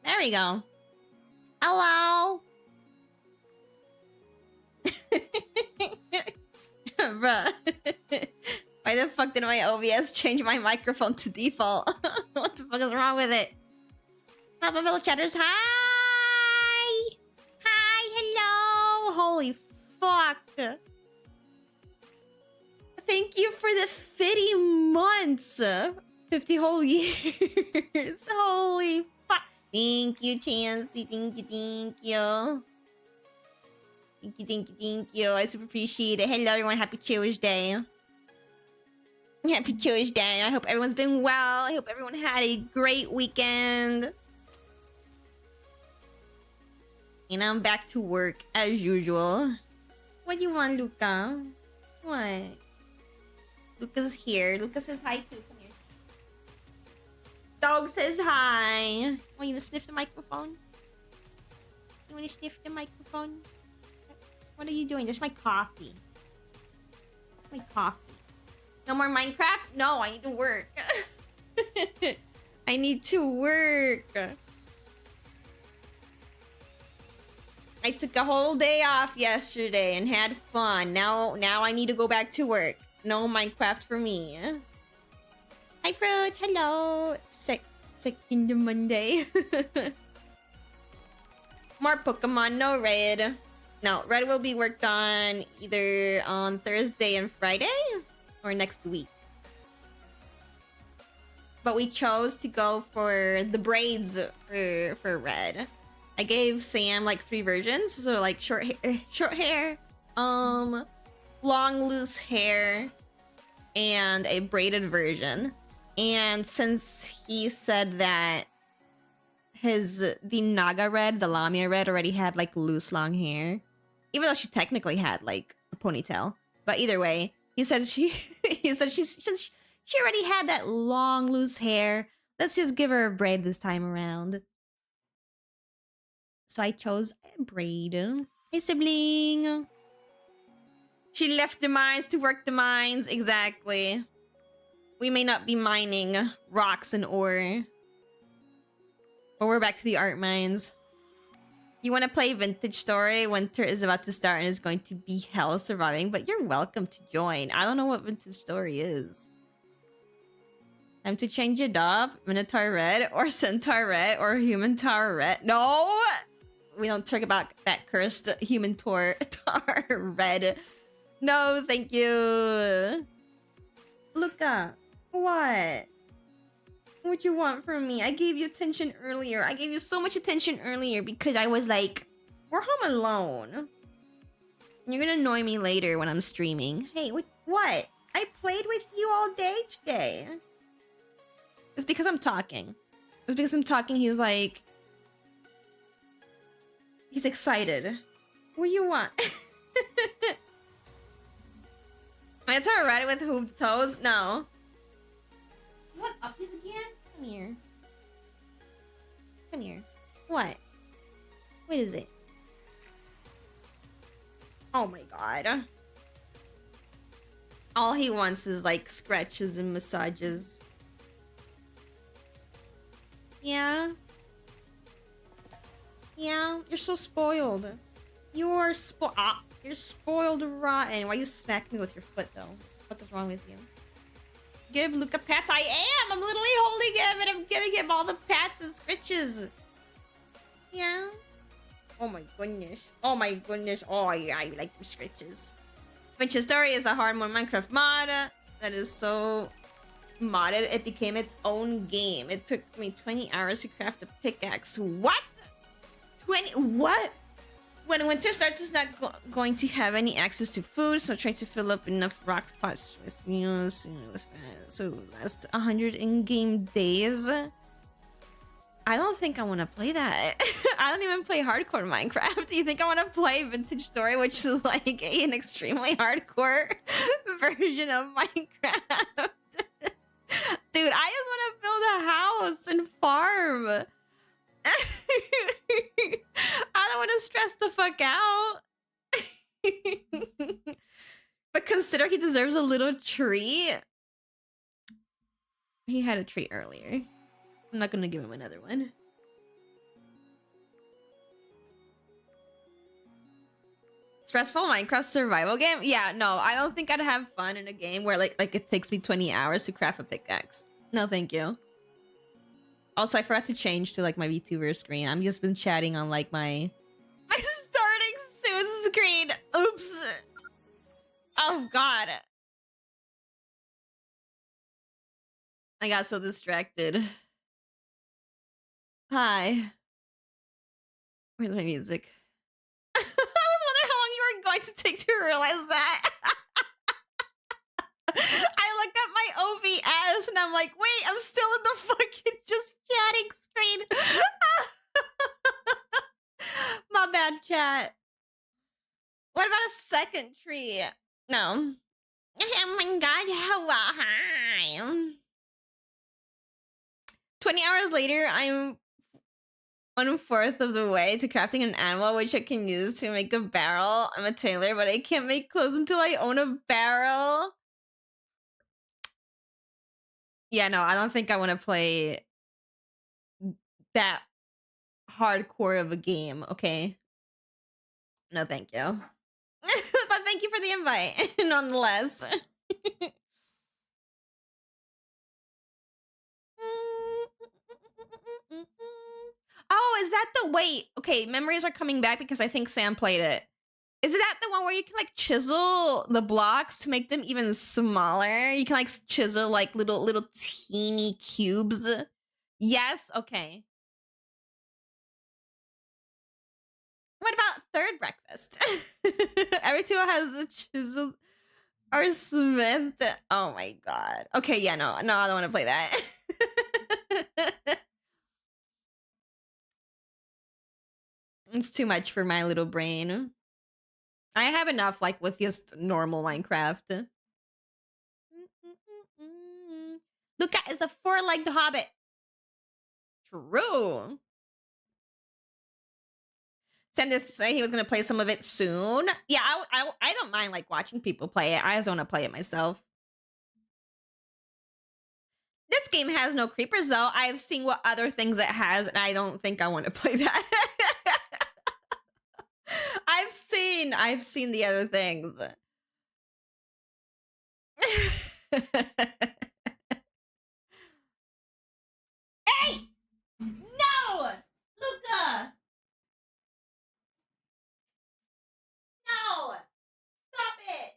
There we go. Hello. Bruh. Why the fuck did my OBS change my microphone to default? What the fuck is wrong with it? Hello, my fellow chatters. Hi! Hi, hello! Holy fuck. Thank you for the 50 months. 50 whole years. Holy fuck. Thank you, Chansey. Thank you, thank you. Thank you, thank you, thank you. I super appreciate it. Hello, everyone. Happy Tuesday. Happy Tuesday. I hope everyone's been well. I hope everyone had a great weekend. And I'm back to work as usual. What do you want, Luca? What? Luca's here. Luca says hi too. Come here. Dog says hi. Want you to sniff the microphone? You want to sniff the microphone? What are you doing? That's my coffee. My coffee. No more Minecraft? No, I need to work. I need to work. I took a whole day off yesterday and had fun. Now I need to go back to work. No Minecraft for me. Hi, Fruit. Hello. Second Monday. More Pokemon. No raid. No, Red will be worked on either on Thursday and Friday or next week. But we chose to go for the braids for Red. I gave Sam like 3 versions, so like short hair, long loose hair, and a braided version. And since he said that the Naga red, the Lamia red already had like loose long hair. Even though she technically had like a ponytail. But either way, he said he said she already had that long loose hair. Let's just give her a braid this time around. So I chose a braid. Hey sibling. She left the mines to work the mines. Exactly. We may not be mining rocks and ore. But we're back to the art mines. You want to play Vintage Story? Winter is about to start and is going to be hell surviving, but you're welcome to join. I don't know what Vintage Story is. Time to change it up. Minotaur Red or Centaur Red or Human Tower Red. No! We don't talk about that cursed Human Tar Red. No, thank you. Luca, what? What you want from me? I gave you attention earlier. I gave you so much attention earlier because I was like, we're home alone. You're gonna annoy me later when I'm streaming. Hey, what? I played with you all day today. It's because I'm talking. It's because I'm talking. He's like... He's excited. What do you want? It's alright with hooped toes? No. You want uppies again? Come here. Come here. What? What is it? Oh my god. All he wants is like scratches and massages. Yeah? Yeah? You're so spoiled. You're spoiled rotten. Why are you smacking me with your foot though? What is wrong with you? Give Luca pats. I am! I'm literally holding him and I'm giving him all the pats and scritches. Yeah? Oh my goodness. Oh my goodness. Oh yeah, I like the scritches. Vintage Story is a hard mode Minecraft mod that is so modded it became its own game. It took me 20 hours to craft a pickaxe. What? 20? What? When winter starts, it's not going to have any access to food, so try to fill up enough rock pots with meals. So last 100 in-game days. I don't think I want to play that. I don't even play hardcore Minecraft. Do you think I want to play Vintage Story, which is like an extremely hardcore version of Minecraft? Dude, I just want to build a house and farm. I don't want to stress the fuck out. But consider he deserves a little treat. He had a treat earlier. I'm not gonna give him another one. Stressful Minecraft survival game? Yeah, no, I don't think I'd have fun in a game where like it takes me 20 hours to craft a pickaxe. No, thank you. Also, I forgot to change to like my VTuber screen. I'm just been chatting on like my starting soon screen. Oops. Oh god. I got so distracted. Hi. Where's my music? I was wondering how long you were going to take to realize that. I looked at my OBS and I'm like, wait, I'm still in the fucking just chatting screen. My bad, chat. What about a second tree? No. Oh my god, hi. 20 hours later, I'm 1/4 of the way to crafting an animal, which I can use to make a barrel. I'm a tailor, but I can't make clothes until I own a barrel. Yeah, no, I don't think I want to play that hardcore of a game, okay? No, thank you. But thank you for the invite, nonetheless. Oh, is that the... Wait, okay, memories are coming back because I think Sam played it. Is that the one where you can, like, chisel the blocks to make them even smaller? You can, like, chisel, like, little teeny cubes? Yes? Okay. What about third breakfast? Every two has a chisel or smith. Oh my god. Okay, yeah, no, I don't want to play that. It's too much for my little brain. I have enough, like, with just normal Minecraft. Luca is a four-legged hobbit. True. Sam just say he was gonna play some of it soon. Yeah, I don't mind like watching people play it. I just want to play it myself. This game has no creepers though. I've seen what other things it has, and I don't think I want to play that. I've seen the other things. Hey! No! Luca! No! Stop it!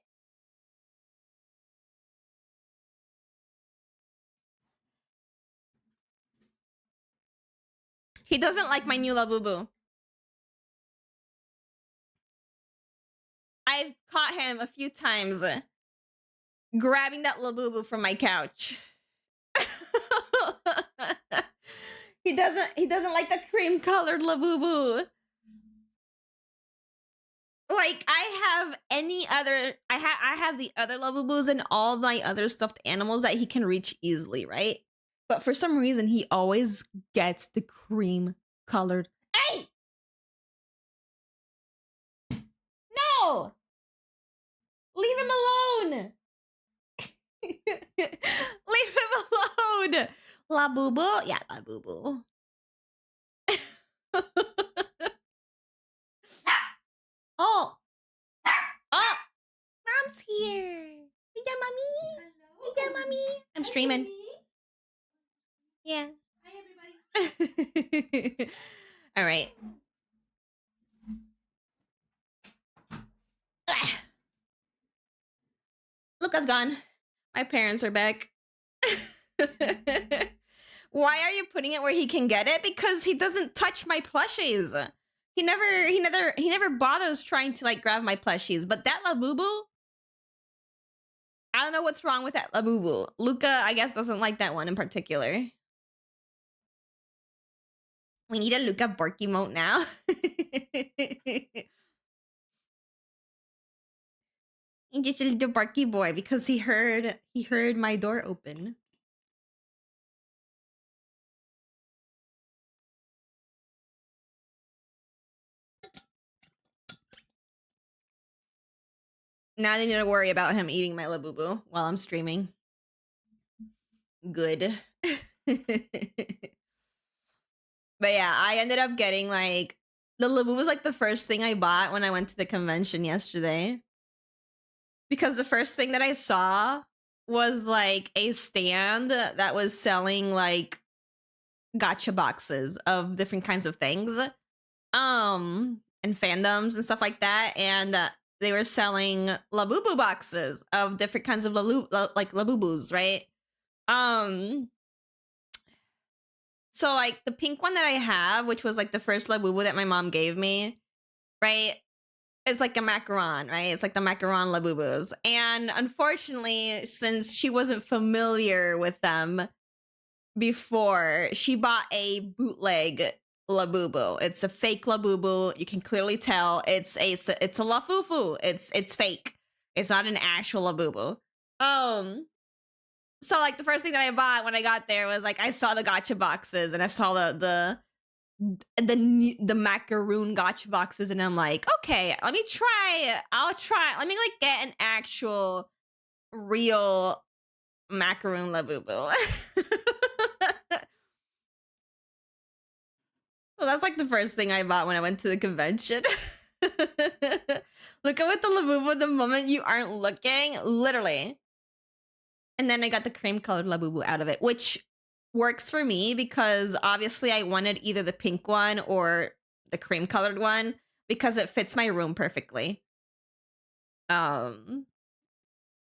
He doesn't like my new Labubu. I've caught him a few times grabbing that Labubu from my couch. He doesn't like the cream colored Labubu. Like I have the other Labubus and all my other stuffed animals that he can reach easily, right? But for some reason he always gets the cream colored. Hey! No! Leave him alone! Leave him alone! Labubu? Yeah, Labubu. Oh! Oh! Mom's here! You got mommy? You got mommy? I'm streaming. Yeah. Hi, everybody. All right. Luca's gone. My parents are back. Why are you putting it where he can get it? Because he doesn't touch my plushies. He never bothers trying to like grab my plushies. But that Labubu, I don't know what's wrong with that Labubu. Luca, I guess, doesn't like that one in particular. We need a Luca Bork emote now. He's just a little barky boy because he heard my door open. Now I need to worry about him eating my Labubu while I'm streaming. Good. But yeah, I ended up getting like the Labubu was like the first thing I bought when I went to the convention yesterday. Because the first thing that I saw was like a stand that was selling like gotcha boxes of different kinds of things. And fandoms and stuff like that. And they were selling Labubu boxes of different kinds of like Labubus, right? So like the pink one that I have, which was like the first Labubu that my mom gave me, right? It's like a macaron, right? It's like the macaron Labubus. And unfortunately, since she wasn't familiar with them before, she bought a bootleg Labubu. It's a fake Labubu. You can clearly tell it's a Lafufu. It's fake. It's not an actual Labubu. So like the first thing that I bought when I got there was like I saw the gotcha boxes and I saw the macaroon gotcha boxes and I'm like, okay, let me try. I'll try. Let me like get an actual real macaroon Labubu. So that's like the first thing I bought when I went to the convention. Look at what the Labubu the moment you aren't looking, literally. And then I got the cream colored Labubu out of it, which works for me because obviously I wanted either the pink one or the cream colored one because it fits my room perfectly. Yeah,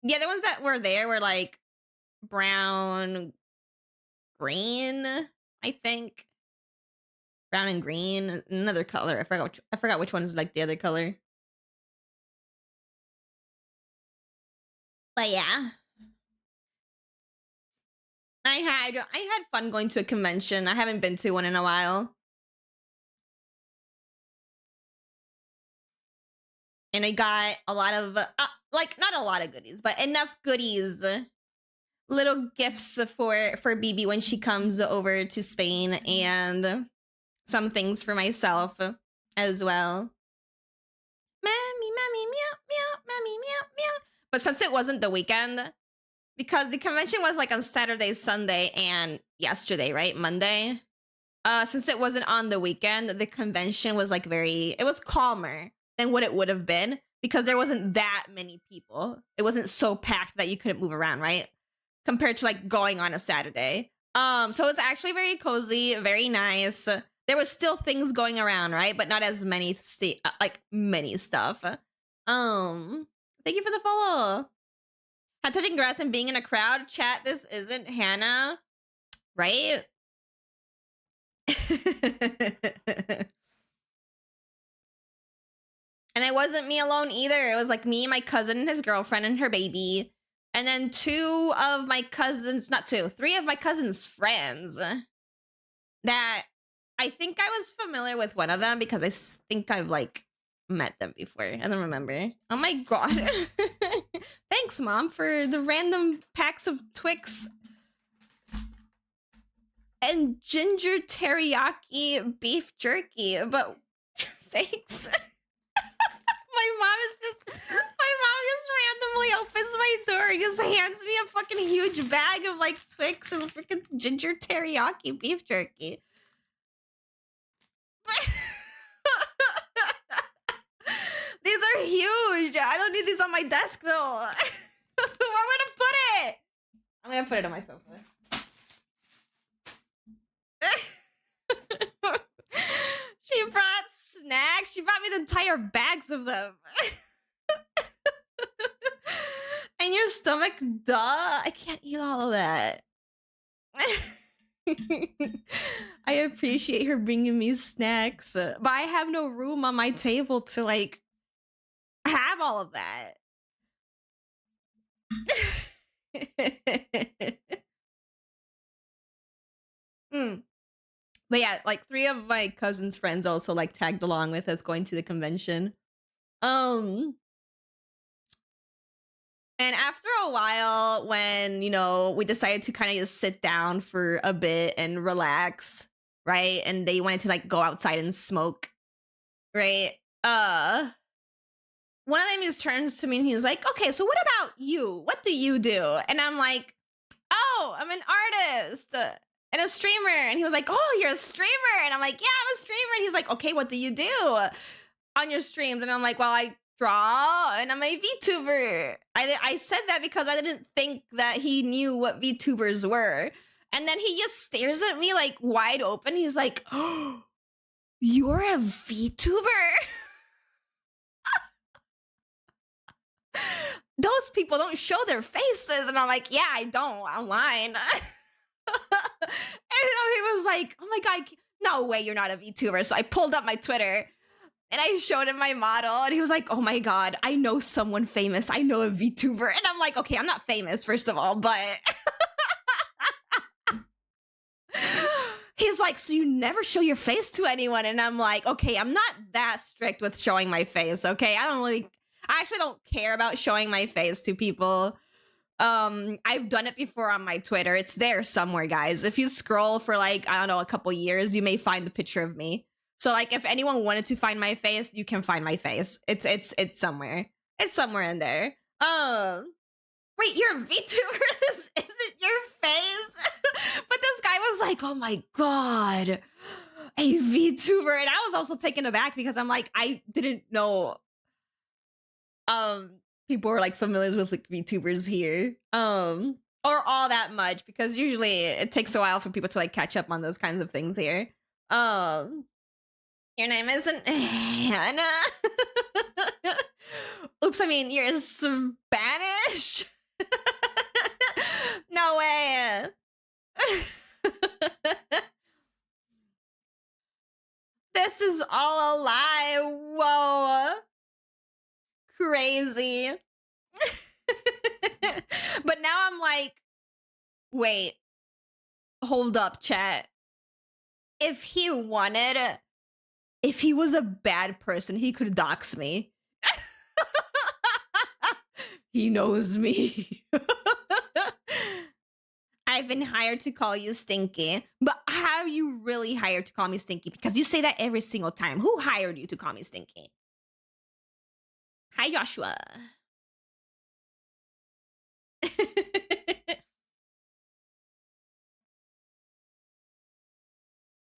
the ones that were there were like brown, green, I think. Brown and green, another color. I forgot which one is like the other color. But yeah. I had fun going to a convention. I haven't been to one in a while. and I got a lot of like not a lot of goodies, but enough goodies, little gifts for BB when she comes over to Spain, and some things for myself as well. Mammy, mammy, meow, meow, mammy, meow, meow. But since it wasn't the weekend, because the convention was like on Saturday, Sunday, and yesterday, right? Monday. Since it wasn't on the weekend, the convention was like it was calmer than what it would have been because there wasn't that many people. It wasn't so packed that you couldn't move around, right? Compared to like going on a Saturday. So it's actually very cozy, very nice. There was still things going around, right? But not as many many stuff. Thank you for the follow. Had touching grass and being in a crowd. Chat, this isn't Hannah, right? And it wasn't me alone either. It was like me, my cousin, and his girlfriend, and her baby. And then three of my cousin's friends that I think I was familiar with one of them because I think I've like met them before. I don't remember. Oh my god. Thanks, Mom, for the random packs of Twix and ginger teriyaki beef jerky. But thanks. My mom just randomly opens my door and just hands me a fucking huge bag of like Twix and freaking ginger teriyaki beef jerky. These are huge. I don't need these on my desk though. Where am I gonna put it? I'm gonna put it on my sofa. She brought snacks. She brought me the entire bags of them. And your stomach, duh. I can't eat all of that. I appreciate her bringing me snacks, but I have no room on my table to like have all of that. But yeah, like 3 of my cousin's friends also like tagged along with us going to the convention. And after a while, when, you know, we decided to kind of just sit down for a bit and relax, right? And they wanted to like go outside and smoke, right? One of them just turns to me and he's like, okay, so what about you? What do you do? And I'm like, oh, I'm an artist and a streamer. And he was like, oh, you're a streamer. And I'm like, yeah, I'm a streamer. And he's like, okay, what do you do on your streams? And I'm like, well, I draw and I'm a VTuber. I said that because I didn't think that he knew what VTubers were. And then he just stares at me like wide open. He's like, oh, you're a VTuber? Those people don't show their faces. And I'm like, yeah, I don't. I'm lying. And he was like, oh my God, no way you're not a VTuber. So I pulled up my Twitter and I showed him my model and he was like, oh my God, I know someone famous. I know a VTuber. And I'm like, okay, I'm not famous, first of all, but he's like, so you never show your face to anyone? And I'm like, okay, I'm not that strict with showing my face, okay? I actually don't care about showing my face to people. I've done it before on my Twitter. It's there somewhere, guys. If you scroll for like, I don't know, a couple years, you may find the picture of me. So like if anyone wanted to find my face, you can find my face. It's somewhere. It's somewhere in there. Wait, you're a VTuber? This isn't your face? But this guy was like, oh my God, a VTuber. And I was also taken aback because I'm like, I didn't know people were like familiar with like VTubers here. Or all that much, because usually it takes a while for people to like catch up on those kinds of things here. Your name isn't Hannah. Oops, I mean, you're Spanish? No way. This is all a lie. Whoa. Crazy. But now I'm like, wait, hold up, chat. If he wanted, if he was a bad person, he could dox me. He knows me. I've been hired to call you Stinky. But how are you really hired to call me Stinky? Because you say that every single time. Who hired you to call me Stinky? Hi, Joshua.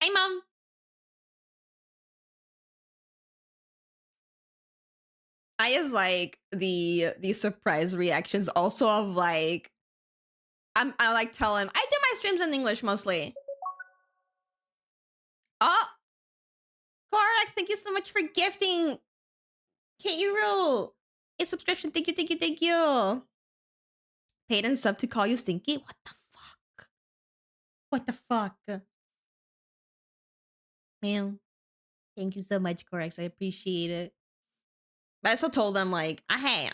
Hi, Mom. I is like the surprise reactions also of like I like tell him I do my streams in English mostly. Oh, Korak, thank you so much for gifting K-Roll a subscription. Thank you, thank you, thank you. Paid and sub to call you Stinky? What the fuck? What the fuck? Man, thank you so much, Corex. I appreciate it. But I also told them, like, hey,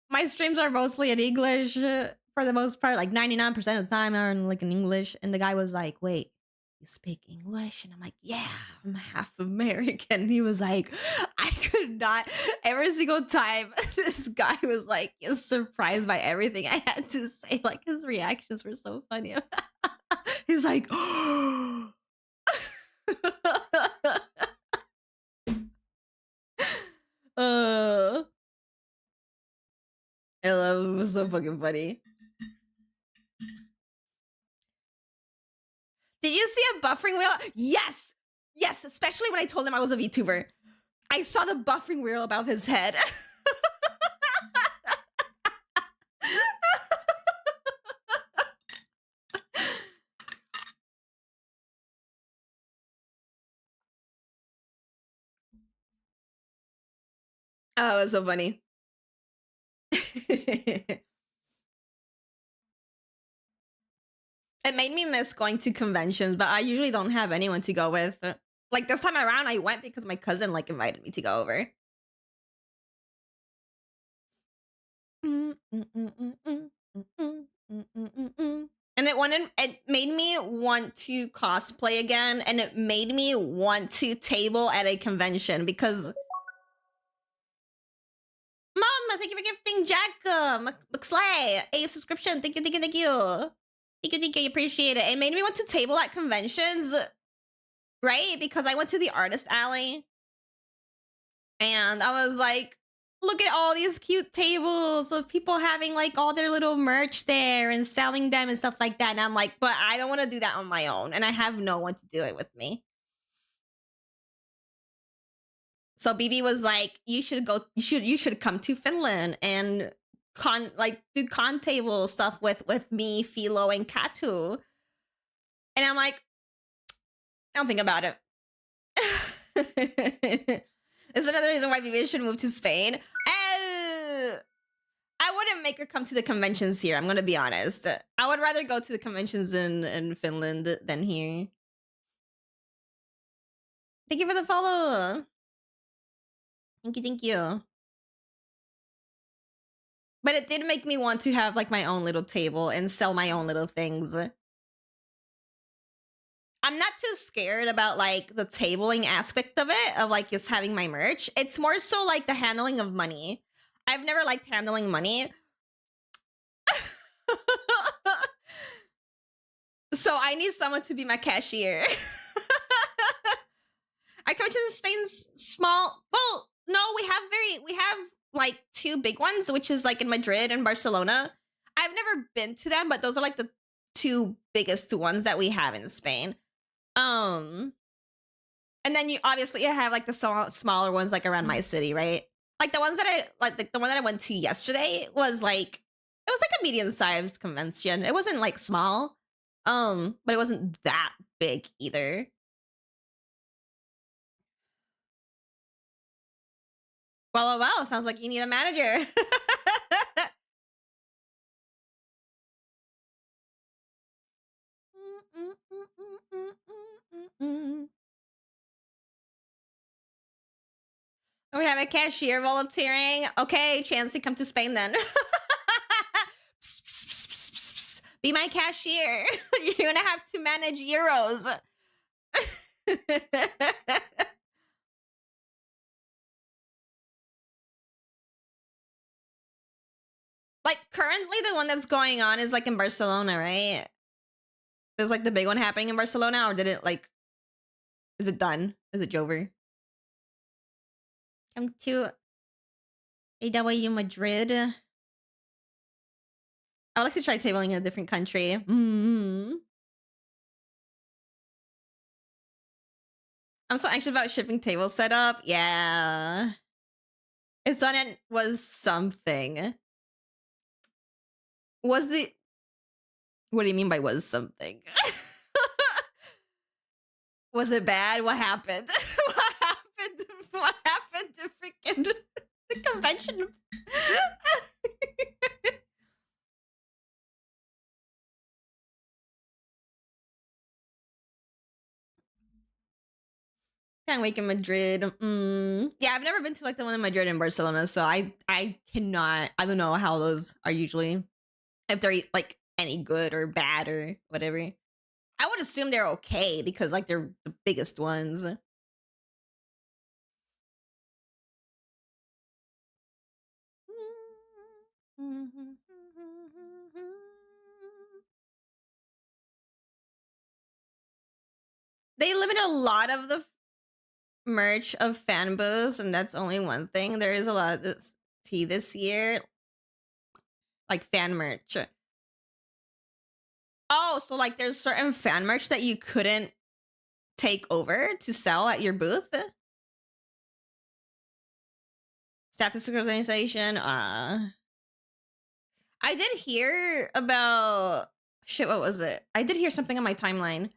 my streams are mostly in English for the most part. Like 99% of the time are in, like, in English. And the guy was like, wait, you speak English? And I'm like, yeah, I'm half American. He was like, I could not. Every single time this guy was like surprised by everything I had to say. Like his reactions were so funny. He's like, I love it. It was so fucking funny. Did you see a buffering wheel? Yes! Yes, especially when I told him I was a VTuber. I saw the buffering wheel above his head. Oh, it was so funny. It made me miss going to conventions, but I usually don't have anyone to go with. Like this time around, I went because my cousin like invited me to go over. And it made me want to cosplay again, and it made me want to table at a convention because Mom, thank you for gifting Jack McSlay a subscription. Thank you, thank you, thank you. Thank you, thank you. I appreciate it. It made me want to table at conventions, right? Because I went to the artist alley and I was like, look at all these cute tables of people having like all their little merch there and selling them and stuff like that. And I'm like, but I don't want to do that on my own. And I have no one to do it with me. So BB was like, you should come to Finland and do con table stuff with me, Philo, and Katu. And I'm like, I don't think about it. It's another reason why BB should move to Spain. I wouldn't make her come to the conventions here, I'm gonna be honest. I would rather go to the conventions in Finland than here. Thank you for the follow. Thank you, thank you. But it did make me want to have like my own little table and sell my own little things. I'm not too scared about like the tabling aspect of it, of like just having my merch. It's more so like the handling of money. I've never liked handling money. So I need someone to be my cashier. Our convention in Spain's small. Well, no, we have like two big ones, which is like in Madrid and Barcelona. I've never been to them, but those are like the two biggest ones that we have in Spain. And then you obviously have like the smaller ones like around my city, right? Like the ones that the one that I went to yesterday was like a medium-sized convention. It wasn't like small, but it wasn't that big either. Well, sounds like you need a manager. We have a cashier volunteering. Okay, Chancey, come to Spain then. Be my cashier. You're gonna have to manage euros. Like, currently the one that's going on is, like, in Barcelona, right? There's, like, the big one happening in Barcelona, or did it, like... Is it done? Is it over? Come to... AW Madrid. I would like to try tabling in a different country. I'm so anxious about shipping table setup. Yeah. It's done and was something. Was the... What do you mean by was something? Was it bad? What happened? What happened? What happened to freaking the convention? Can't wait in Madrid. Yeah, I've never been to like the one in Madrid and Barcelona, so I cannot. I don't know how those are usually, if they're like any good or bad or whatever. I would assume they're okay because like they're the biggest ones. They limit a lot of the merch of fan booths, and that's only one thing. There is a lot of this tea this year, like fan merch. Oh, so like there's certain fan merch that you couldn't take over to sell at your booth. Status synchronization. I did hear about shit. What was it? I did hear something on my timeline.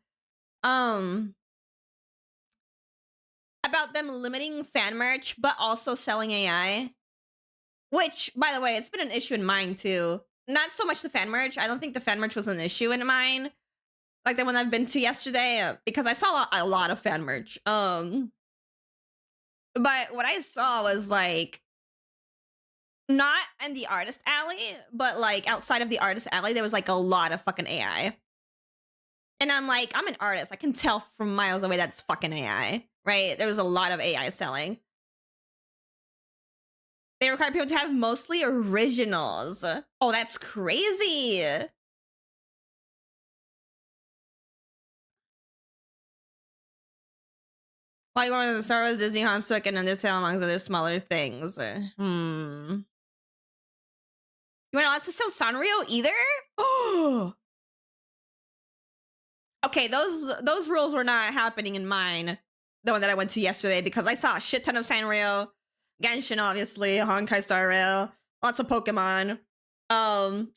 About them limiting fan merch, but also selling AI. Which, by the way, it's been an issue in mine too. Not so much the fan merch. I don't think the fan merch was an issue in mine. Like the one I've been to yesterday, because I saw a lot of fan merch. But what I saw was like, not in the artist alley, but like outside of the artist alley, there was like a lot of fucking AI. And I'm like, I'm an artist. I can tell from miles away that's fucking AI, right? There was a lot of AI selling. They require people to have mostly originals. Oh, that's crazy. Like one of the Star Wars, Disney, Homestuck, and Undertale amongst other smaller things. You weren't allowed to sell Sanrio either? Oh. Okay, those rules were not happening in mine. The one that I went to yesterday, because I saw a shit ton of Sanrio, Genshin, obviously, Honkai Star Rail, lots of Pokemon,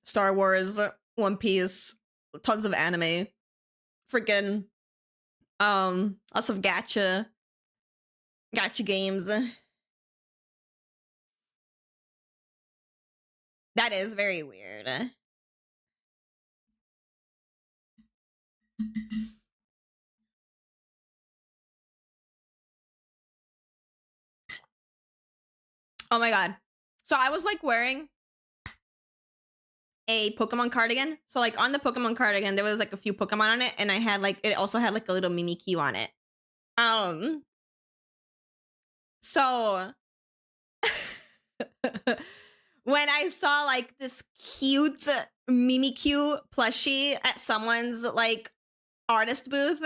Star Wars, One Piece, tons of anime, freaking, lots of gacha games. That is very weird. Oh my god. So I was like wearing a Pokemon cardigan. So like on the Pokemon cardigan, there was like a few Pokemon on it, and I had like, it also had like a little Mimikyu on it. So when I saw like this cute Mimikyu plushie at someone's like artist booth,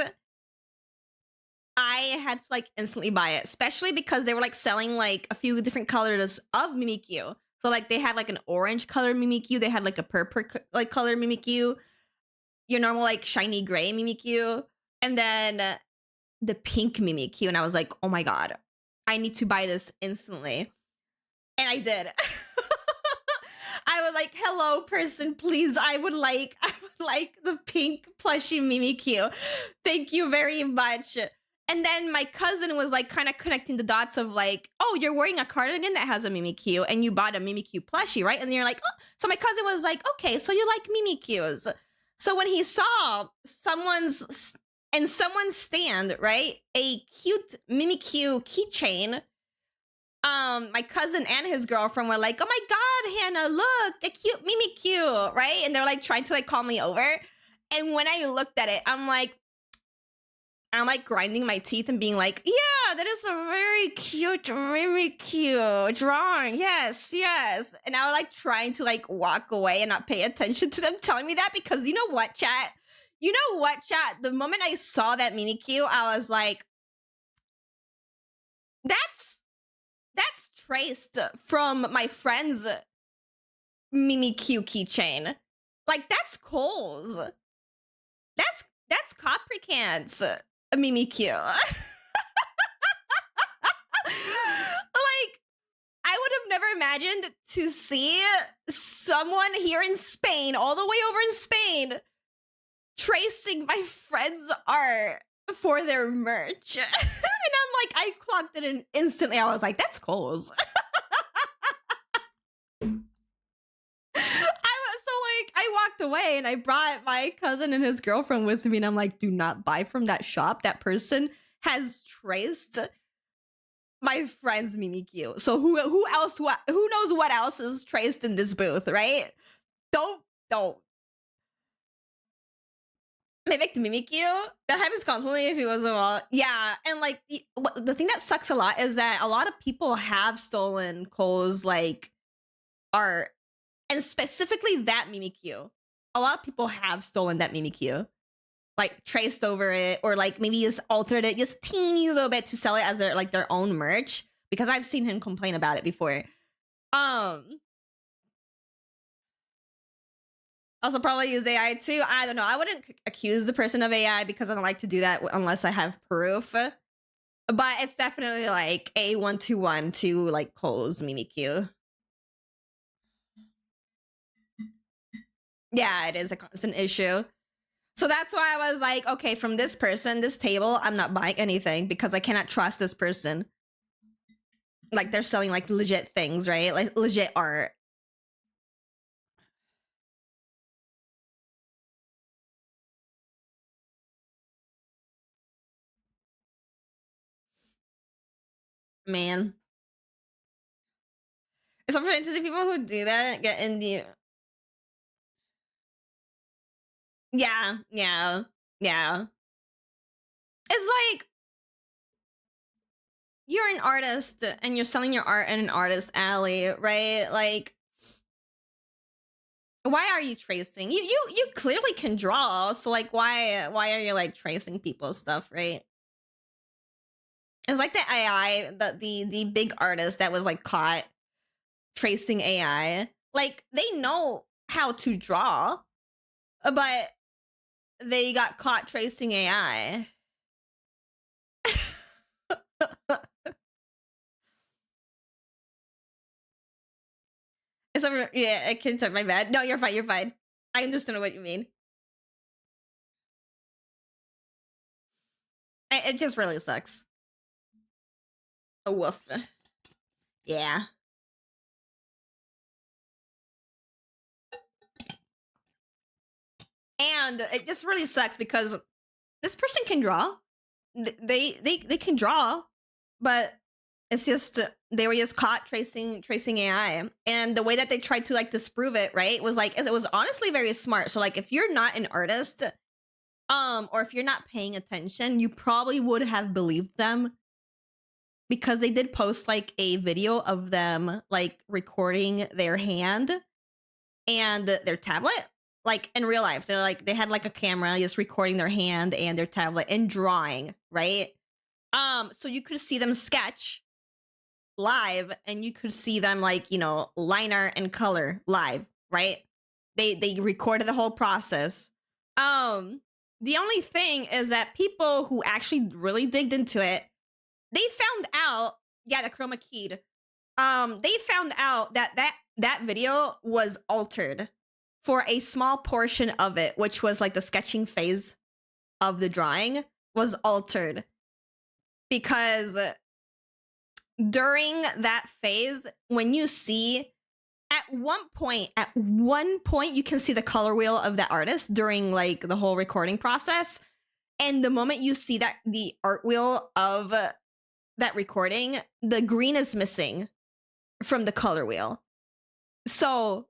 I had to like instantly buy it, especially because they were like selling like a few different colors of Mimikyu. So like they had like an orange color Mimikyu, they had like a purple like color Mimikyu, your normal like shiny gray Mimikyu, and then the pink Mimikyu. And I was like, oh my god, I need to buy this instantly. And I did. I was like, hello person, please, I would like the pink plushie Mimikyu. Thank you very much. And then my cousin was like kind of connecting the dots of like, oh, you're wearing a cardigan that has a Mimikyu and you bought a Mimikyu plushie, right? And you're like, oh. So my cousin was like, okay, so you like Mimikyus. So when he saw someone's stand, right, a cute Mimikyu keychain, my cousin and his girlfriend were like, oh my god, Hannah, look, a cute Mimikyu, right? And they're like trying to like call me over. And when I looked at it, I'm like grinding my teeth and being like, yeah, that is a very cute, very cute drawing. Yes, yes. And I was like trying to like walk away and not pay attention to them telling me that, because you know what, chat? You know what, chat? The moment I saw that Mimikyu, I was like, that's traced from my friend's Mimikyu keychain. Like, that's Cole's. That's Caprican's Mimikyu. Like, I would have never imagined to see someone here in Spain, all the way over in Spain, tracing my friend's art for their merch. And I'm like, I clocked it in instantly. I was like, that's Cole's. I walked away and I brought my cousin and his girlfriend with me, and I'm like, do not buy from that shop. That person has traced my friend's Mimikyu. So who else, who knows what else is traced in this booth, right? Don't. Mimic the Mimikyu? That happens constantly if he wasn't well. Yeah, and like the thing that sucks a lot is that a lot of people have stolen Cole's like art, and specifically that Mimikyu. A lot of people have stolen that Mimikyu, like traced over it, or like maybe just altered it just teeny little bit to sell it as their own merch. Because I've seen him complain about it before. Also probably use AI too. I don't know. I wouldn't accuse the person of AI because I don't like to do that unless I have proof. But it's definitely like a 1-to-1 to like Cole's Mimikyu. Yeah, it is a constant issue. So that's why I was like, okay, from this person, this table, I'm not buying anything because I cannot trust this person. Like, they're selling like legit things, right? Like legit art. Man. It's so funny to see people who do that get in the... Yeah. It's like, you're an artist and you're selling your art in an artist alley, right? Like, why are you tracing? You clearly can draw, so like why are you like tracing people's stuff, right? It's like the AI, the big artist that was like caught tracing AI. Like, they know how to draw, but they got caught tracing AI. Yeah, I can type my bad. No, you're fine. I understand what you mean. It just really sucks. A woof. Yeah. And it just really sucks because this person can draw. They can draw, but it's just they were just caught tracing AI. And the way that they tried to like disprove it, right, was like, it was honestly very smart. So like, if you're not an artist, or if you're not paying attention, you probably would have believed them, because they did post like a video of them like recording their hand and their tablet, like in real life. They're like, they had like a camera just recording their hand and their tablet and drawing, right? So you could see them sketch live, and you could see them like, you know, line art and color live, right? They recorded the whole process. The only thing is that people who actually really digged into it, they found out, yeah, the chroma keyed. They found out that video was altered for a small portion of it, which was like the sketching phase of the drawing was altered, because during that phase, when you see at one point you can see the color wheel of the artist during like the whole recording process, and the moment you see that the art wheel of that recording, the green is missing from the color wheel. So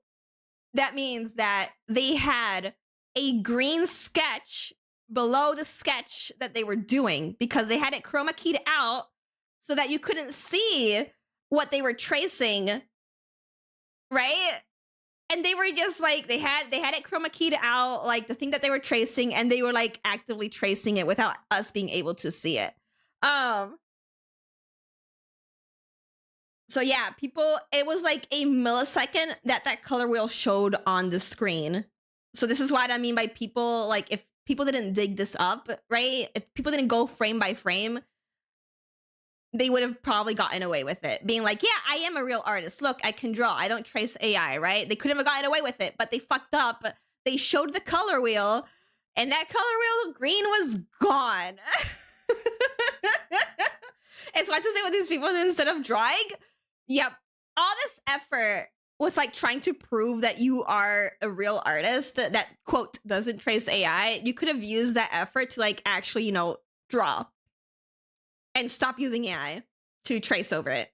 that means that they had a green sketch below the sketch that they were doing, because they had it chroma keyed out so that you couldn't see what they were tracing, right? And they were just like they had it chroma keyed out, like the thing that they were tracing, and they were like actively tracing it without us being able to see it. So yeah, people, it was like a millisecond that color wheel showed on the screen. So this is what I mean by people, like if people didn't dig this up, right? If people didn't go frame by frame, they would have probably gotten away with it. Being like, yeah, I am a real artist. Look, I can draw. I don't trace AI, right? They couldn't have gotten away with it, but they fucked up. They showed the color wheel, and that color wheel green was gone. It's what to say what these people do instead of drawing. Yep. All this effort with like trying to prove that you are a real artist that quote doesn't trace AI, you could have used that effort to like actually, you know, draw and stop using AI to trace over it.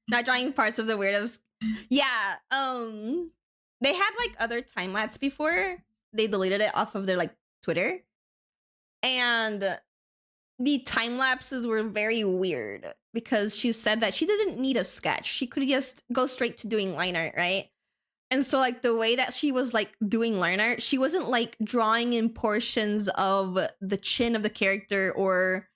Not drawing parts of the weirdos. Yeah. They had like other time lapse before. They deleted it off of their like Twitter. And the time lapses were very weird because she said that she didn't need a sketch. She could just go straight to doing line art, right? And so like the way that she was like doing line art, she wasn't like drawing in portions of the chin of the character or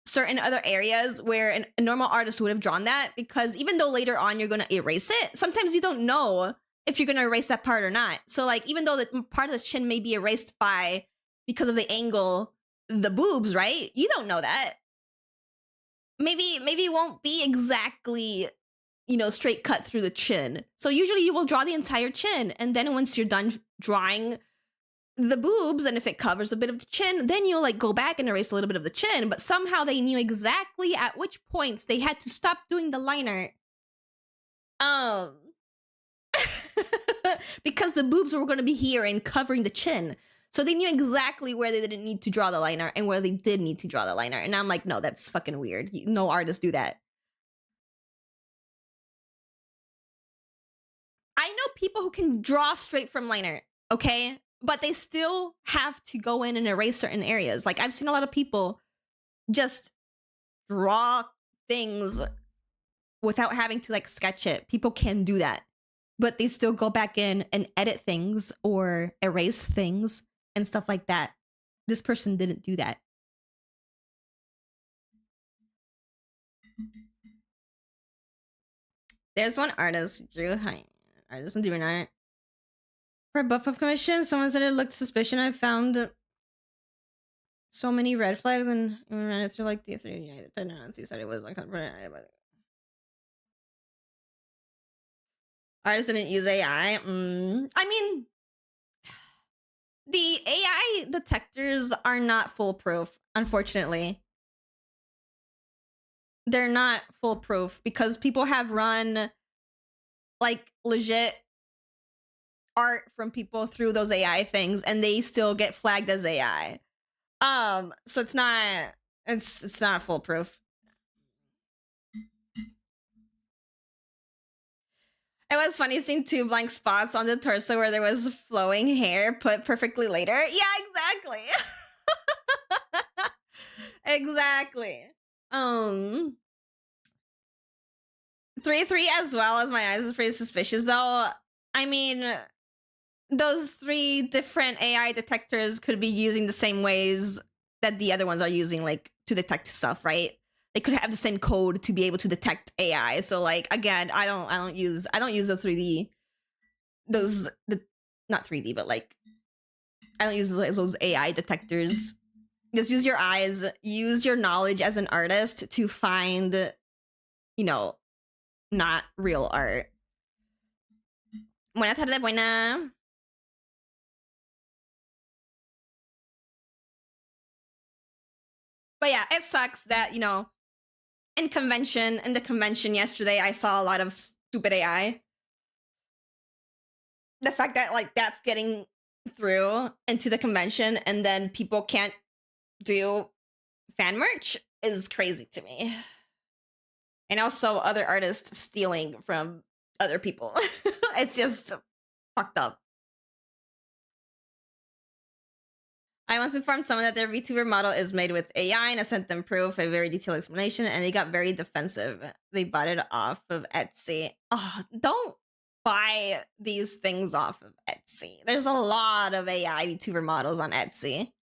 certain other areas where a normal artist would have drawn that, because even though later on you're going to erase it, sometimes you don't know if you're going to erase that part or not. So like even though the part of the chin may be erased by because of the angle, the boobs, right? You don't know that. Maybe it won't be exactly, you know, straight cut through the chin. So usually you will draw the entire chin, and then once you're done drawing the boobs, and if it covers a bit of the chin, then you'll like go back and erase a little bit of the chin. But somehow they knew exactly at which points they had to stop doing the line art. Because the boobs were going to be here and covering the chin. So they knew exactly where they didn't need to draw the line art and where they did need to draw the line art. And I'm like, no, that's fucking weird. No artists do that. I know people who can draw straight from line art, okay? But they still have to go in and erase certain areas. Like I've seen a lot of people just draw things without having to like sketch it. People can do that, but they still go back in and edit things or erase things and stuff like that. This person didn't do that. There's one artist, Drew Hine, artist and doing art. For buff up commission, someone said it looked suspicious. I found so many red flags and ran it through like the three. He said it was like artists didn't use AI. I mean, the AI detectors are not foolproof, unfortunately. They're not foolproof because people have run like legit art from people through those AI things and they still get flagged as AI. So it's not foolproof. It was funny seeing 2 blank spots on the torso where there was flowing hair put perfectly later. Yeah, exactly. Exactly. 3 as well, as my eyes is pretty suspicious though. I mean, those 3 different AI detectors could be using the same ways that the other ones are using, like to detect stuff, right? They could have the same code to be able to detect AI. So like again, I don't use the 3D, not 3D, but like I don't use those AI detectors. Just use your eyes, use your knowledge as an artist to find, you know, not real art. Buena tarde, buena. But yeah, it sucks that, you know, in the convention yesterday, I saw a lot of stupid AI. The fact that like that's getting through into the convention and then people can't do fan merch is crazy to me. And also other artists stealing from other people. It's just fucked up. I once informed someone that their VTuber model is made with AI, and I sent them proof, a very detailed explanation, and they got very defensive. They bought it off of Etsy. Oh, don't buy these things off of Etsy. There's a lot of AI VTuber models on Etsy.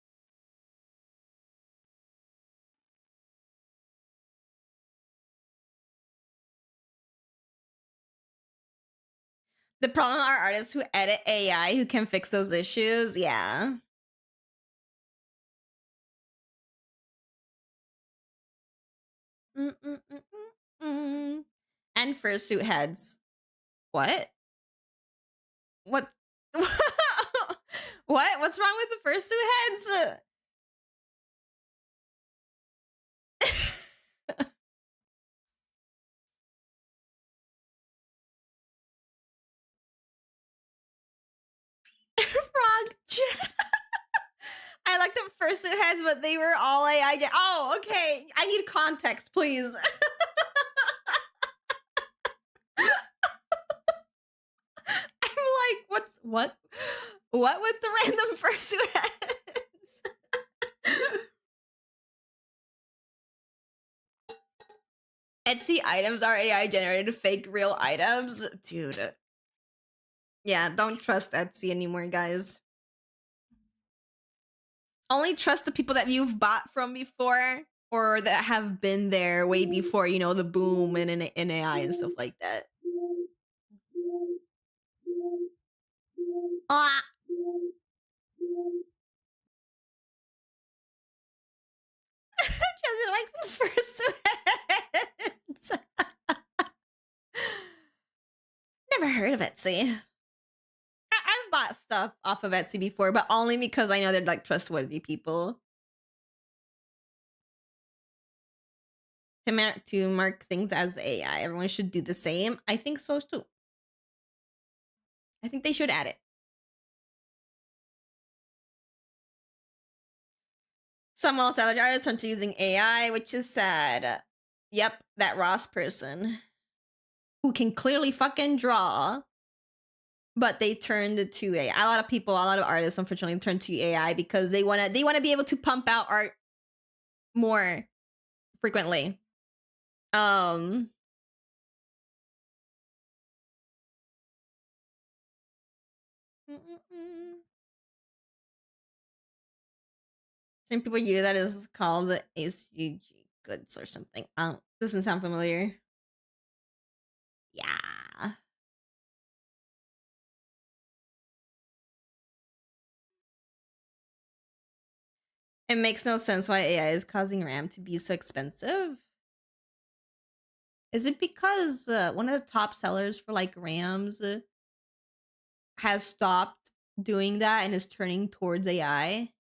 The problem are artists who edit AI who can fix those issues. Yeah. And fursuit heads. What? What? What? What's wrong with the fursuit heads? Frog. I like the fursuit heads, but they were all AI. Oh, okay. I need context, please. I'm like, what with the random fursuit heads? Etsy items are AI generated fake real items. Dude. Yeah, don't trust Etsy anymore, guys. Only trust the people that you've bought from before or that have been there way before, you know, the boom in AI and stuff like that. Ah! Just like the first heads. Never heard of Etsy. I've bought stuff off of Etsy before, but only because I know they're like trustworthy people. To mark things as AI, everyone should do the same. I think so too. I think they should add it. Some well-established artists turn to using AI, which is sad. Yep, that Ross person who can clearly fucking draw, but they turned to AI. A lot of people, a lot of artists, unfortunately, turn to AI because they wanna be able to pump out art more frequently. Some people use that is called ACG goods or something. Doesn't sound familiar. Yeah. It makes no sense why AI is causing RAM to be so expensive. Is it because one of the top sellers for like RAMs has stopped doing that and is turning towards AI?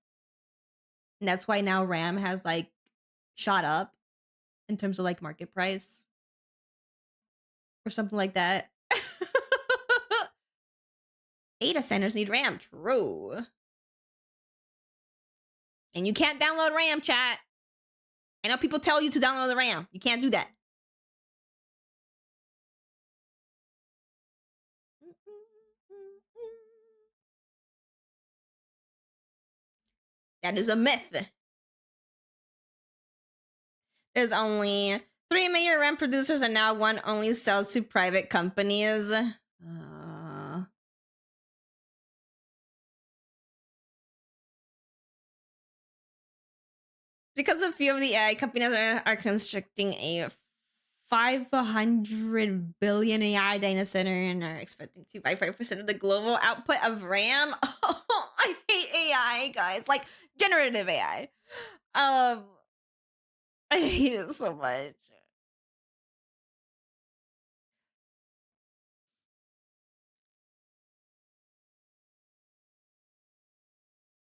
And that's why now RAM has like shot up in terms of like market price or something like that. Data centers need RAM, true. And you can't download RAM, chat. I know people tell you to download the RAM. You can't do that. That is a myth. There's only 3 major RAM producers and now one only sells to private companies. Because a few of the AI companies are constructing a 500 billion AI data center and are expecting to buy 5% of the global output of RAM. Oh, I hate AI, guys. Like generative AI. I hate it so much.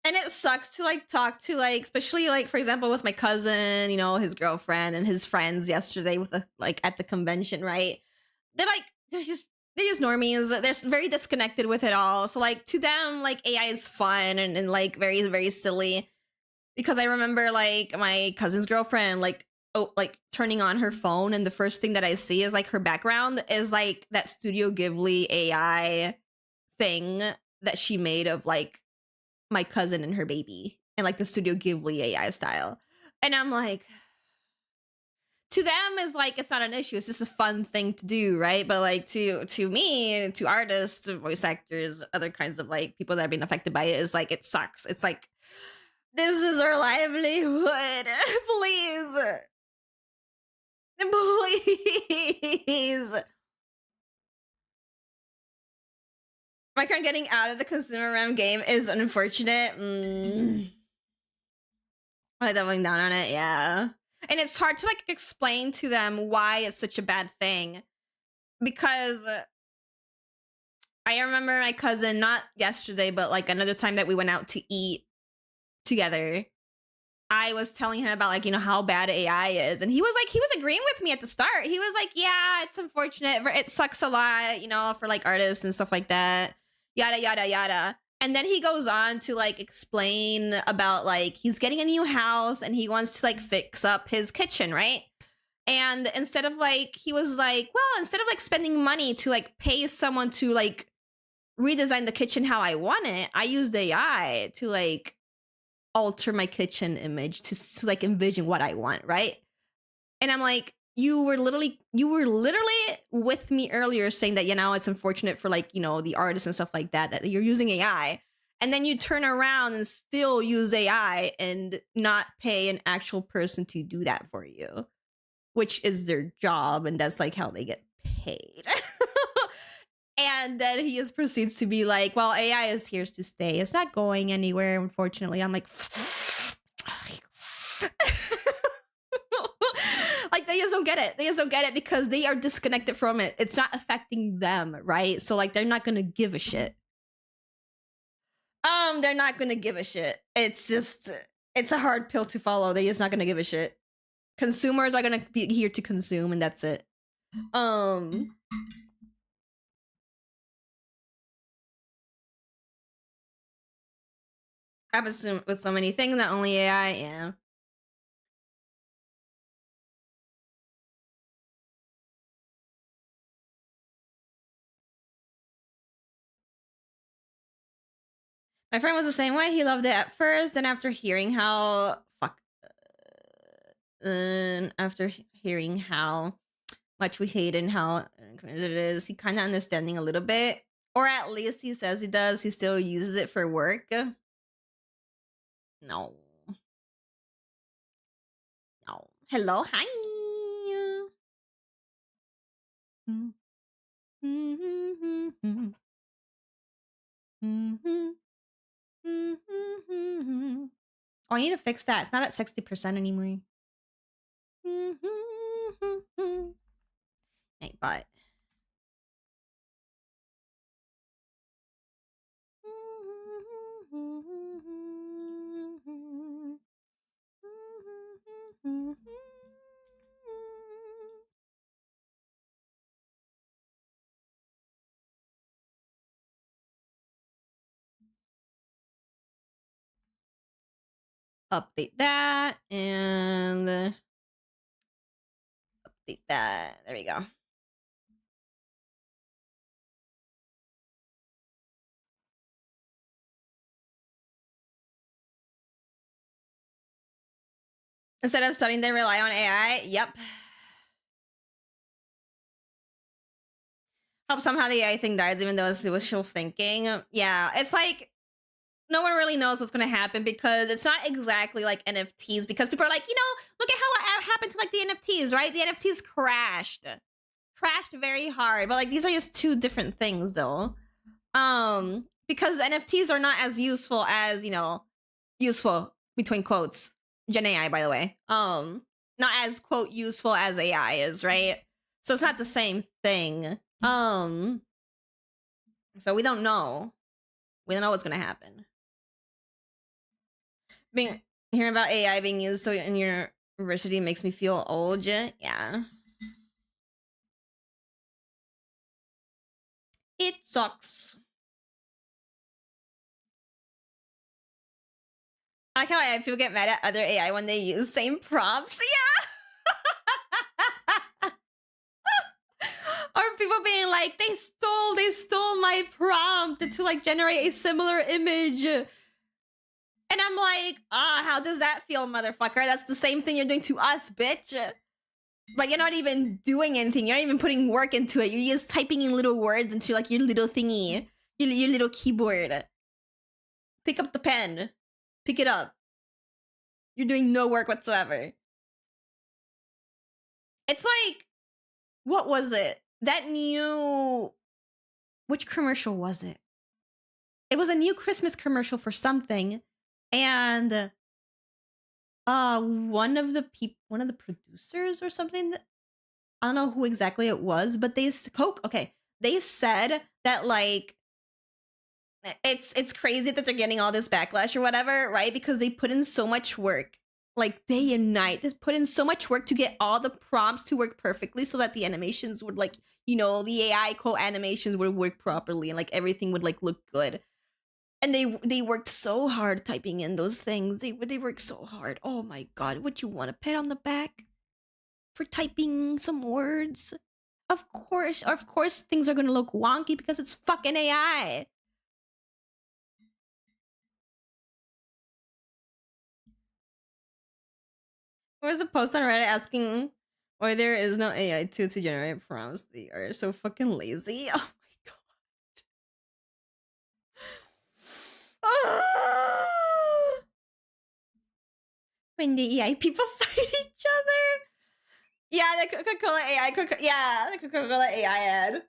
And it sucks to like talk to like, especially like for example with my cousin, you know, his girlfriend and his friends yesterday with the like at the convention, right? They're just normies. They're very disconnected with it all. So like to them, like AI is fun and like very, very silly. Because I remember like my cousin's girlfriend, like turning on her phone and the first thing that I see is like her background is like that Studio Ghibli AI thing that she made of like my cousin and her baby. and like the Studio Ghibli AI style. And I'm like, to them is like it's not an issue, it's just a fun thing to do, right? But like to me, to artists, to voice actors, other kinds of like people that have been affected by it, is like it sucks. It's like, this is our livelihood. Please. Please. My current getting out of the consumer RAM game is unfortunate. Like doubling down on it, yeah. And it's hard to like explain to them why it's such a bad thing. Because I remember my cousin, not yesterday, but like another time that we went out to eat together, I was telling him about like, you know, how bad AI is. And he was agreeing with me at the start. He was like, yeah, it's unfortunate. It sucks a lot, you know, for like artists and stuff like that. Yada, yada, yada. And then he goes on to like explain about like he's getting a new house and he wants to like fix up his kitchen, right? And instead of like, he was like, well, instead of like spending money to like pay someone to like redesign the kitchen how I want it, I used AI to like alter my kitchen image to like envision what I want, right? And I'm like, you were literally with me earlier saying that, you know, it's unfortunate for like, you know, the artists and stuff like that you're using AI, and then you turn around and still use AI and not pay an actual person to do that for you, which is their job, and that's like how they get paid. And then he just proceeds to be like, well, AI is here to stay. It's not going anywhere, unfortunately. I'm like, like they just don't get it. They just don't get it because they are disconnected from it. It's not affecting them, right? So like they're not gonna give a shit. They're not gonna give a shit. It's just, it's a hard pill to follow. They're just not gonna give a shit. Consumers are gonna be here to consume, and that's it. Happens with so many things, not only AI, yeah. My friend was the same way. He loved it at first, then after hearing how after hearing how much we hate and how it is, he kind of understanding a little bit, or at least he says he does. He still uses it for work. No. Hello, hi. Oh, I need to fix that. It's not at 60% anymore. Hey, but update that and update that. There we go. Instead of studying, they rely on AI. Yep. Hope somehow the AI thing dies, even though it's wishful thinking. Yeah, it's like no one really knows what's going to happen because it's not exactly like NFTs, because people are like, you know, look at how it happened to like the NFTs, right? The NFTs crashed very hard, but like these are just two different things though. Because NFTs are not as useful as, you know, useful between quotes, Gen AI, by the way. Not as quote useful as AI is, right? So it's not the same thing. So we don't know. We don't know what's gonna happen. Hearing about AI being used so in your university makes me feel old. Yeah. It sucks. I like how AI people get mad at other AI when they use same prompts. Yeah. Or people being like, they stole my prompt to like generate a similar image. And And I'm like, how does that feel, motherfucker? That's the same thing you're doing to us, bitch. Like, you're not even doing anything. You're not even putting work into it. You're just typing in little words into, like, your little thingy. Your little keyboard. Pick up the pen. Pick it up. You're doing no work whatsoever. It's like, what was it? That new... Which commercial was it? It was a new Christmas commercial for something. And... one of the producers or something, I don't know who exactly it was, but they said that, like, it's crazy that they're getting all this backlash or whatever, right? Because they put in so much work, like, day and night. They put in so much work to get all the prompts to work perfectly so that the animations would, like, you know, the AI co-animations would work properly and, like, everything would, like, look good. And they worked so hard typing in those things. They worked so hard. Oh my god, would you want a pat on the back for typing some words? Of course things are gonna look wonky because it's fucking AI. There was a post on Reddit asking why there is no AI to generate prompts. They are so fucking lazy. Oh my god. When the AI people fight each other. Yeah, the Coca-Cola AI. The Coca-Cola AI ad.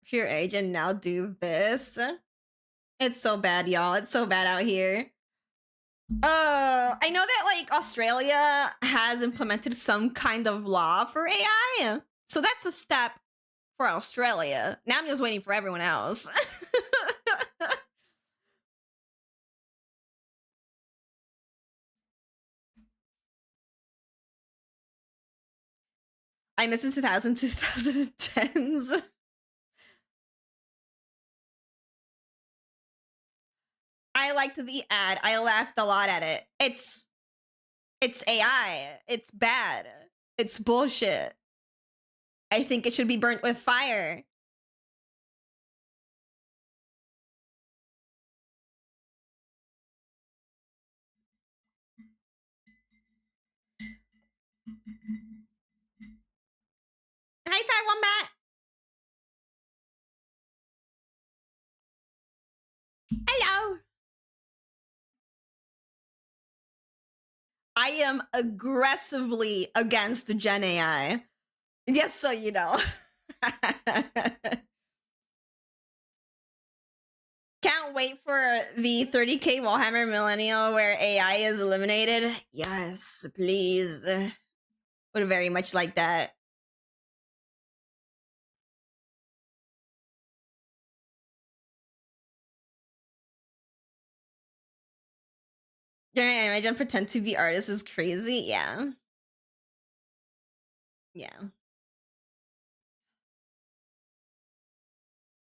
Pure age and now do this. It's so bad, y'all. It's so bad out here. I know that, like, Australia has implemented some kind of law for AI. So that's a step for Australia. Now I'm just waiting for everyone else. I miss the 2010s. I liked the ad. I laughed a lot at it. It's AI. It's bad. It's bullshit. I think it should be burnt with fire. High five, Wombat. Hello. I am aggressively against the Gen AI. Yes, so you know. Can't wait for the 30k Warhammer Millennial where AI is eliminated. Yes, please. Would very much like that. During animation, pretend to be artists is crazy. Yeah. Yeah.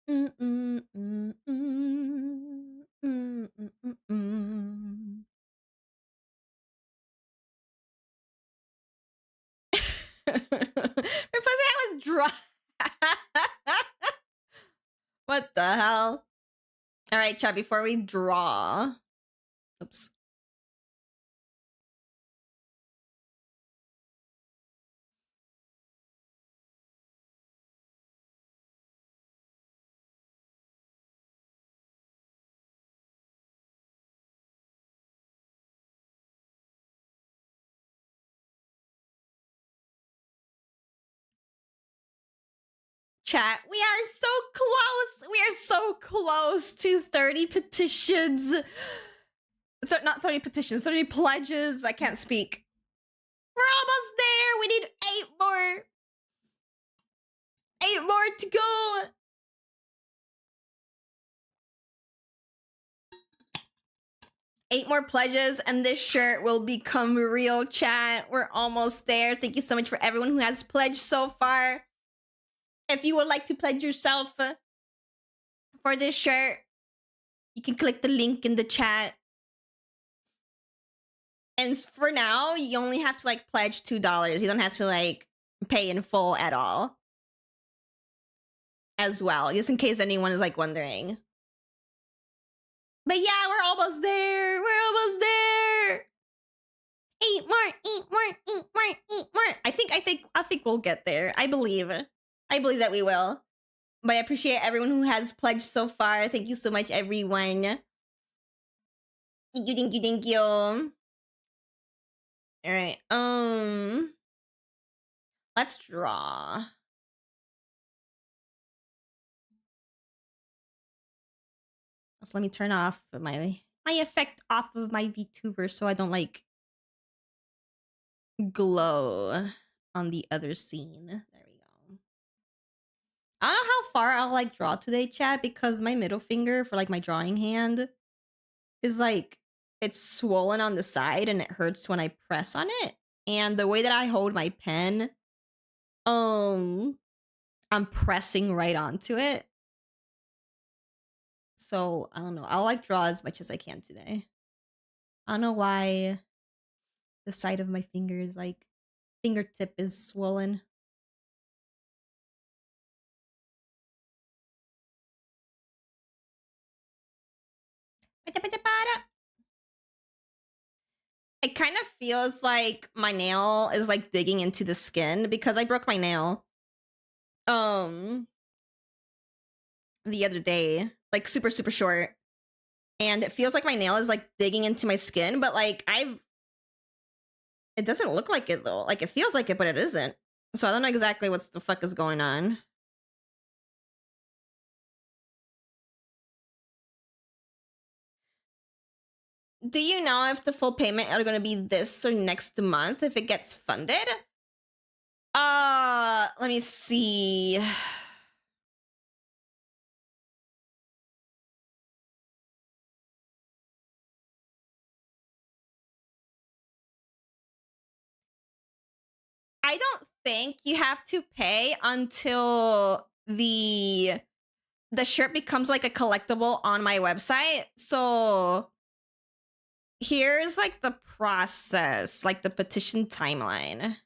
Replace that with draw. What the hell? All right, chat, before we draw. Oops. Chat, we are so close. We are so close to 30 petitions. Not 30 petitions, 30 pledges. I can't speak. We're almost there. We need 8 more. 8 more to go. Eight more pledges and this shirt will become real, chat. We're almost there. Thank you so much for everyone who has pledged so far. If you would like to pledge yourself for this shirt, you can click the link in the chat. And for now, you only have to, like, pledge $2. You don't have to, like, pay in full at all. as well, just in case anyone is like wondering. But yeah, we're almost there. We're almost there. 8 more. I think we'll get there. I believe that we will. But I appreciate everyone who has pledged so far. Thank you so much, everyone. Thank you. All right. Let's draw. So let me turn off my effect off of my VTuber so I don't like glow on the other scene. There we go. I don't know how far I'll like draw today, chat, because my middle finger for like my drawing hand is like it's swollen on the side and it hurts when I press on it. And the way that I hold my pen, I'm pressing right onto it. So I don't know. I'll like draw as much as I can today. I don't know why the side of my finger is like fingertip is swollen. It kind of feels like my nail is like digging into the skin because I broke my nail the other day, like super short, and it feels like my nail is like digging into my skin, but like it doesn't look like it though. Like it feels like it, but it isn't. So I don't know exactly what the fuck is going on. Do you know if the full payment are going to be this or next month if it gets funded? Let me see. I don't think you have to pay until the shirt becomes like a collectible on my website. So here's like the process, like the petition timeline.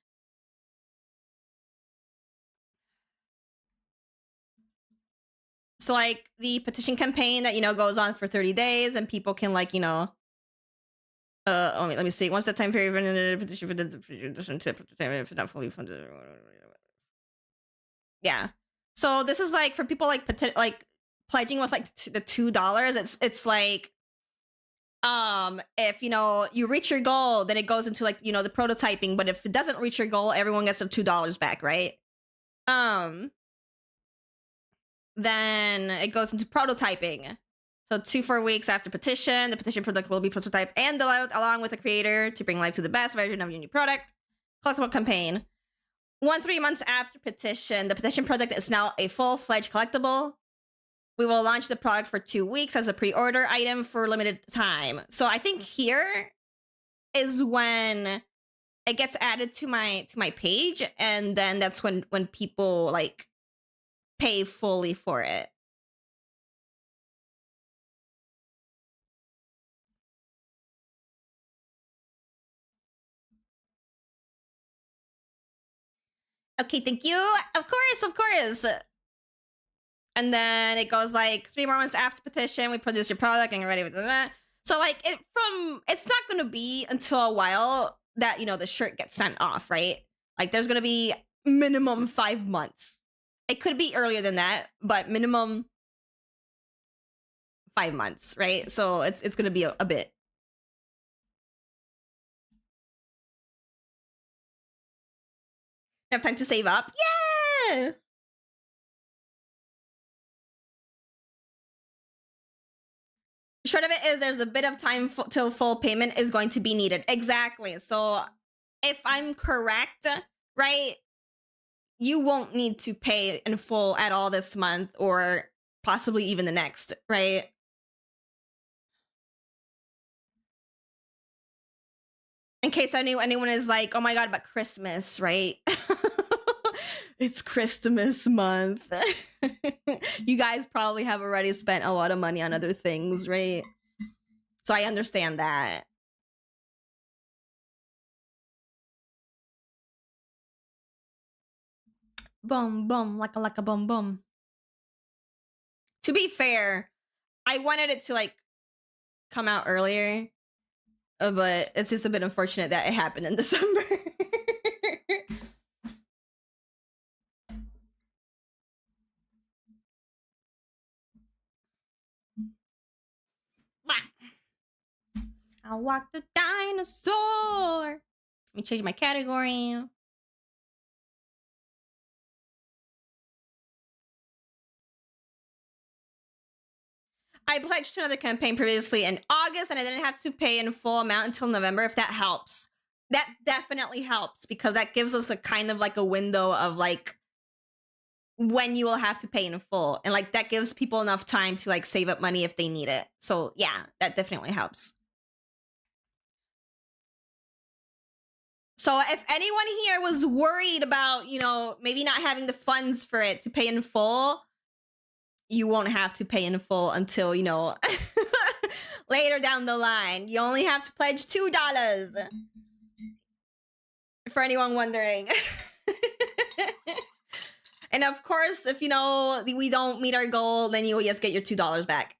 So like the petition campaign that goes on for 30 days and people can like let me see. Once the time period petition for the not fully funded. Yeah. So this is like for people like pledging with like the $2. It's like if you reach your goal, then it goes into like the prototyping. But if it doesn't reach your goal, everyone gets the $2 back, right? Then it goes into prototyping. So 2-4 weeks after petition, the petition product will be prototyped and allowed along with the creator to bring life to the best version of your new product. Collectible campaign. 1-3 months after petition, the petition product is now a full-fledged collectible. We will launch the product for 2 weeks as a pre-order item for limited time. So I think here is when it gets added to my page, and then that's when people like pay fully for it. Okay, thank you. Of course. And then it goes like 3 more months after petition, we produce your product and you're ready with that. So like it's not gonna be until a while that the shirt gets sent off, right? Like there's gonna be minimum 5 months. It could be earlier than that, but minimum 5 months, right? So it's gonna be a bit. You have time to save up? Yeah! Short of it is there's a bit of time till full payment is going to be needed. Exactly. So if I'm correct, right, you won't need to pay in full at all this month or possibly even the next, right? In case anyone is like, oh my god, but Christmas, right? It's Christmas month. You guys probably have already spent a lot of money on other things, right? So I understand that. Boom, boom, like a boom, boom. To be fair, I wanted it to like come out earlier, but it's just a bit unfortunate that it happened in December. I walked the dinosaur. Let me change my category. I pledged to another campaign previously in August, and I didn't have to pay in full amount until November. If that helps, that definitely helps, because that gives us a kind of like a window of like when you will have to pay in full, and like that gives people enough time to like save up money if they need it. So yeah, that definitely helps. So if anyone here was worried about, you know, maybe not having the funds for it to pay in full, you won't have to pay in full until, you know, later down the line. You only have to pledge $2. For anyone wondering. And of course, if you know we don't meet our goal, then you will just get your $2 back.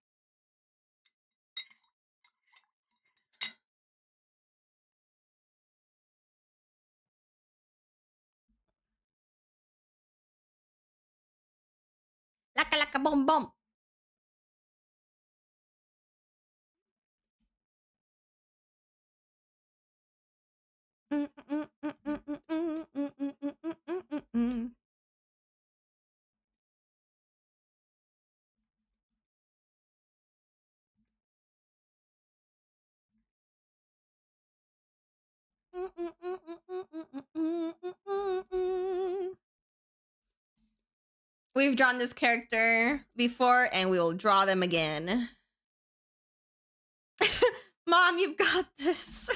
Laka laka boom boom. We've drawn this character before, and we will draw them again. Mom, you've got this.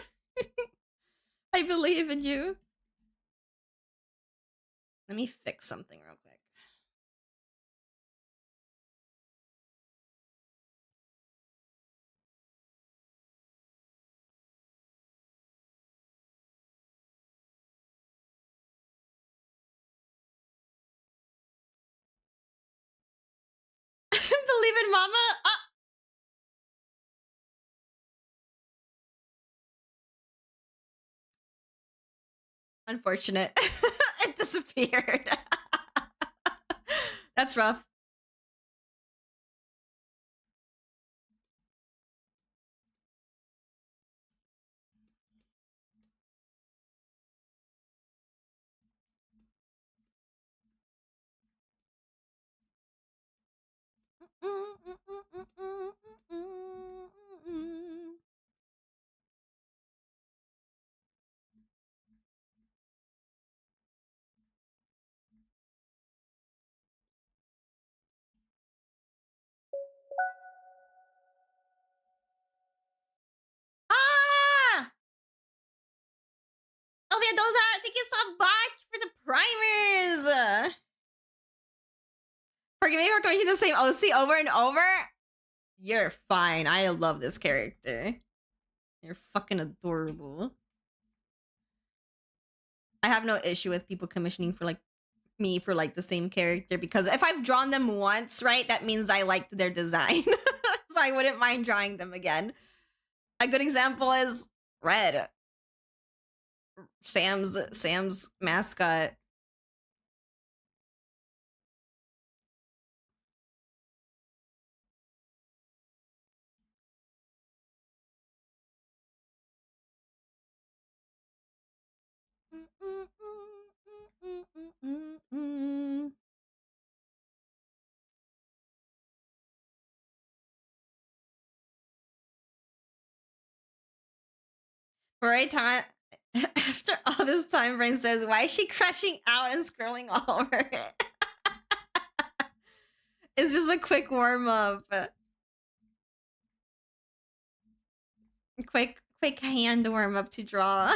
I believe in you. Let me fix something real quick. Believe in Mama? Unfortunate. It disappeared. That's rough. Ah! Oh yeah, those are. Thank you so much for the primers. Forgive me for commissioning the same OC over and over. You're fine. I love this character. You're fucking adorable. I have no issue with people commissioning for like me for like the same character, because if I've drawn them once, right, that means I liked their design. So I wouldn't mind drawing them again. A good example is Red. Sam's mascot. Right time. After all this time, Brain says, why is she crashing out and scrolling all over it? It's just a quick warm-up. Quick hand warm-up to draw.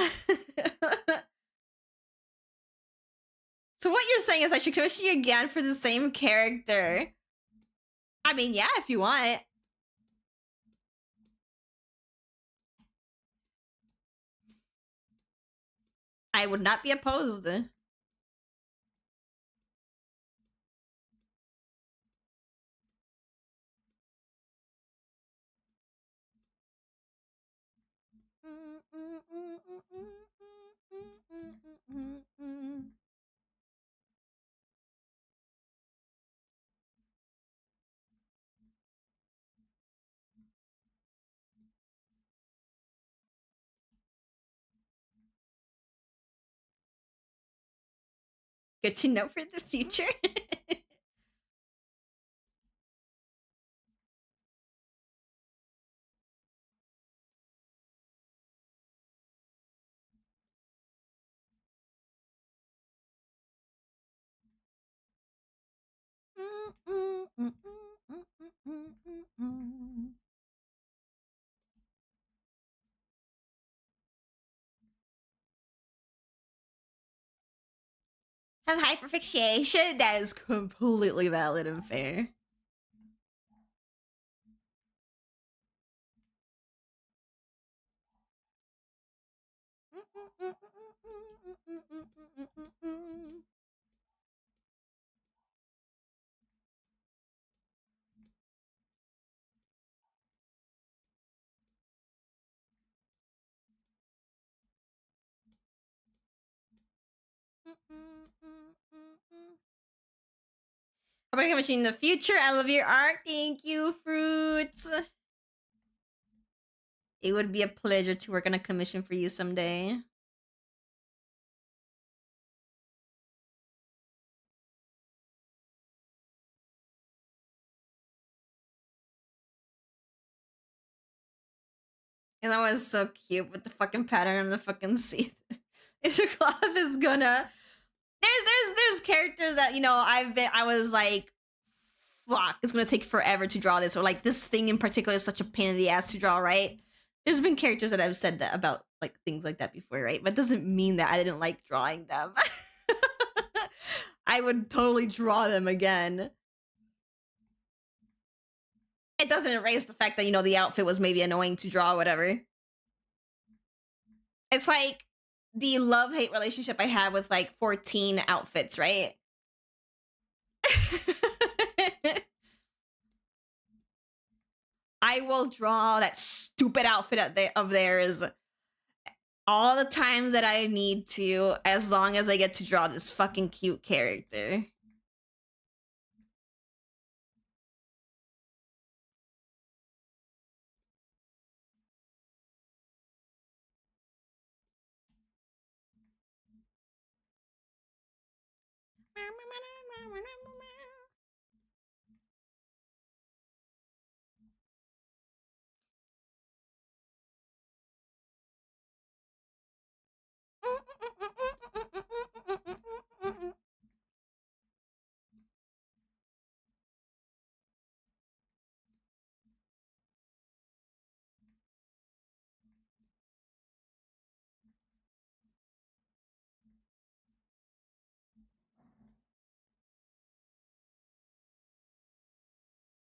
So what you're saying is I should commission you again for the same character. I mean, yeah, if you want. I would not be opposed. Good to know for the future. Have hyperfixation? That is completely valid and fair. Working machine in the future. I love your art. Thank you, fruits. It would be a pleasure to work on a commission for you someday. And that was so cute with the fucking pattern on the fucking seat. Intercloth is gonna. There's characters that I was like, fuck, it's gonna take forever to draw this, or like this thing in particular is such a pain in the ass to draw, right? There's been characters that I've said that about like things like that before, right? But it doesn't mean that I didn't like drawing them. I would totally draw them again. It doesn't erase the fact that the outfit was maybe annoying to draw, or whatever. It's like the love-hate relationship I had with like 14 outfits, right? I will draw that stupid outfit of theirs all the times that I need to, as long as I get to draw this fucking cute character.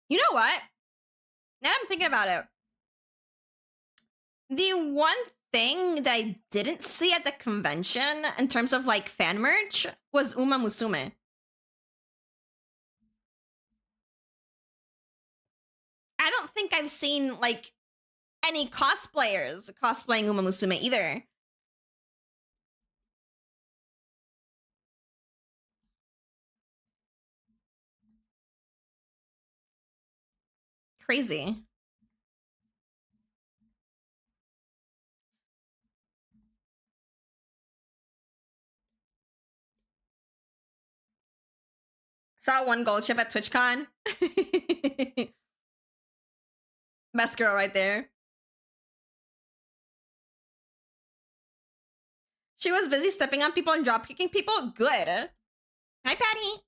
You know what? Now I'm thinking about it. The one thing that I didn't see at the convention in terms of like fan merch was Uma Musume. I don't think I've seen like any cosplayers cosplaying Uma Musume either. Crazy. Saw one gold chip at TwitchCon. Best girl right there. She was busy stepping on people and drop kicking people. Good. Hi, Patty.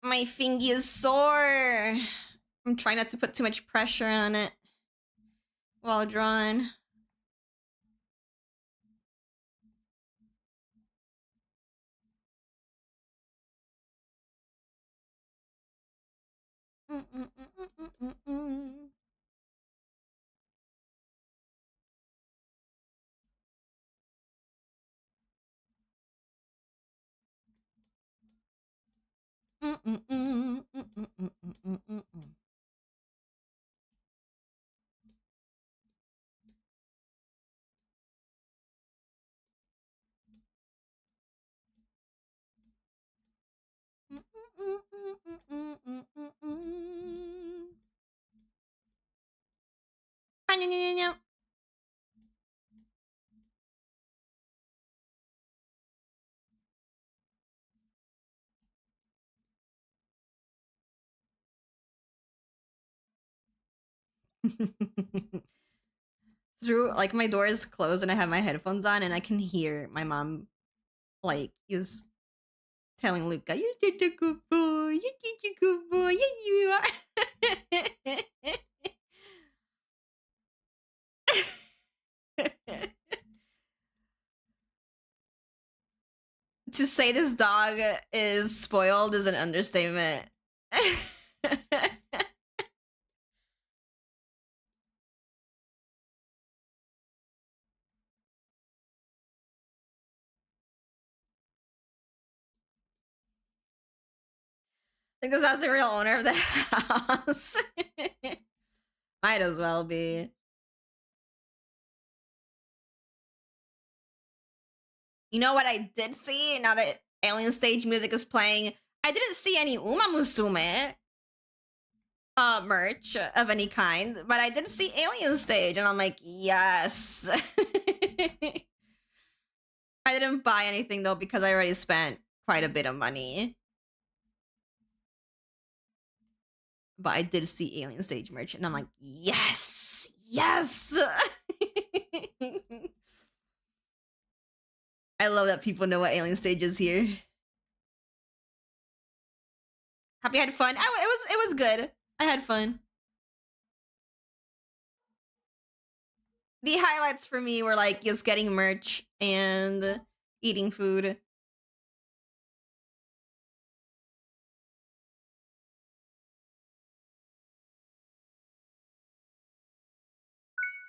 My fingy is sore. I'm trying not to put too much pressure on it while drawing. Through like my door is closed and I have my headphones on and I can hear my mom like is telling Luca, "You're such a good boy. You're such a good boy. Yes, you are." To say this dog is spoiled is an understatement. Because that's the real owner of the house. Might as well be. You know what I did see now that Alien Stage music is playing? I didn't see any Uma Musume merch of any kind, but I did see Alien Stage, and I'm like, yes. I didn't buy anything though because I already spent quite a bit of money. But I did see Alien Stage merch, and I'm like, yes, yes. I love that people know what Alien Stage is here. Happy I had fun. It was good. I had fun. The highlights for me were like just getting merch and eating food.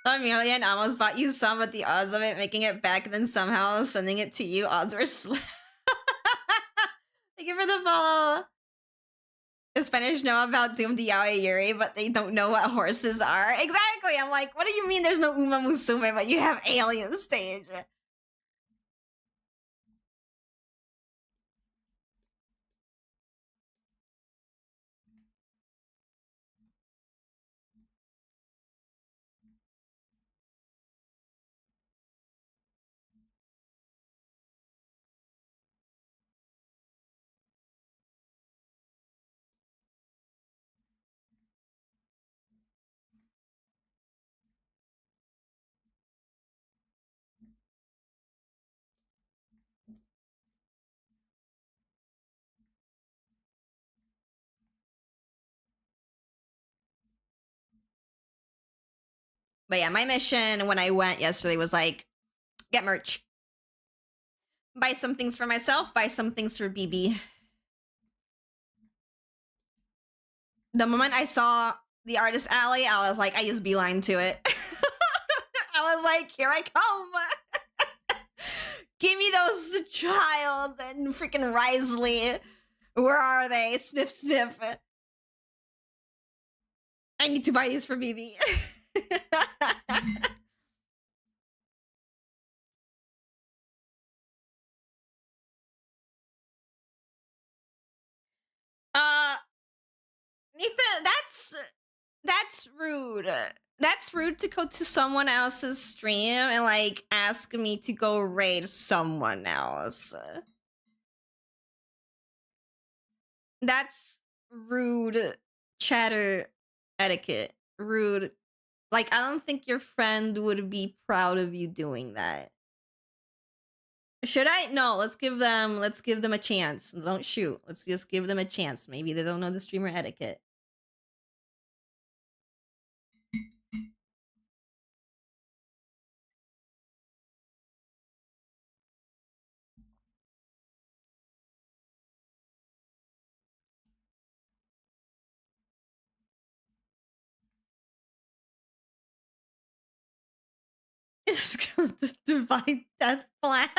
A million almost bought you some, but the odds of it making it back and then somehow sending it to you, odds were slim. Thank you for the follow. The Spanish know about Doom Diao Yuri, but they don't know what horses are. Exactly. I'm like, what do you mean there's no Uma Musume, but you have Alien Stage? But yeah, my mission when I went yesterday was like, get merch. Buy some things for myself, buy some things for BB. The moment I saw the artist alley, I was like, I just beeline to it. I was like, here I come. Give me those Childs and freaking Risley. Where are they? Sniff, sniff. I need to buy these for BB. Nathan, that's rude. That's rude to go to someone else's stream and like ask me to go raid someone else. That's rude chatter etiquette. Rude. Like, I don't think your friend would be proud of you doing that. Should I? No, let's give them a chance. Don't shoot. Let's just give them a chance. Maybe they don't know the streamer etiquette. It's going to divine death plan.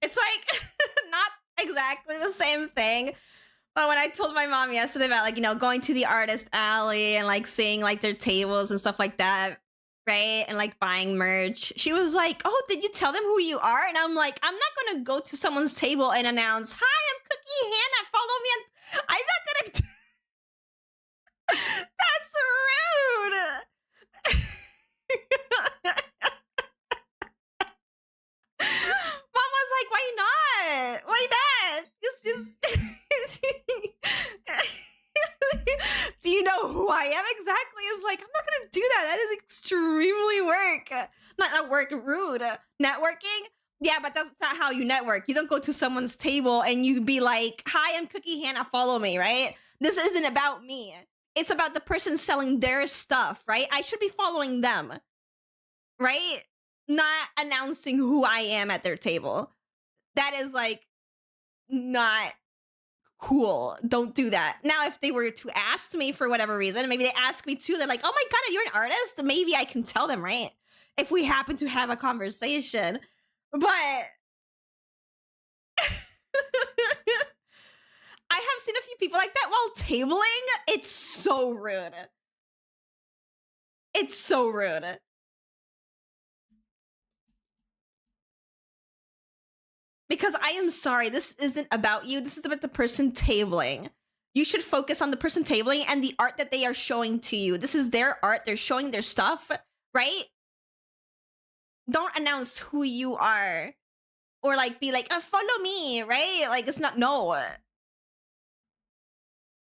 It's like not exactly the same thing. But when I told my mom yesterday about like, going to the artist alley and like seeing like their tables and stuff like that, right? And like buying merch, she was like, "Oh, did you tell them who you are?" And I'm like, I'm not gonna go to someone's table and announce, "Hi, I'm Cookie Hannah. Follow me." I'm not gonna. That's rude. Mom was like, "Why not? Why not? Do you know who I am exactly?" Is like, I'm not gonna do that. That is extremely work. Not work, rude. Networking? Yeah, but that's not how you network. You don't go to someone's table and you be like, "Hi, I'm Cookie Hannah, follow me," right? This isn't about me. It's about the person selling their stuff, right? I should be following them, right? Not announcing who I am at their table. That is like not cool. Don't do that. Now, if they were to ask me for whatever reason, maybe they ask me too, they're like, "Oh my god, you're an artist?" Maybe I can tell them, right? If we happen to have a conversation. But I have seen a few people like that while tabling. It's so rude. It's so rude. Because I am sorry, this isn't about you. This is about the person tabling. You should focus on the person tabling and the art that they are showing to you. This is their art. They're showing their stuff, right? Don't announce who you are. Or like be like, "Oh, follow me," right? Like, it's not, no.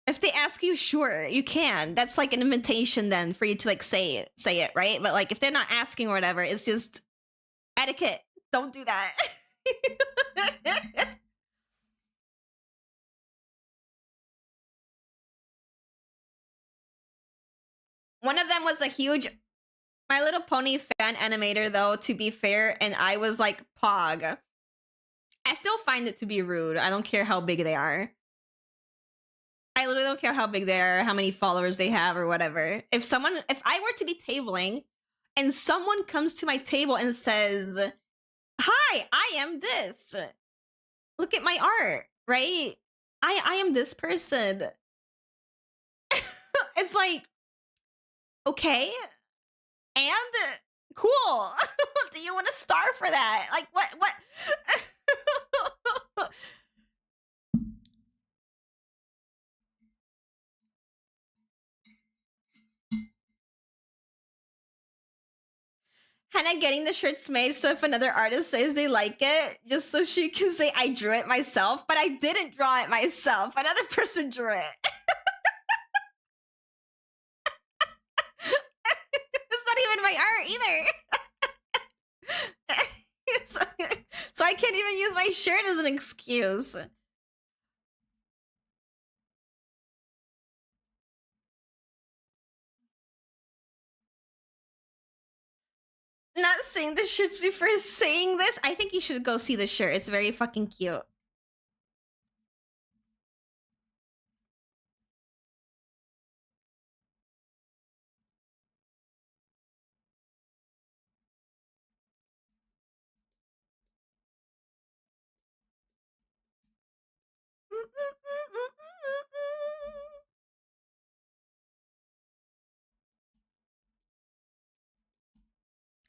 If they ask you, sure, you can. That's like an invitation then for you to like say it, right? But like if they're not asking or whatever, it's just etiquette. Don't do that. One of them was a huge My Little Pony fan animator, though, to be fair, and I was like, Pog. I still find it to be rude. I don't care how big they are. I literally don't care how big they are, how many followers they have, or whatever. If I were to be tabling, and someone comes to my table and says, "Hi, I am this. Look at my art," right? I am this person. It's like, okay, and cool. Do you want a star for that? Like, what? Hannah getting the shirts made so if another artist says they like it, just so she can say I drew it myself, but I didn't draw it myself. Another person drew it. It's not even my art either. So I can't even use my shirt as an excuse. Not seeing the shirts before saying this. I think you should go see the shirt. It's very fucking cute.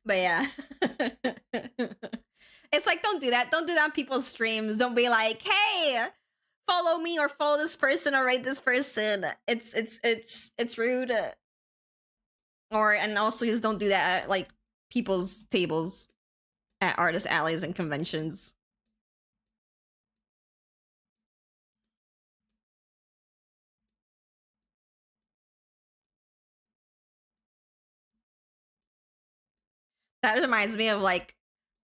But yeah. It's like, don't do that. Don't do that on people's streams. Don't be like, hey, follow me or follow this person or rate this person. It's rude. Or and also just don't do that at like people's tables at artist alleys and conventions. That reminds me of like,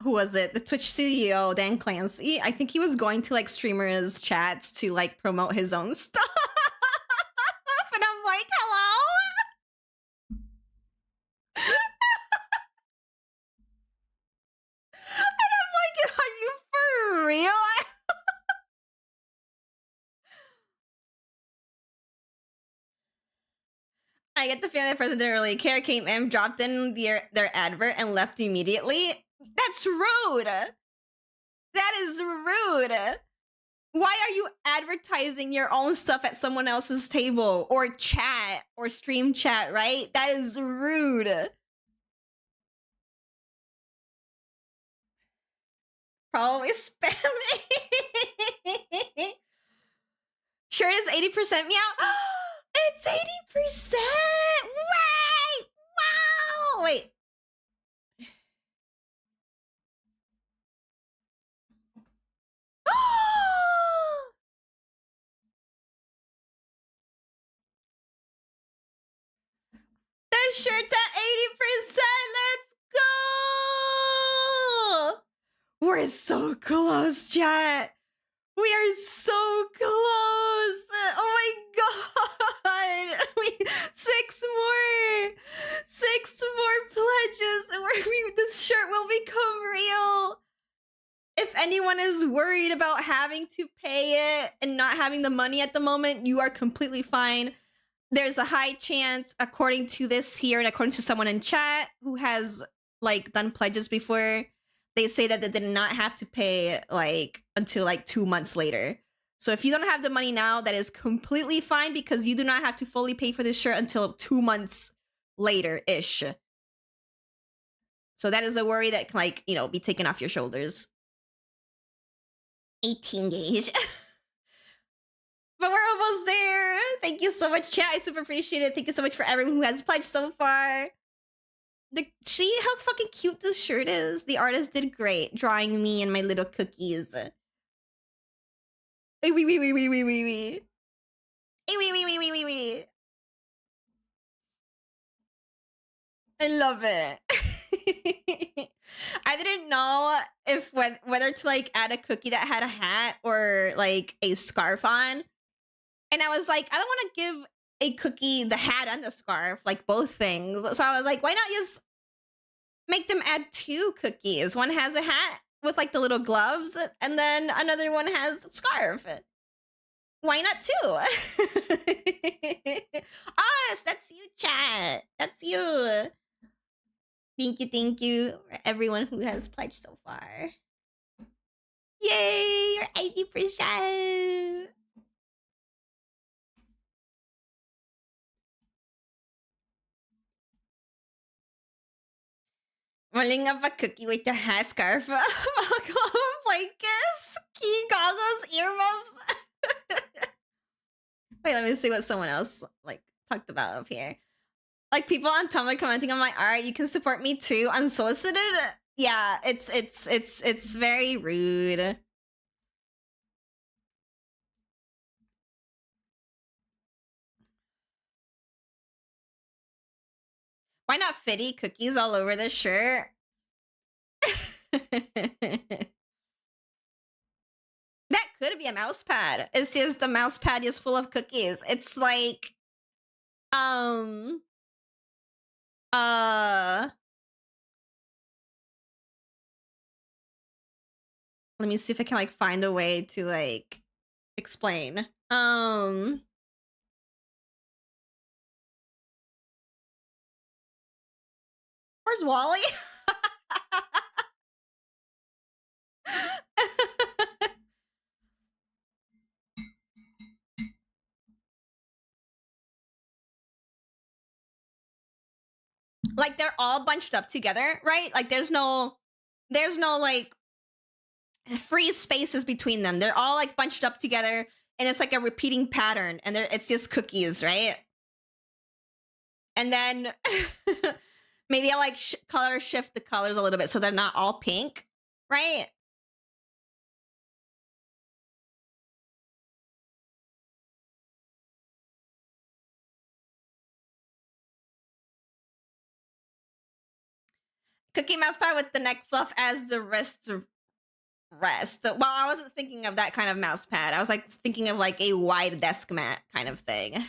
who was it? The Twitch CEO, Dan Clancy. I think he was going to like streamers' chats to like promote his own stuff. And I'm like, hello? And I'm like, are you for real? I get the feeling that person didn't really care, came in, dropped in their advert, and left immediately. That's rude. That is rude. Why are you advertising your own stuff at someone else's table or chat or stream chat, right? That is rude. Probably spamming. Shirt is 80% meow. It's 80%. Wait. Wow. Wait. The shirt's at 80%. Let's go. We're so close, chat. We are so close. Oh my god. Six more pledges and this shirt will become real. If anyone is worried about having to pay it and not having the money at the moment, you are completely fine. There's a high chance, according to this here and according to someone in chat who has like done pledges before, they say that they did not have to pay like until like 2 months later. So if you don't have the money now, that is completely fine because you do not have to fully pay for this shirt until 2 months later-ish. So that is a worry that can like, you know, be taken off your shoulders. 18 gauge. But we're almost there. Thank you so much, chat. I super appreciate it. Thank you so much for everyone who has pledged so far. See how fucking cute this shirt is? The artist did great drawing me and my little cookies. Wee. I love it. I didn't know if whether to like add a cookie that had a hat or like a scarf on. And I was like, I don't want to give a cookie the hat and the scarf, like both things. So I was like, why not just make them add 2 cookies? One has a hat with like the little gloves, and then another one has the scarf. Why not 2? Us, that's you, chat. That's you. Thank you for everyone who has pledged so far. Yay, you're 80%. Rolling up a cookie with the hat, scarf, blankets, ski goggles, earmuffs. Wait, let me see what someone else like talked about up here. Like people on Tumblr commenting on my art, you can support me too, unsolicited. Yeah, it's very rude. Why not fitty cookies all over the shirt? That could be a mouse pad. It's just the mouse pad is full of cookies. It's like, let me see if I can like find a way to like explain. Where's Wally? Like they're all bunched up together, right? Like there's no like free spaces between them. They're all like bunched up together and it's like a repeating pattern and it's just cookies, right? And then maybe I like color shift the colors a little bit so they're not all pink, right? Cookie mouse pie with the neck fluff as the rest. Well, I wasn't thinking of that kind of mouse pad. I was like thinking of like a wide desk mat kind of thing.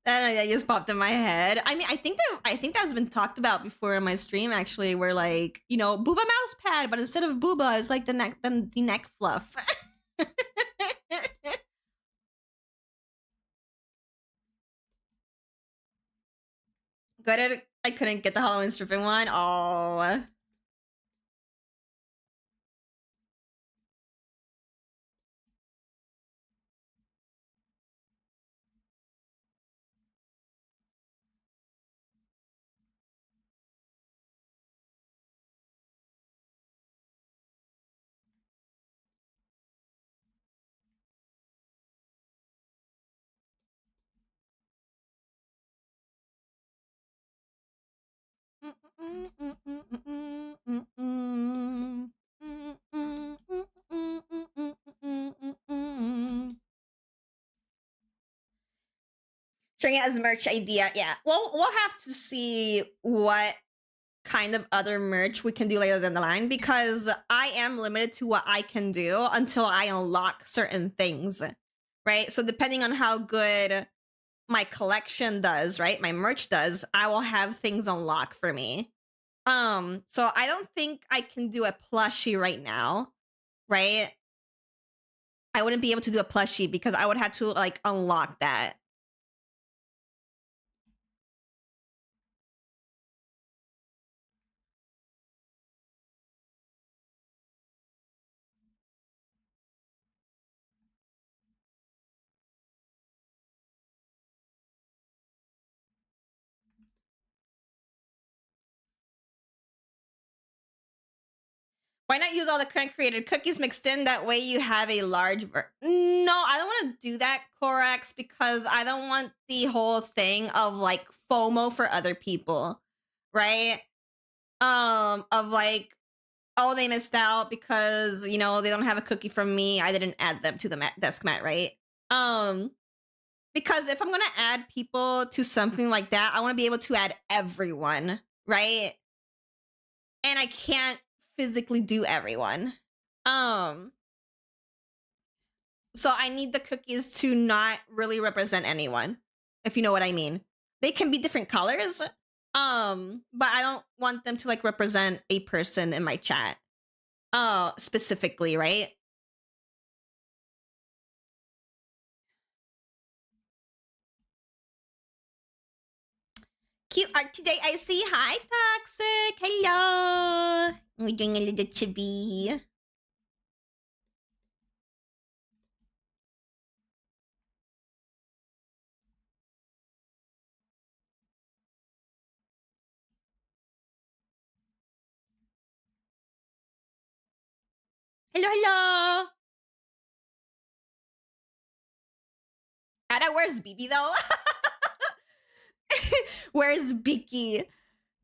That just popped in my head. I mean, I think that's been talked about before in my stream actually, where like, you know, booba mouse pad, but instead of booba, it's like the neck fluff. Good. I couldn't get the Halloween stripping one. Oh. Sharing it as a merch idea. Yeah. Well, we'll have to see what kind of other merch we can do later down the line because I am limited to what I can do until I unlock certain things. Right? So depending on how good my collection does, right? My merch does, I will have things unlock for me. So I don't think I can do a plushie right now, right? I wouldn't be able to do a plushie because I would have to like unlock that. Why not use all the current created cookies mixed in? That way you have a large No, I don't want to do that, Corax, because I don't want the whole thing of like FOMO for other people, right? Of like, oh, they missed out because, you know, they don't have a cookie from me. I didn't add them to the desk mat, right? Because if I'm going to add people to something like that, I want to be able to add everyone, right? And I can't physically do everyone. So I need the cookies to not really represent anyone, if you know what I mean. They can be different colors, but I don't want them to like represent a person in my chat. Specifically, right? Cute art today. I see. Hi, Toxic. Hello. We're doing a little chibi. Hello, hello. Ada, where's BB though? Where's Bicky?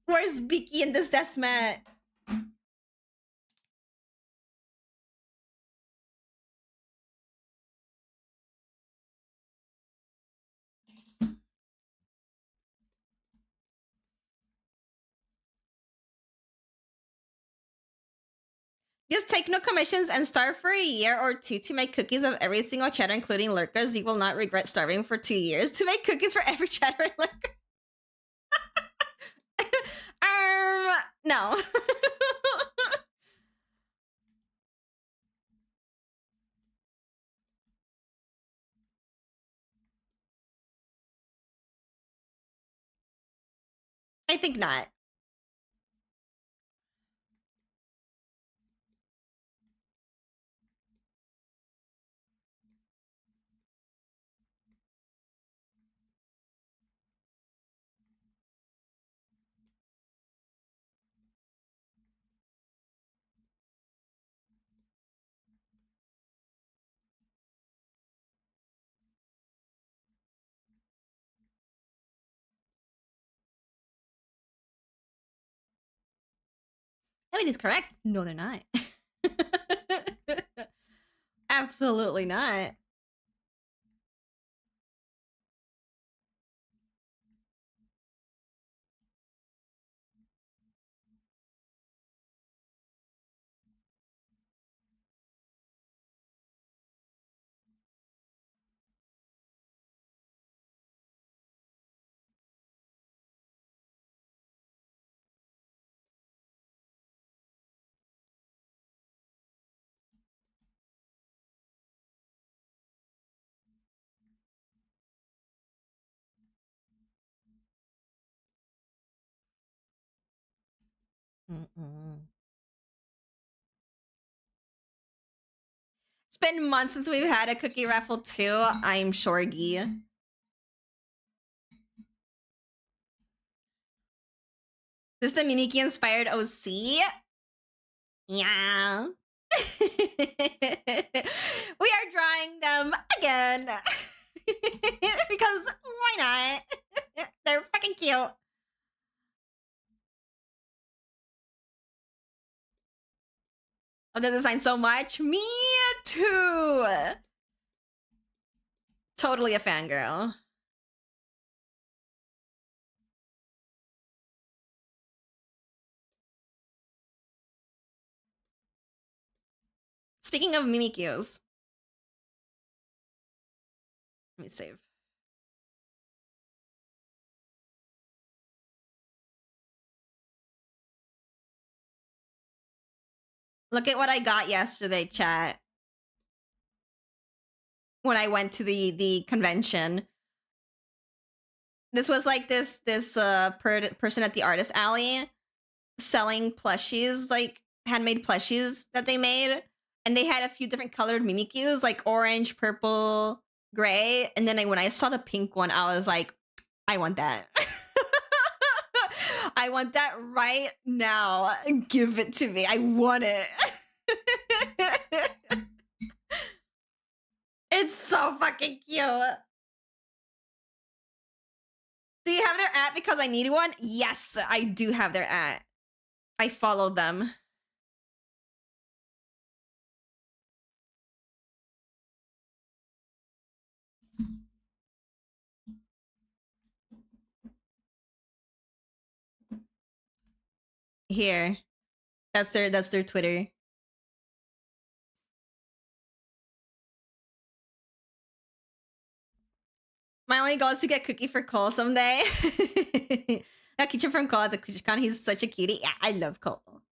Where's Bicky in this deathmatch? Just take no commissions and starve for a year or two to make cookies of every single cheddar, including lurkers. You will not regret starving for 2 years to make cookies for every cheddar and lurker. No. I think not. I mean, he's correct. No, they're not. Absolutely not. Mm-mm. It's been months since we've had a cookie raffle too. I'm Shorgy. This is the Mimiki inspired OC. Yeah. We are drawing them again. Because why not? They're fucking cute. Love the design so much. Me too. Totally a fangirl. Speaking of Mimikyus, let me save. Look at what I got yesterday, chat. When I went to the convention, this was like this person at the artist alley selling plushies, like handmade plushies that they made, and they had a few different colored Mimikyus, like orange, purple, gray, and then when I saw the pink one, I was like, I want that. I want that right now. Give it to me. I want it. It's so fucking cute. Do you have their at because I need one? Yes, I do have their at. I followed them. Here. That's their Twitter. My only goal is to get Cookie for Cole someday. A Kitchen from Cole as a Kuchicon. He's such a cutie. Yeah, I love Cole.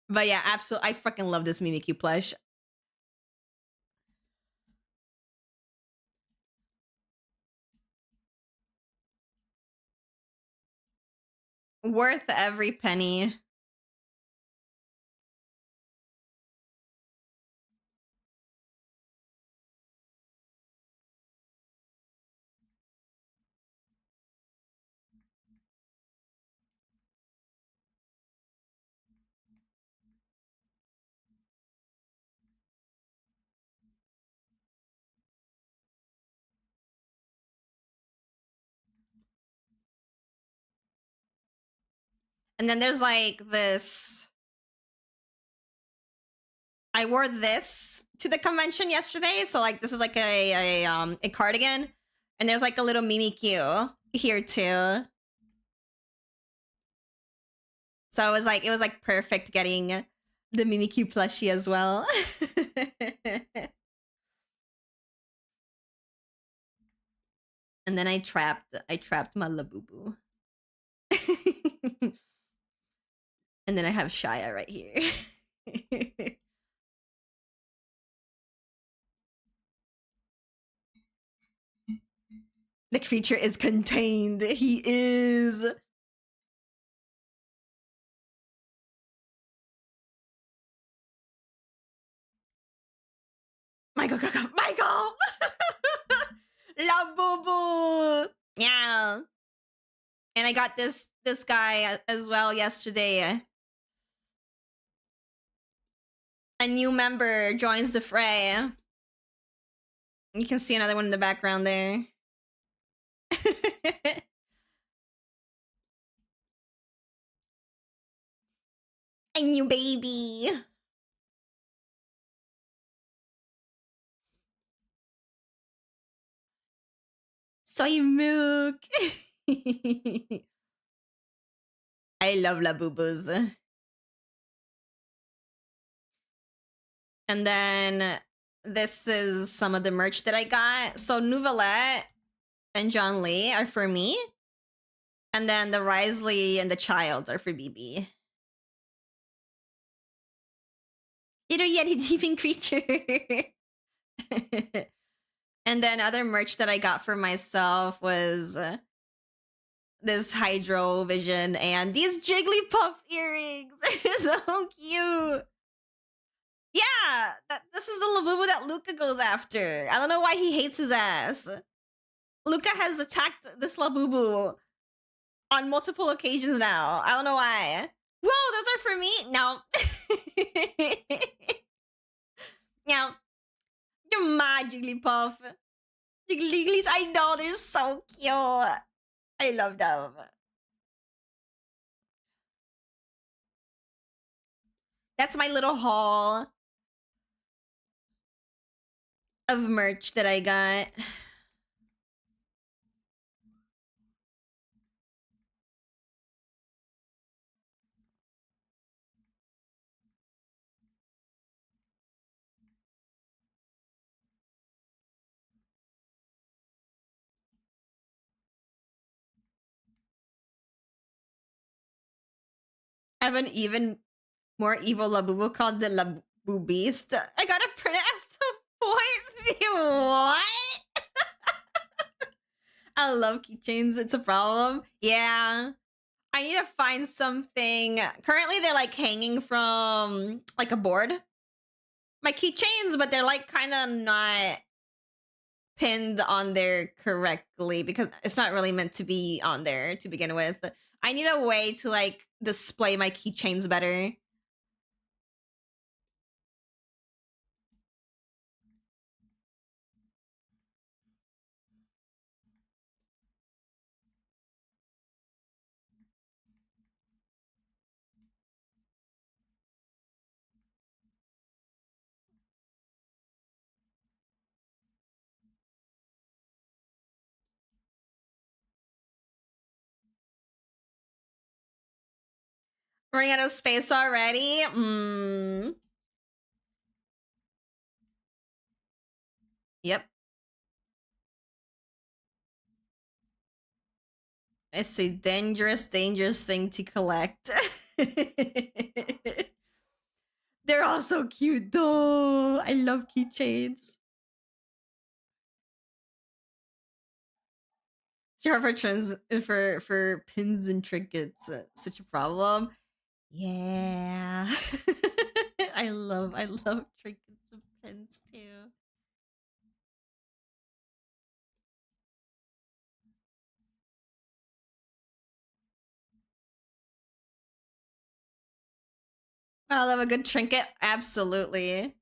But yeah, absolutely. I fucking love this Mimikyu plush. Worth every penny. And then there's like this. I wore this to the convention yesterday, so like this is like a cardigan, and there's like a little Mimikyu here too. So it was like perfect getting the Mimikyu plushie as well. And then I trapped my Labubu. And then I have Shaya right here. The creature is contained. He is. Michael, Michael! Labubu! Yeah. And I got this guy as well yesterday. A new member joins the fray. You can see another one in the background there. A new baby. Soy milk. I love Labubus. And then this is some of the merch that I got. So Nouvelette and John Lee are for me. And then the Risley and the Child are for BB. Little Yeti Thieving Creature. And then other merch that I got for myself was this Hydro Vision and these Jigglypuff earrings. They're so cute. Yeah, this is the Labubu that Luca goes after. I don't know why he hates his ass. Luca has attacked this Labubu on multiple occasions now. I don't know why. Whoa, those are for me? No. Now, you're my Jigglypuff. Jigglies, I know, they're so cute. I love them. That's my little haul of merch that I got. I have an even more evil Labubu called the Labu Beast. I got a print as a point. What? I love keychains. It's a problem. Yeah. I need to find something. Currently, they're like hanging from like a board. My keychains, but they're like kind of not pinned on there correctly because it's not really meant to be on there to begin with. I need a way to like display my keychains better. Running out of space already? Yep. It's a dangerous, dangerous thing to collect. They're all so cute though. I love keychains. Sure, for pins and trinkets, such a problem. Yeah. I love trinkets and pins too. I love a good trinket. Absolutely.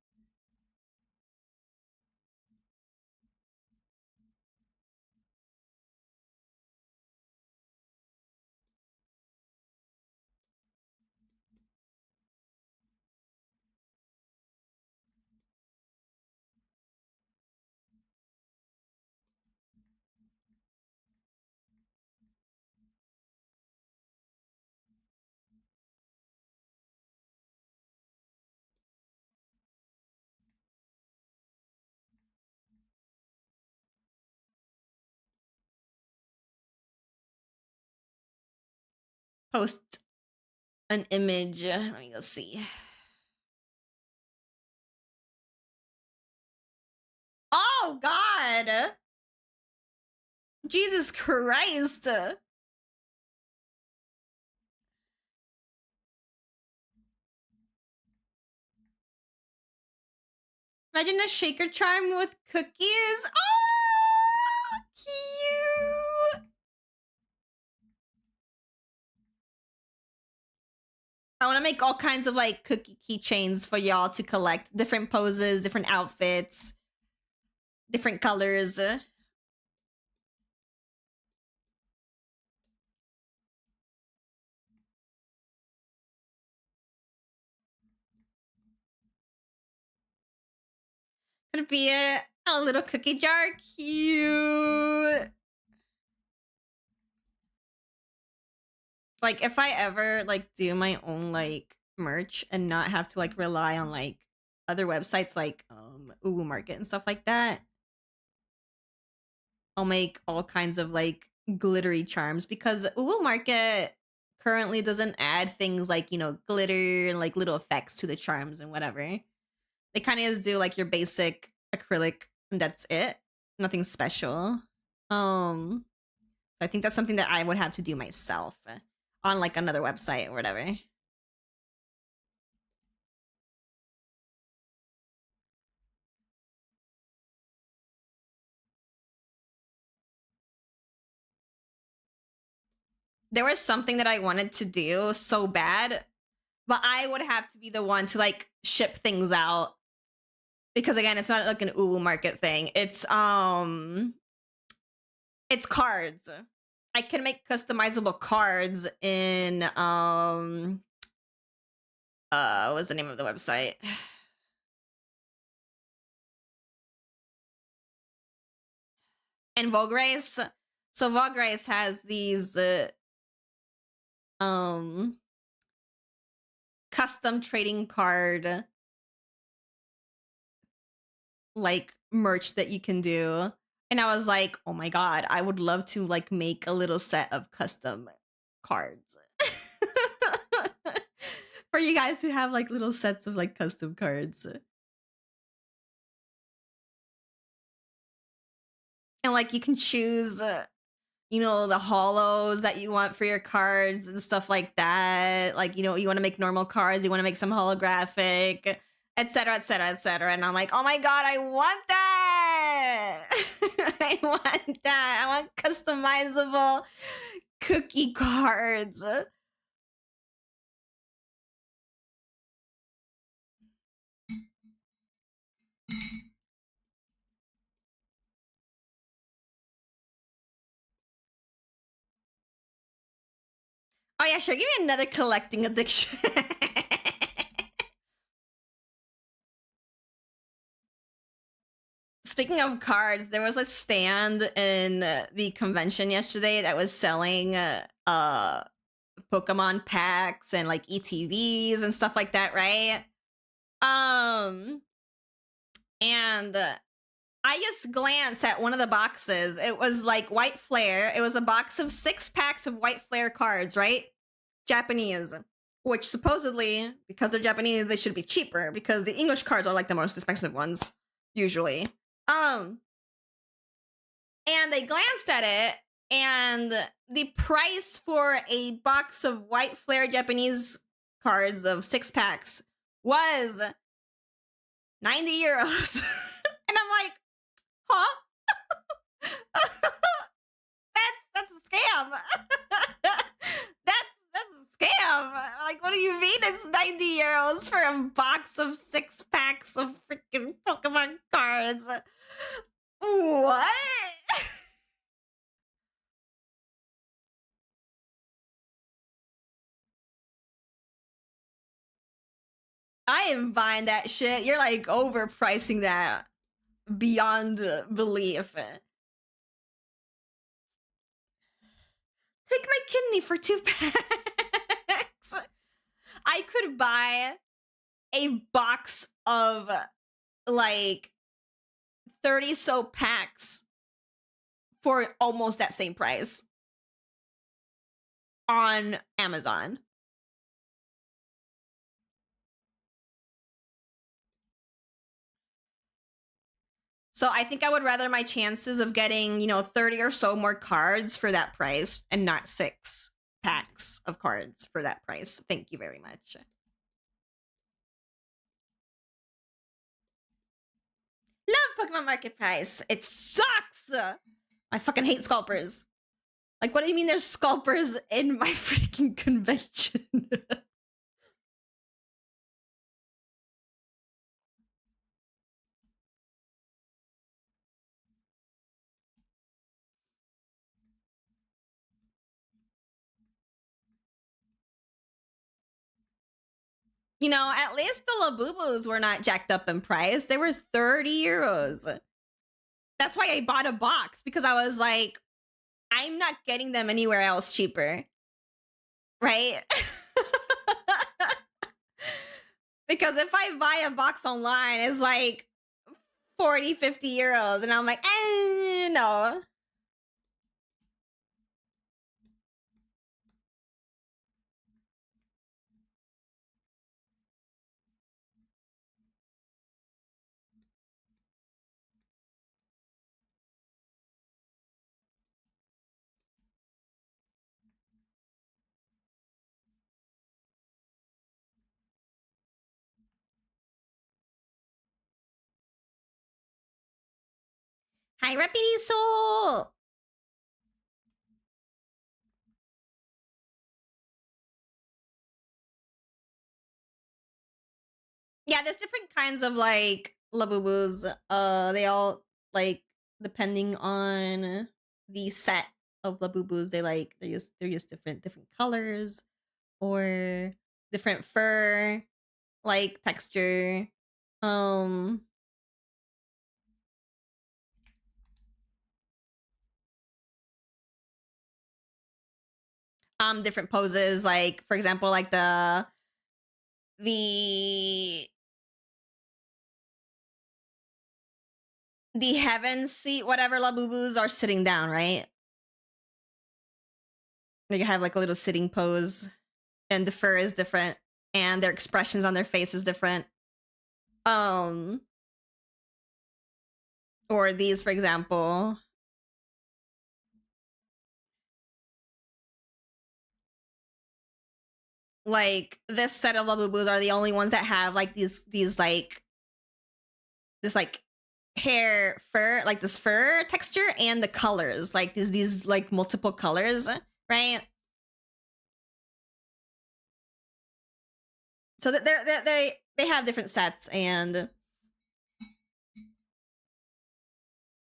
post an image. Let me go see. Oh God! Jesus Christ! Imagine a shaker charm with cookies. Oh, cute! I want to make all kinds of like cookie keychains for y'all to collect. Different poses, different outfits, different colors. Could be a little cookie jar. Cute. Like if I ever like do my own like merch and not have to like rely on like other websites like Uwu Market and stuff like that, I'll make all kinds of like glittery charms because Uwu Market currently doesn't add things like, you know, glitter and like little effects to the charms and whatever. They kind of just do like your basic acrylic and that's it. Nothing special. I think that's something that I would have to do myself on like another website or whatever. There was something that I wanted to do so bad, but I would have to be the one to like ship things out because again, it's not like an Uwu Market thing. It's cards. I can make customizable cards in what's the name of the website? In Vogue Race. So Vogue Race has these custom trading card like merch that you can do. And I was like, oh my God, I would love to like make a little set of custom cards. For you guys who have like little sets of like custom cards. And like you can choose you know, the hollows that you want for your cards and stuff like that. Like, you know, you want to make normal cards, you want to make some holographic, etc., etc., etc. And I'm like, oh my God, I want that. I want that. I want customizable cookie cards. Oh yeah, sure. Give me another collecting addiction. Speaking of cards, there was a stand in the convention yesterday that was selling Pokemon packs and like ETVs and stuff like that, right? And I just glanced at one of the boxes. It was like White Flare. It was a box of 6 packs of White Flare cards, right? Japanese, which supposedly, because they're Japanese, they should be cheaper because the English cards are like the most expensive ones, usually. And they glanced at it, and the price for a box of White Flare Japanese cards of 6 packs was 90 euros. And I'm like, huh? that's a scam. that's a scam. Like, what do you mean it's 90 euros for a box of 6 packs of freaking Pokemon cards? What? I am buying that shit. You're like overpricing that beyond belief. Take my kidney for 2 packs. I could buy a box of like 30 so packs for almost that same price. on Amazon. So I think I would rather my chances of getting, 30 or so more cards for that price and not 6 packs of cards for that price. Thank you very much. Love Pokemon Market Price. It sucks. I fucking hate scalpers. Like, what do you mean there's scalpers in my freaking convention? At least the Labubus were not jacked up in price. They were 30 euros. That's why I bought a box, because I was like, I'm not getting them anywhere else cheaper. Right? Because if I buy a box online, it's like 40, 50 euros. And I'm like, no. Hi, Rapidiso! Yeah, there's different kinds of like Labubus. They all like, depending on the set of Labubus, they're just different colors or different fur like texture. Um different poses, like for example, like the heaven seat, whatever Labubus are sitting down, right? They have like a little sitting pose, and the fur is different, and their expressions on their face is different. Or these, for example. Like this set of Labubus are the only ones that have like these like this like hair fur, like this fur texture, and the colors, like these like multiple colors, right? So that they have different sets, and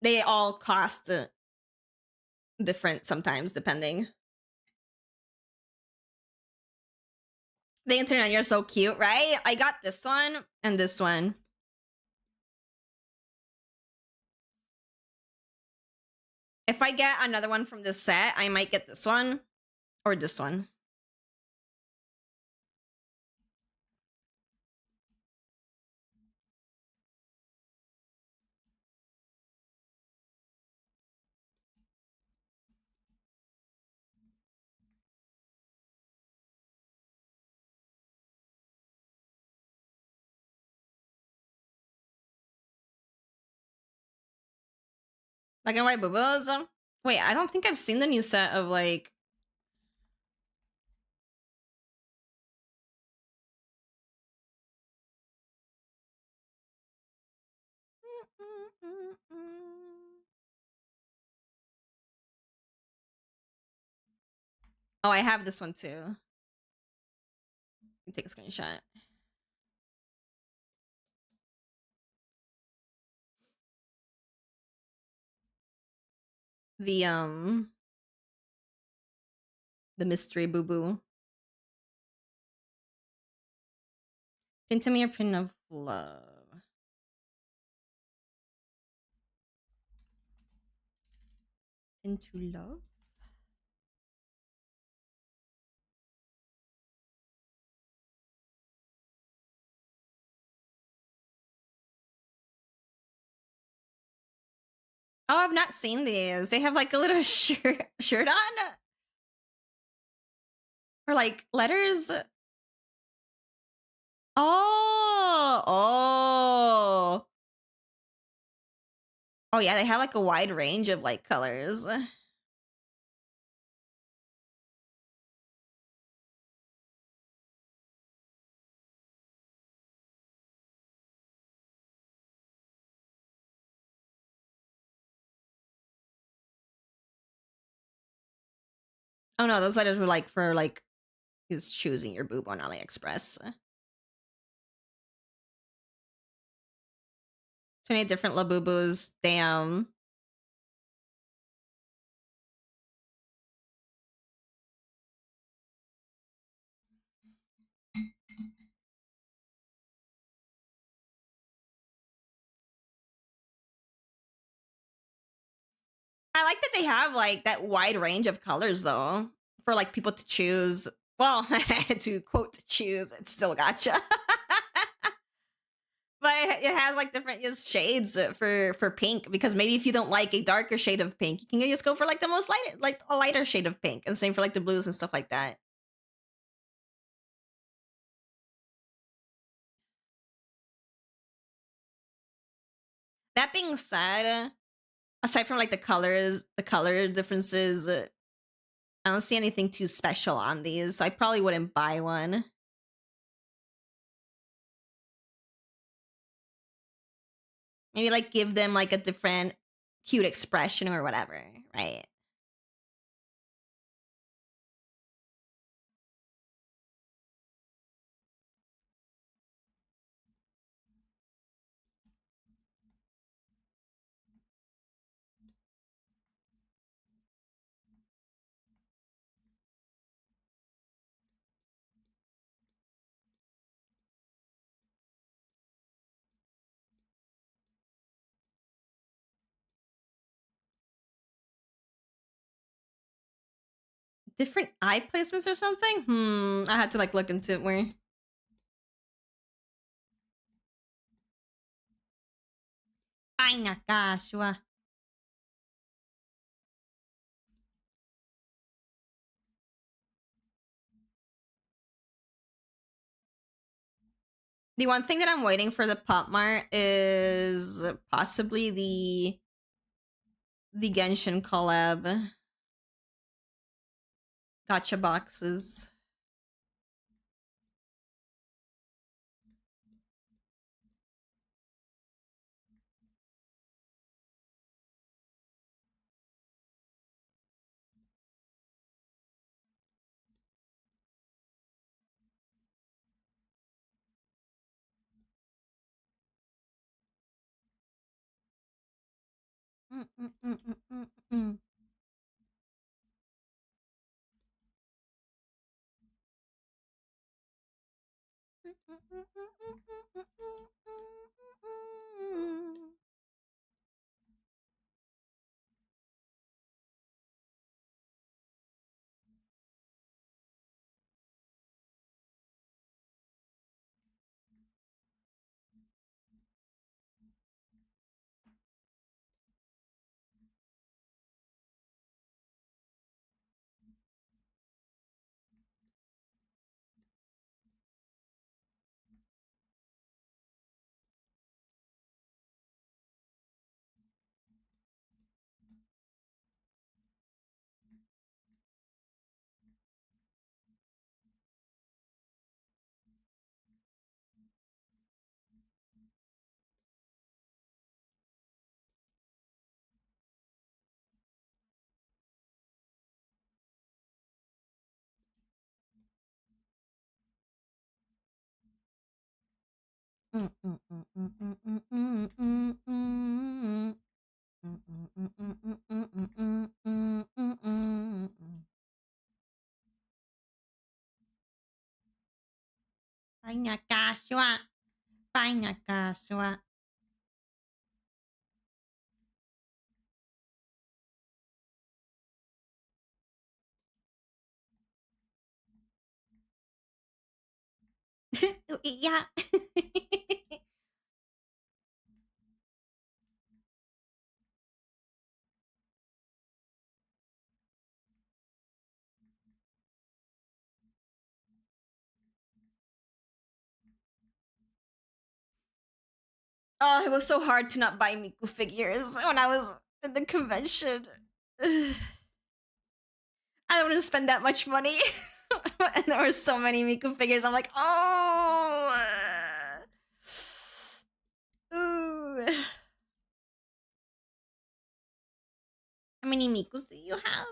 they all cost different sometimes, depending. The internet, you're so cute, right? I got this one and this one. If I get another one from this set, I might get this one or this one. Like and white boobas. Wait, I don't think I've seen the new set of like. Oh, I have this one too. Take a screenshot. The the mystery boo boo. Pin to me or pin of love. Into love. Oh, I've not seen these. They have like a little shirt on. Or like letters. Oh, oh, oh yeah. They have like a wide range of like colors. Oh no, those letters were like for like is choosing your boob on AliExpress. 28 different labubus. Damn. I like that they have like that wide range of colors though for like people to choose. Well, to quote to choose, it's still gotcha. But it has like different shades for pink because maybe if you don't like a darker shade of pink, you can just go for like the most lighter, like a lighter shade of pink, and same for like the blues and stuff like that. That being said, aside from like the color differences, I don't see anything too special on these, so I probably wouldn't buy one. Maybe like give them like a different cute expression or whatever, right? Different eye placements or something? I had to like look into it more. Ay, nakashwa. The one thing that I'm waiting for the Pop Mart is possibly the Genshin collab. Gotcha boxes. Mm, mm, mm, mm, mm, mm. Mm, mm, mm, mm, mm, mm, mm, mm, mm. Mm, mm, mm, mm, mm, mm, mm, mm, mm, mm, mm. Ay, nakashwa. Ay, nakashwa. Yeah. Oh, it was so hard to not buy Miku figures when I was in the convention. I don't want to spend that much money. And there were so many Miku figures. I'm like, oh. Ooh. How many Mikus do you have?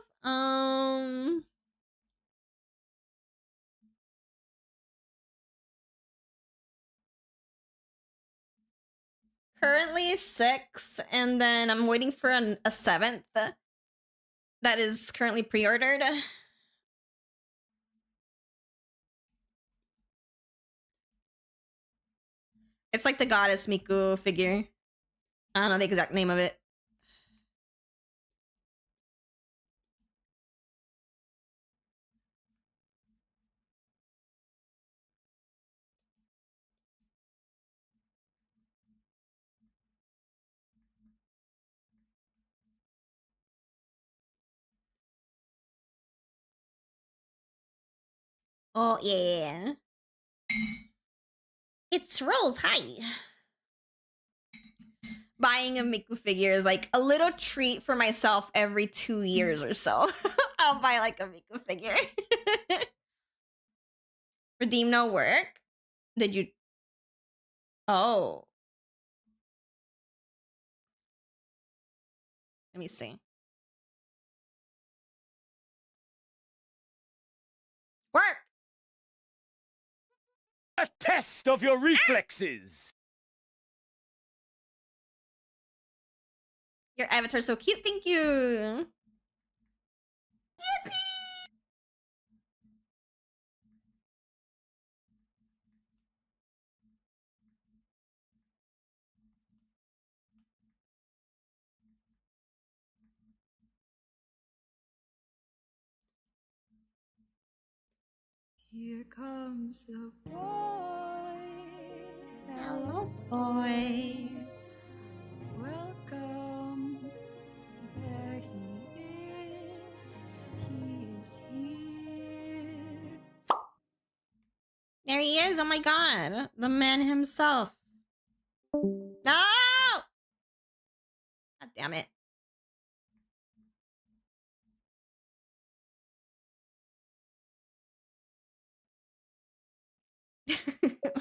Currently 6, and then I'm waiting for a 7th that is currently pre-ordered. It's like the goddess Miku figure. I don't know the exact name of it. Oh, yeah. It's Rose, hi. Buying a Miku figure is like a little treat for myself every 2 years or so. I'll buy like a Miku figure. Redeem no work? Did you? Oh. Let me see. Work! A test of your reflexes! Your avatar's so cute, thank you! Yippee! Here comes the boy. Hello, boy. Welcome. There he is. He is here. There he is, oh my god. The man himself. No! God damn it.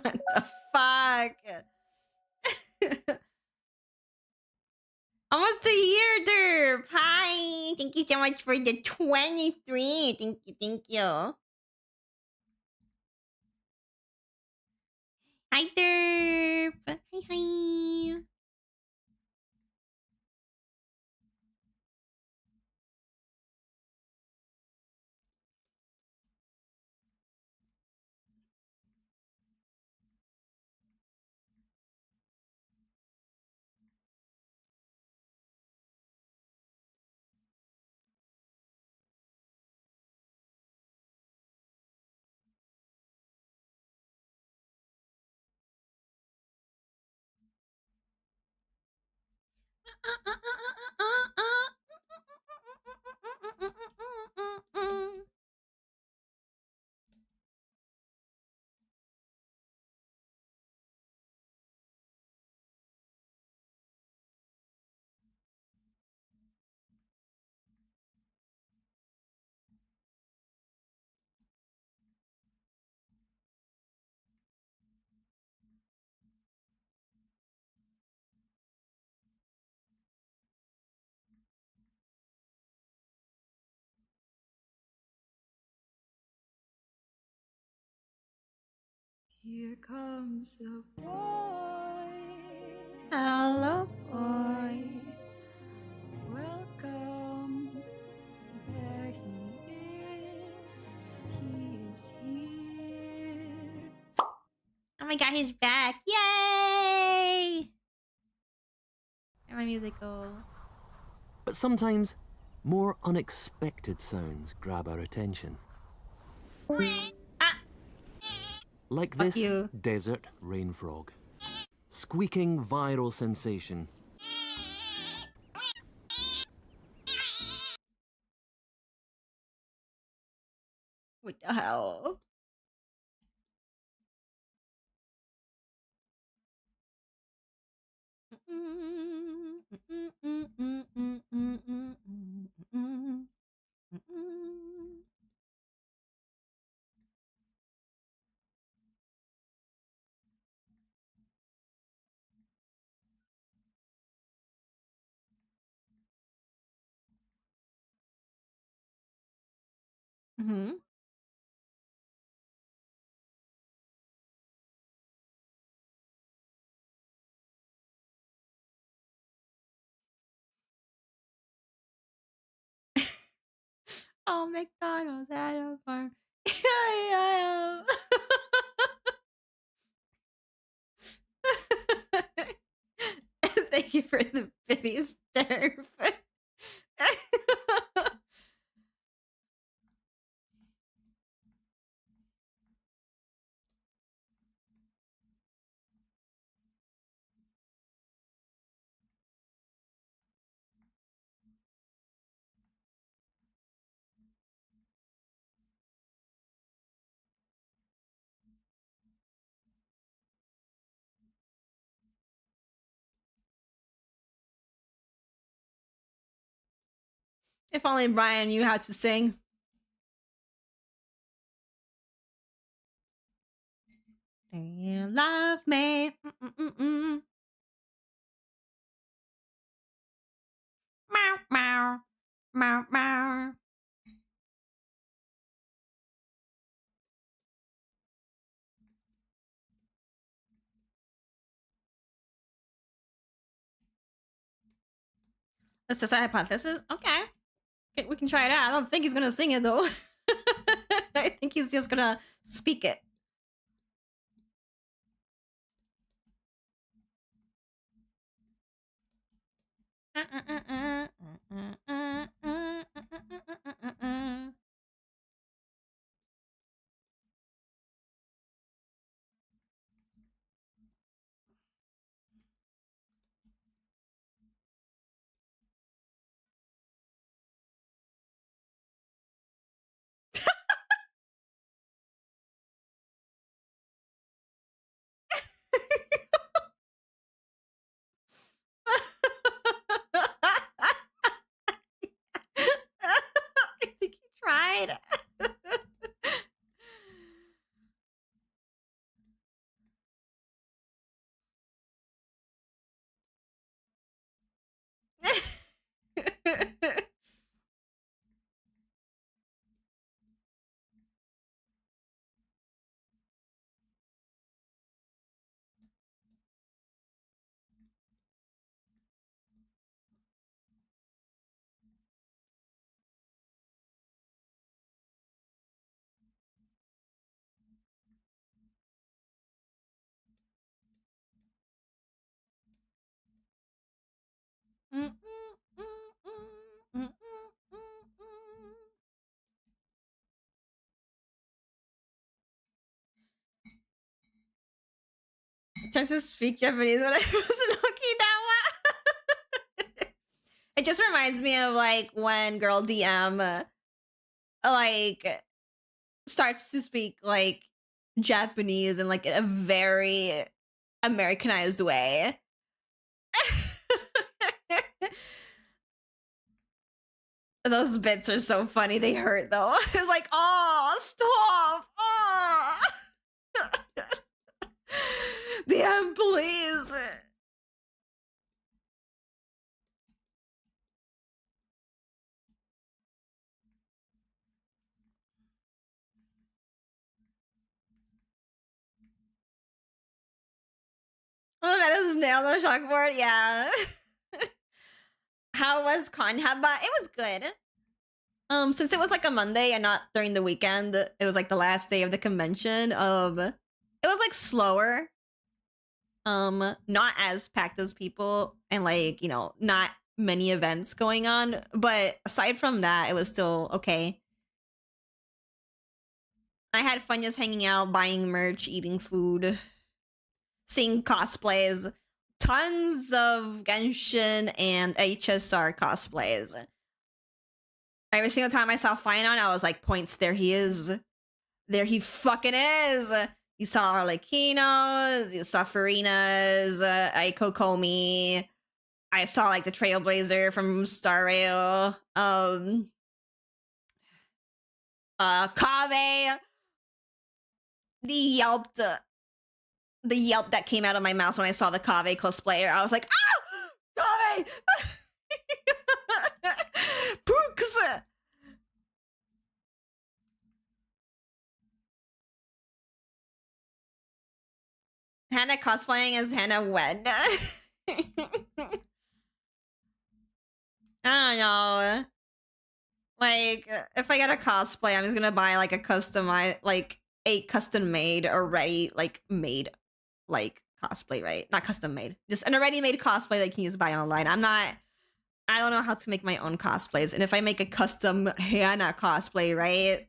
What the fuck? Almost a year, Derp. Hi. Thank you so much for the 23. Thank you, thank you. Hi, Derp. Hi, hi. Here comes the boy. Hello, boy. Welcome. There he is. He is here. Oh my god, he's back. Yay! Where'd my music go? But sometimes, more unexpected sounds grab our attention. Ah! Like Fuck this you. desert rain frog. Squeaking viral sensation. What the hell? Mhm. Oh, McDonald's had a farm. Yeah. Thank you for the pity stir. If only Brian knew how to sing. You love me. Mm-mm-mm-mm. Meow, meow. Meow, meow. That's just a hypothesis. Okay. We can try it out. I don't think he's gonna sing it though. I think he's just gonna speak it. I think he tried. Trying to speak Japanese when I was in Okinawa. It just reminds me of like when girl DM like starts to speak like Japanese in like a very Americanized way. Those bits are so funny. They hurt though. It's like, oh, stop. Oh. DM, please. Oh, that is nailed on the chalkboard. Yeah. How was Konhaba? It was good. Since it was like a Monday and not during the weekend, it was like the last day of the convention. It was like slower. Not as packed as people, and like, you know, not many events going on. But aside from that, it was still okay. I had fun just hanging out, buying merch, eating food, seeing cosplays. Tons of Genshin and HSR cosplays. Every single time I saw Finon, I was like, points, there he is. There he fucking is. You saw Arlequinos, you saw Farina's, Aiko Komi. I saw like the Trailblazer from Star Rail. Kave. The Yelp that came out of my mouth when I saw the Kave cosplayer. I was like, ah! Kave! Pooks! Hannah cosplaying as Hannah when? I don't know. Like, if I get a cosplay, I'm just gonna buy like a custom made already, like made, like cosplay, right? Not custom made, just an already made cosplay that you can just buy online. I don't know how to make my own cosplays, and if I make a custom Hannah cosplay, right,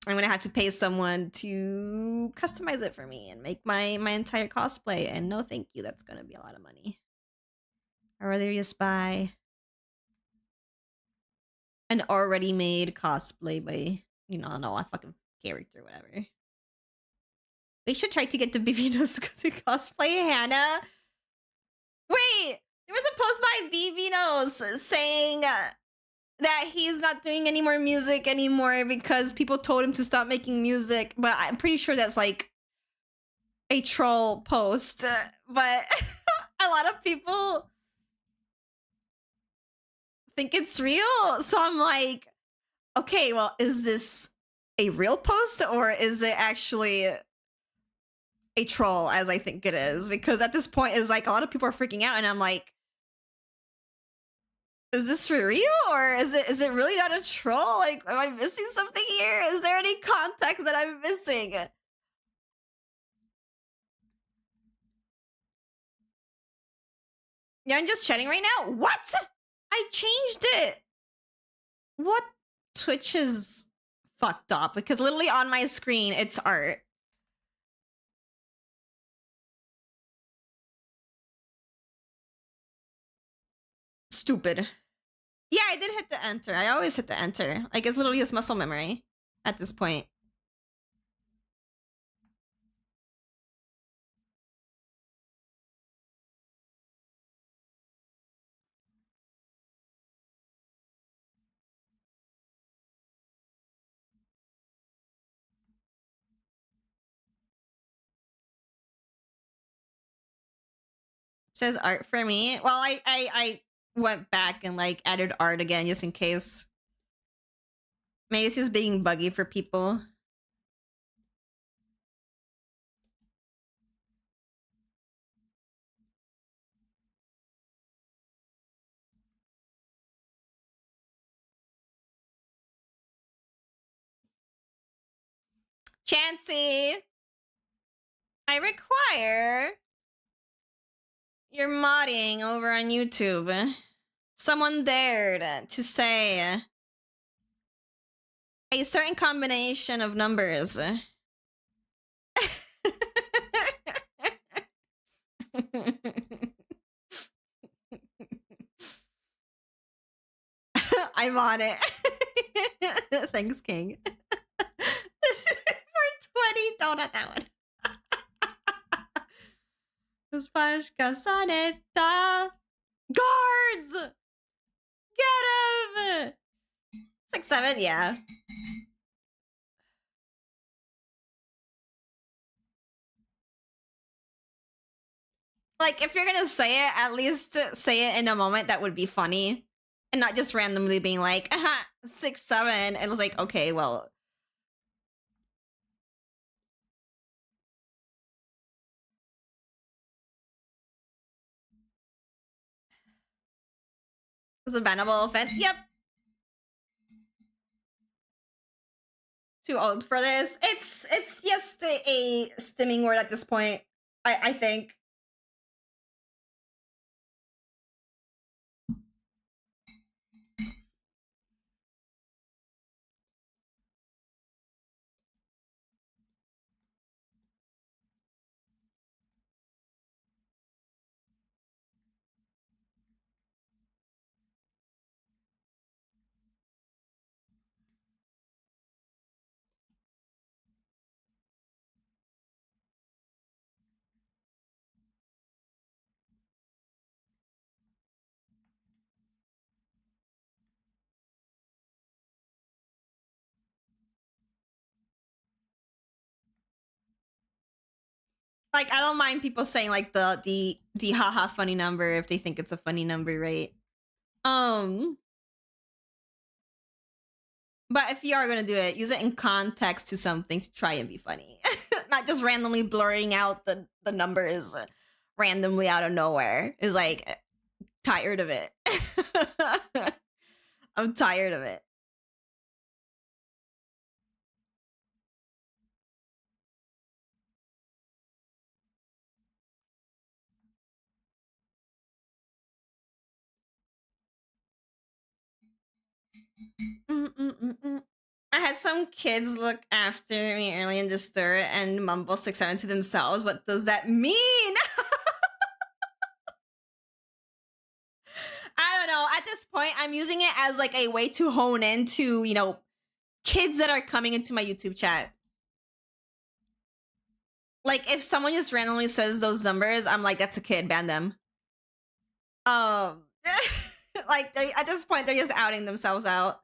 I'm gonna have to pay someone to customize it for me and make my entire cosplay. And no, thank you. That's gonna be a lot of money. I'd rather just buy an already made cosplay by, you know, no, a fucking character, whatever. We should try to get the Bibinos to cosplay Hannah. Wait, there was a post by Bibinos saying that he's not doing any more music anymore because people told him to stop making music. But I'm pretty sure that's like a troll post. But a lot of people think it's real. So I'm like, okay, well, is this a real post or is it actually a troll, as I think it is? Because at this point, is like a lot of people are freaking out, and I'm like, is this for real or is it really not a troll? Like, am I missing something here? Is there any context that I'm missing? Yeah, I'm just chatting right now. What? I changed it. What? Twitch is fucked up because literally on my screen it's art. Stupid. Yeah, I did hit the enter. I always hit the enter. Like, it's literally just muscle memory at this point. Says art for me. Well, I went back and like added art again just in case. Maybe it's just being buggy for people. Chansey, I require your modding over on YouTube. Someone dared to say a certain combination of numbers. I'm on it. Thanks, King. For 20, no, not that one. Spashka Soneta. Guards! Get him! 6-7, yeah. Like, if you're gonna say it, at least say it in a moment that would be funny. And not just randomly being like, 6-7. And it was like, okay, well. It's a bannable offense. Yep. Too old for this. It's just a stimming word at this point. I think. Like, I don't mind people saying like the haha funny number if they think it's a funny number, right? But if you are gonna do it, use it in context to something to try and be funny. Not just randomly blurring out the numbers randomly out of nowhere. Is like tired of it. I'm tired of it. I had some kids look after me early in the store and mumble 6-7 to themselves. What does that mean? I don't know. At this point, I'm using it as like a way to hone into, you know, kids that are coming into my YouTube chat. Like, if someone just randomly says those numbers, I'm like, that's a kid, ban them. Like, at this point, they're just outing themselves out.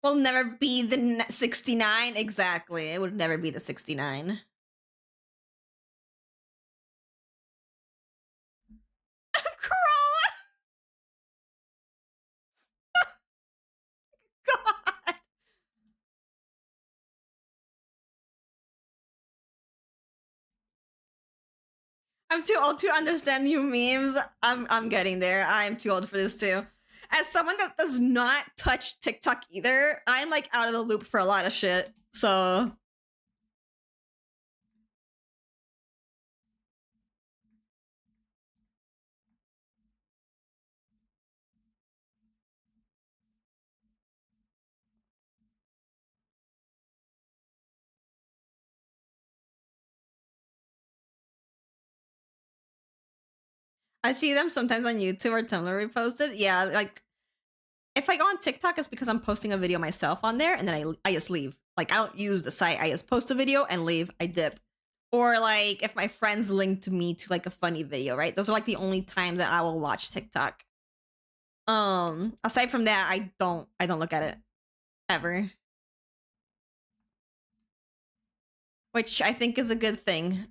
Will never be the 69. Exactly. It would never be the 69. Crow! God. I'm too old to understand new memes. I'm getting there. I'm too old for this too. As someone that does not touch TikTok either, I'm like out of the loop for a lot of shit. So I see them sometimes on YouTube or Tumblr reposted. Yeah, like if I go on TikTok, it's because I'm posting a video myself on there, and then I just leave. Like, I don't use the site. I just post a video and leave. I dip. Or like if my friends link to me to like a funny video, right? Those are like the only times that I will watch TikTok. Aside from that, I don't look at it ever. Which I think is a good thing.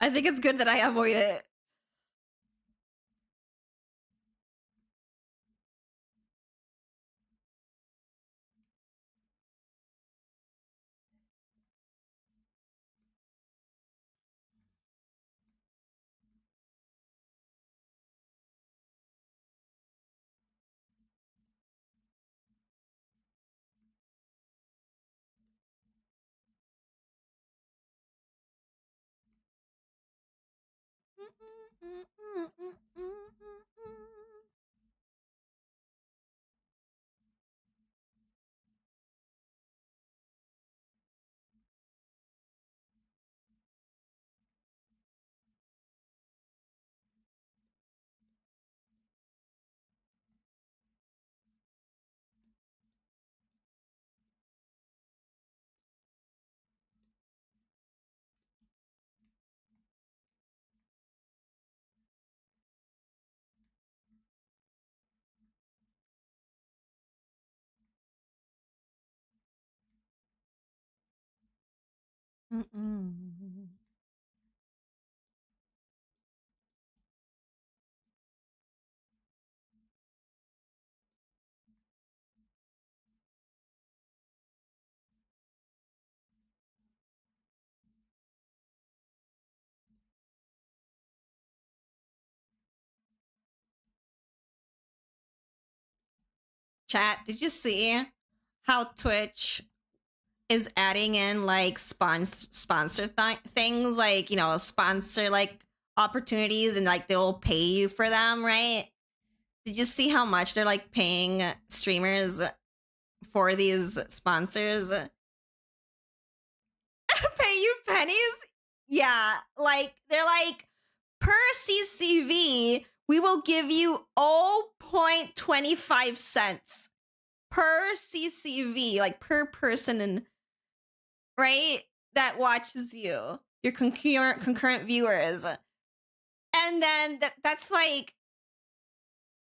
I think it's good that I avoid it. Chat, did you see how Twitch is adding in like sponsor things, like, you know, sponsor like opportunities, and like they'll pay you for them, right? Did you see how much they're like paying streamers for these sponsors? Pay you pennies? Yeah, like they're like, per CCV, we will give you 0.25 cents per CCV, like per person, right? That watches you, your concurrent viewers. And then that's like,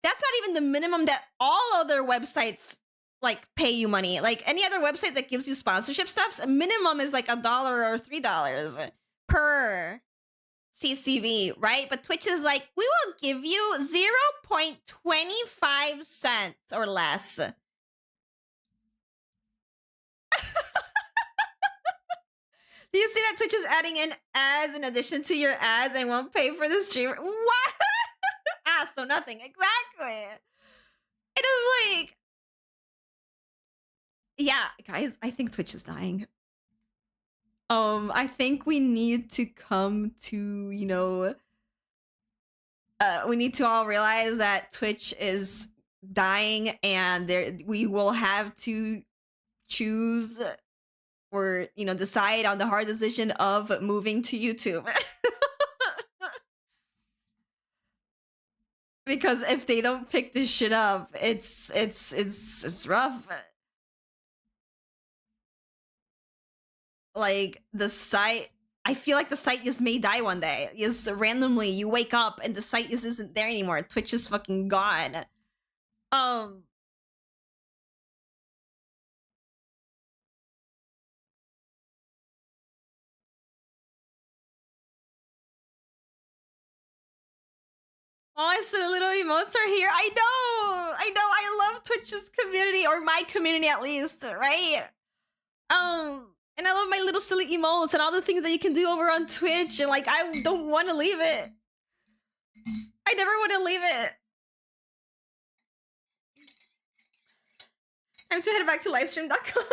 that's not even the minimum that all other websites like pay you money. Like any other website that gives you sponsorship stuff, a minimum is like $1 or $3 per CCV, right? But Twitch is like, we will give you 0.25 cents or less. Do you see that Twitch is adding in ads in addition to your ads and won't pay for the streamer? What? Ah, so nothing. Exactly. And I'm like, yeah, guys, I think Twitch is dying. I think we need to come to, you know, we need to all realize that Twitch is dying and we will have to choose or, you know, decide on the hard decision of moving to YouTube. Because if they don't pick this shit up, it's rough. Like the site, I feel like the site just may die one day. Just randomly you wake up and the site just isn't there anymore. Twitch is fucking gone. Oh, I see the little emotes are here. I know. I love Twitch's community, or my community at least, right? And I love my little silly emotes and all the things that you can do over on Twitch. And like, I don't want to leave it. I never want to leave it. Time to head back to livestream.com.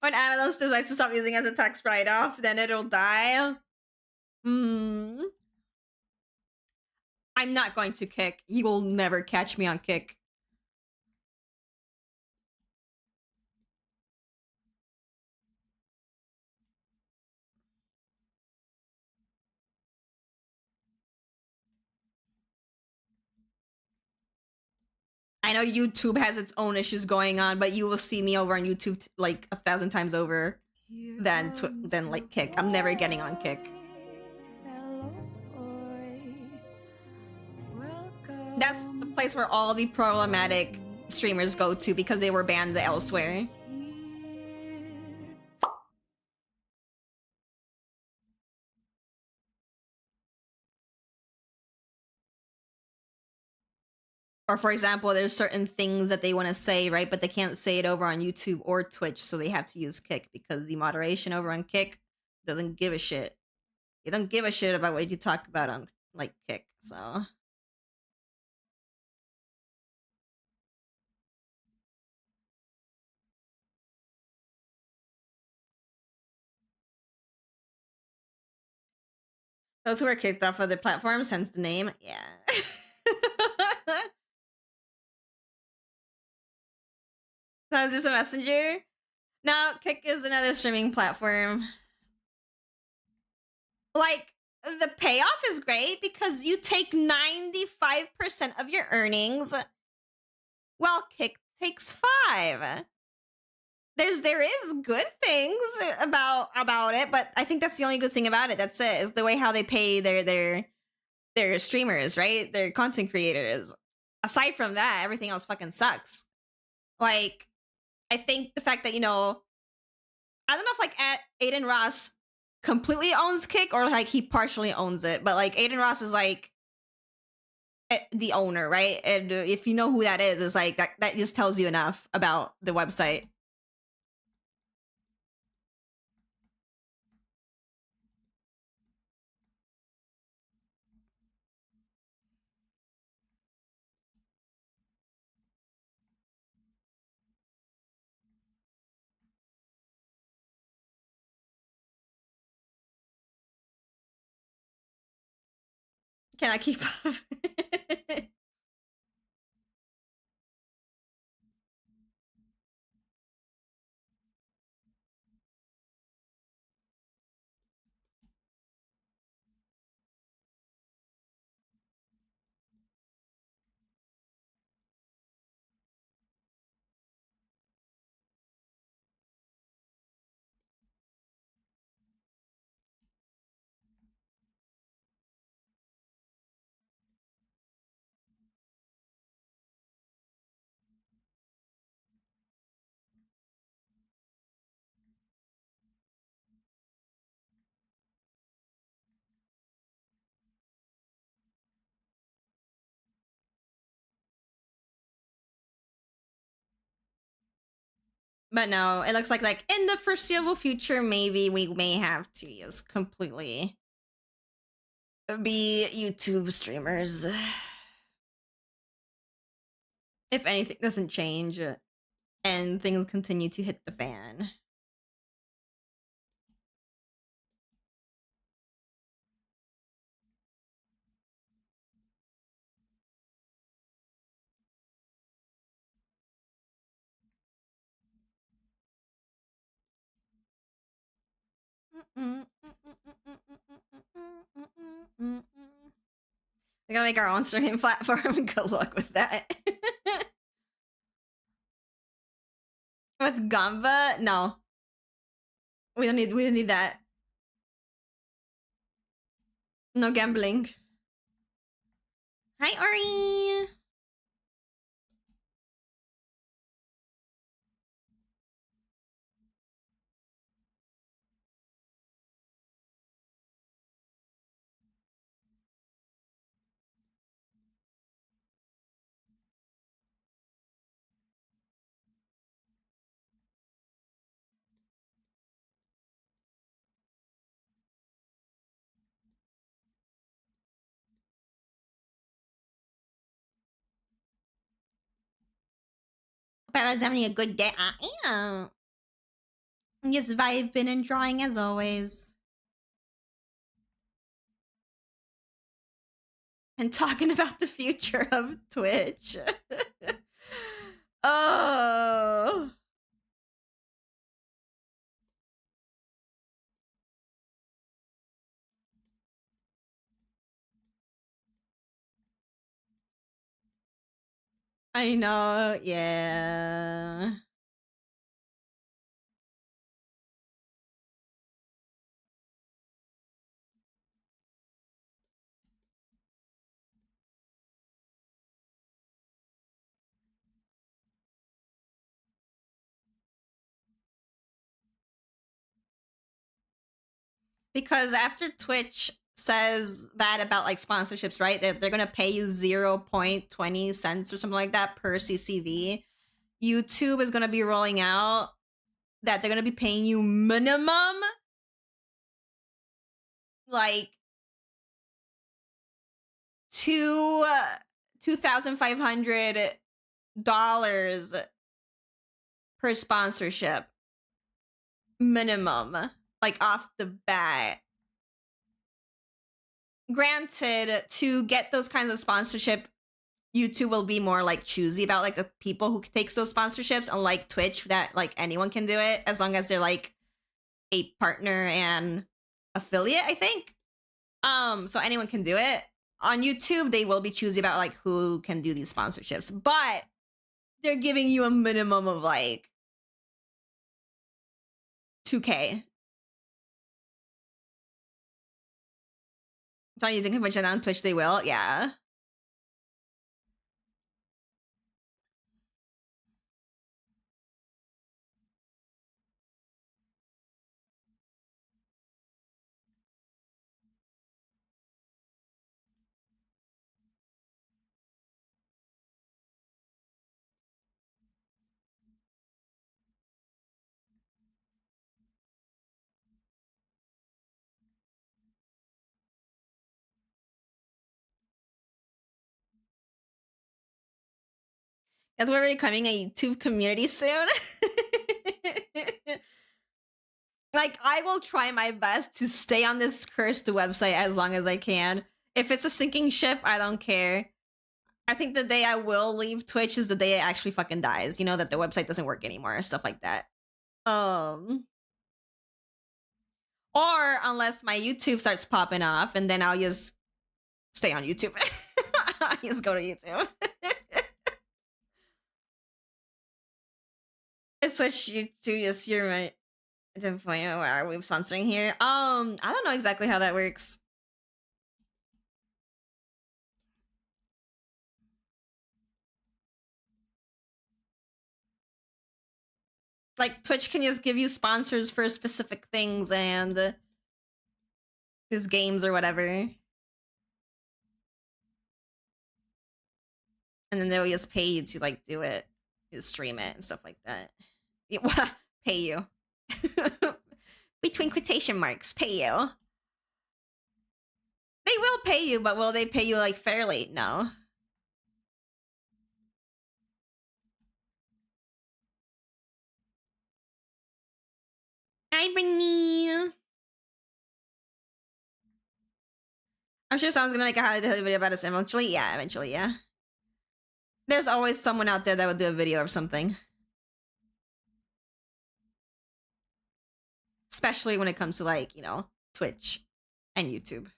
When Avalos decides to stop using as a tax write-off, then it'll die. I'm not going to Kick. You will never catch me on Kick. I know YouTube has its own issues going on, but you will see me over on YouTube like 1,000 times over than like Kick. I'm never getting on Kick. That's the place where all the problematic streamers go to because they were banned elsewhere. Or for example, there's certain things that they want to say, right? But they can't say it over on YouTube or Twitch, so they have to use Kick because the moderation over on Kick doesn't give a shit. They don't give a shit about what you talk about on like Kick, so. Those who were kicked off of the platforms, hence the name. Yeah. So is this a messenger? No, Kick is another streaming platform. Like, the payoff is great because you take 95% of your earnings, while Kick takes 5%. There is good things about it, but I think that's the only good thing about it. That's it. Is the way how they pay their streamers, right? Their content creators. Aside from that, everything else fucking sucks. Like, I think the fact that, you know, I don't know if like Aiden Ross completely owns Kick or like he partially owns it, but like Aiden Ross is like the owner, right? And if you know who that is, it's like that just tells you enough about the website. Can I keep up? But no, it looks like in the foreseeable future, maybe we may have to just completely be YouTube streamers. If anything doesn't change and things continue to hit the fan. We gotta make our own streaming platform. Good luck with that. With Gamba? No. We don't need that. No gambling. Hi, Ari. Hope I was having a good day. I am. Just vibing and drawing as always. And talking about the future of Twitch. Oh. I know, yeah. Because after Twitch says that about like sponsorships, right? They're gonna pay you 0.20 cents or something like that per CCV. YouTube is gonna be rolling out that they're gonna be paying you minimum like $2,500 per sponsorship minimum, like off the bat. Granted, to get those kinds of sponsorship, YouTube will be more like choosy about like the people who takes those sponsorships, unlike Twitch that like anyone can do it as long as they're like a partner and affiliate, I think. So anyone can do it. On YouTube, they will be choosy about like who can do these sponsorships, but they're giving you a minimum of like 2K. So using convention on Twitch, they will, yeah. That's where we're becoming a YouTube community soon. Like, I will try my best to stay on this cursed website as long as I can. If it's a sinking ship, I don't care. I think the day I will leave Twitch is the day it actually fucking dies. You know, that the website doesn't work anymore, stuff like that. Or unless my YouTube starts popping off, and then I'll just stay on YouTube. I'll just go to YouTube. I switch you to just your the point where are we sponsoring here? I don't know exactly how that works. Like Twitch can just give you sponsors for specific things and his games or whatever. And then they'll just pay you to like do it, to stream it and stuff like that. Pay you. Between quotation marks, pay you. They will pay you, but will they pay you like fairly? No. Hi, Brittany. I'm sure someone's gonna make a highlight video about us eventually. Yeah, eventually, yeah. There's always someone out there that would do a video or something. Especially when it comes to like, you know, Twitch and YouTube.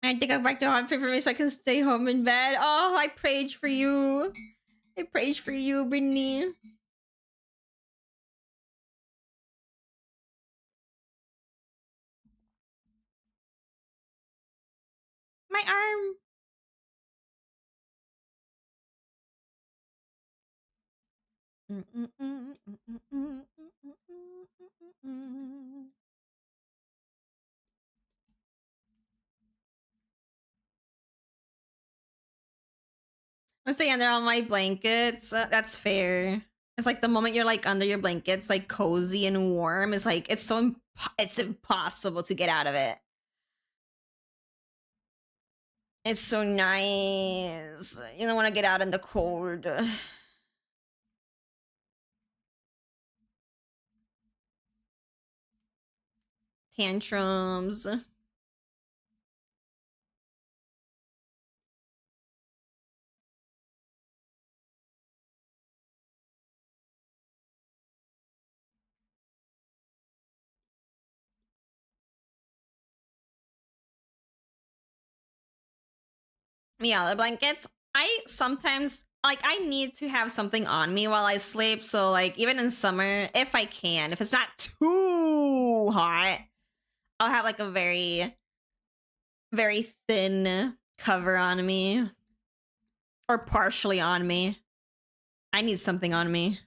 I had to go back to hard for me so I can stay home in bed. Oh, I prayed for you. I prayed for you, Brittany. My arm. I'm staying under all my blankets. That's fair. It's like the moment you're like under your blankets, like cozy and warm, it's like it's so it's impossible to get out of it. It's so nice. You don't want to get out in the cold. Tantrums. Yeah, the blankets. I sometimes like I need to have something on me while I sleep. So like even in summer, if I can, if it's not too hot, I'll have like a very, very thin cover on me. Or partially on me. I need something on me.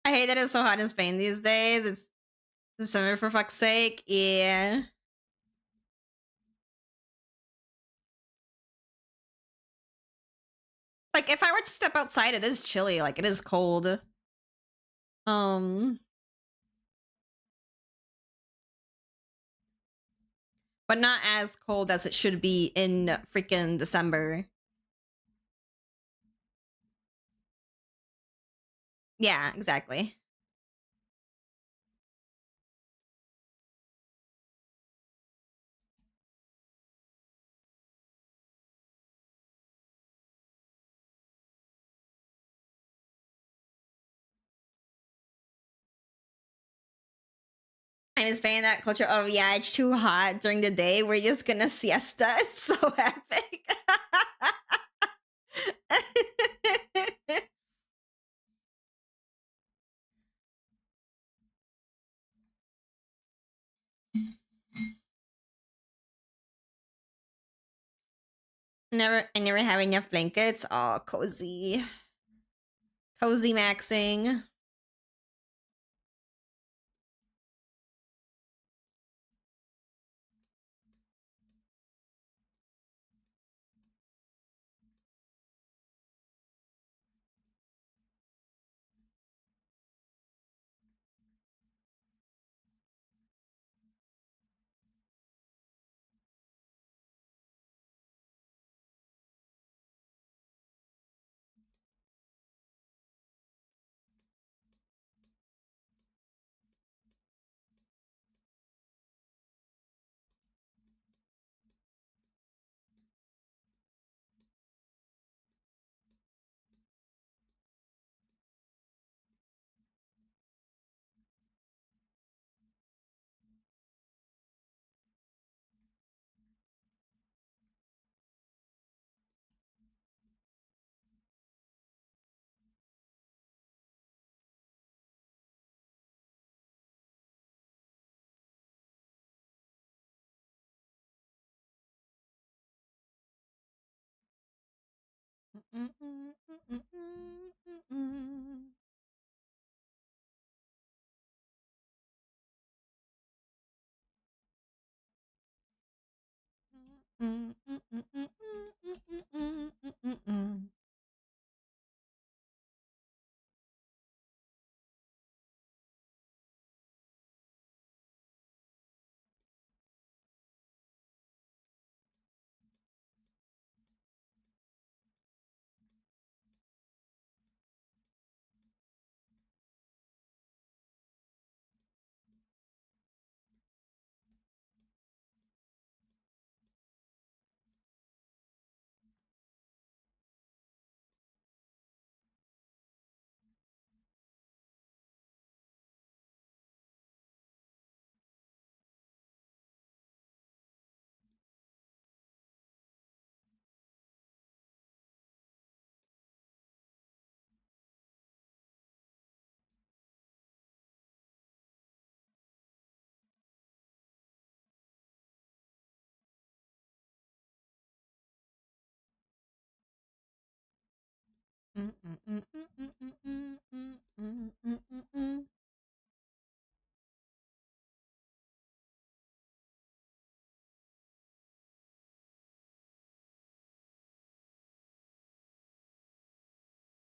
I hate that it's so hot in Spain these days. It's the summer for fuck's sake. Yeah. Like if I were to step outside, it is chilly. Like it is cold. Um, but not as cold as it should be in freaking December. Yeah, exactly. I'm just playing that culture of yeah, it's too hot during the day. We're just gonna siesta. It's so epic. I never have enough blankets. Oh, cozy. Cozy maxing.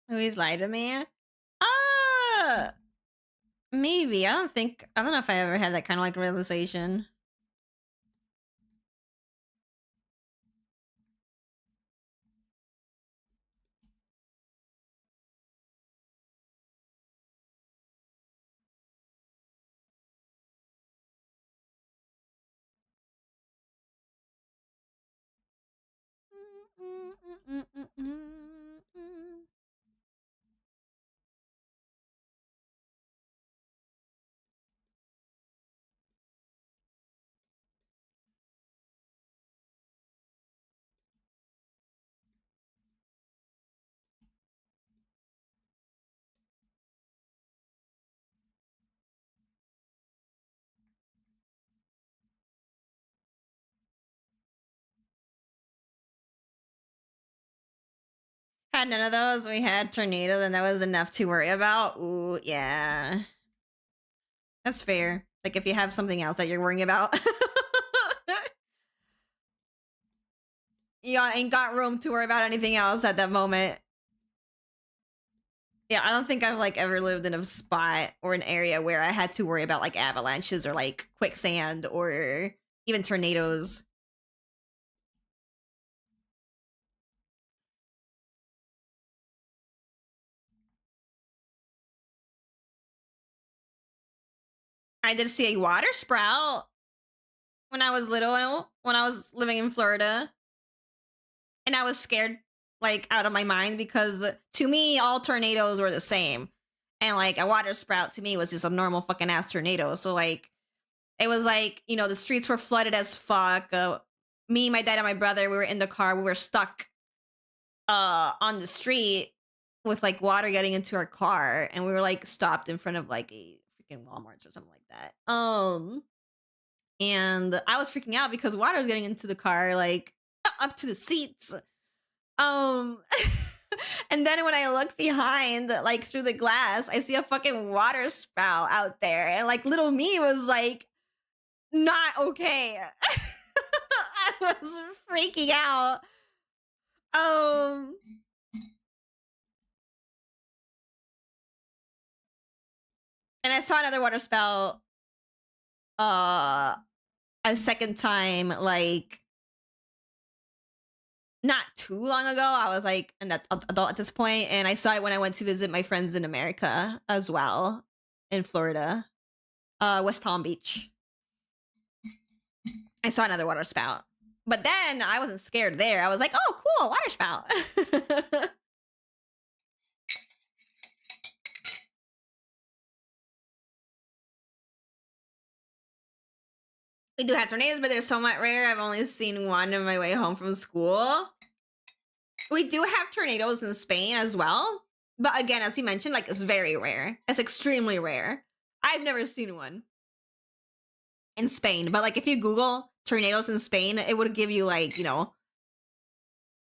Who he's lied to me? Maybe. I don't know if I ever had that kind of like realization. Had none of those. We had tornadoes, and that was enough to worry about. Ooh, yeah. That's fair. Like if you have something else that you're worrying about. You ain't got room to worry about anything else at that moment. Yeah, I don't think I've like ever lived in a spot or an area where I had to worry about like avalanches or like quicksand or even tornadoes. I did see a water sprout when I was little, when I was living in Florida. And I was scared like out of my mind because to me all tornadoes were the same. And like a water sprout to me was just a normal fucking ass tornado. So like it was like, you know, the streets were flooded as fuck. Me, my dad, and my brother, we were in the car. We were stuck on the street with like water getting into our car, and we were like stopped in front of like a freaking Walmart's or something like that. And I was freaking out because water was getting into the car, like up to the seats. And then when I look behind, like through the glass, I see a fucking water spout out there, and like little me was like not okay. I was freaking out. And I saw another water spout a second time, like not too long ago. I was like an adult at this point, and I saw it when I went to visit my friends in America as well, in Florida, West Palm Beach. I saw another water spout, but then I wasn't scared there. I was like, "Oh, cool, water spout." We do have tornadoes, but they're somewhat rare. I've only seen one on my way home from school. We do have tornadoes in Spain as well. But again, as you mentioned, like it's very rare. It's extremely rare. I've never seen one in Spain. But like if you Google tornadoes in Spain, it would give you like, you know,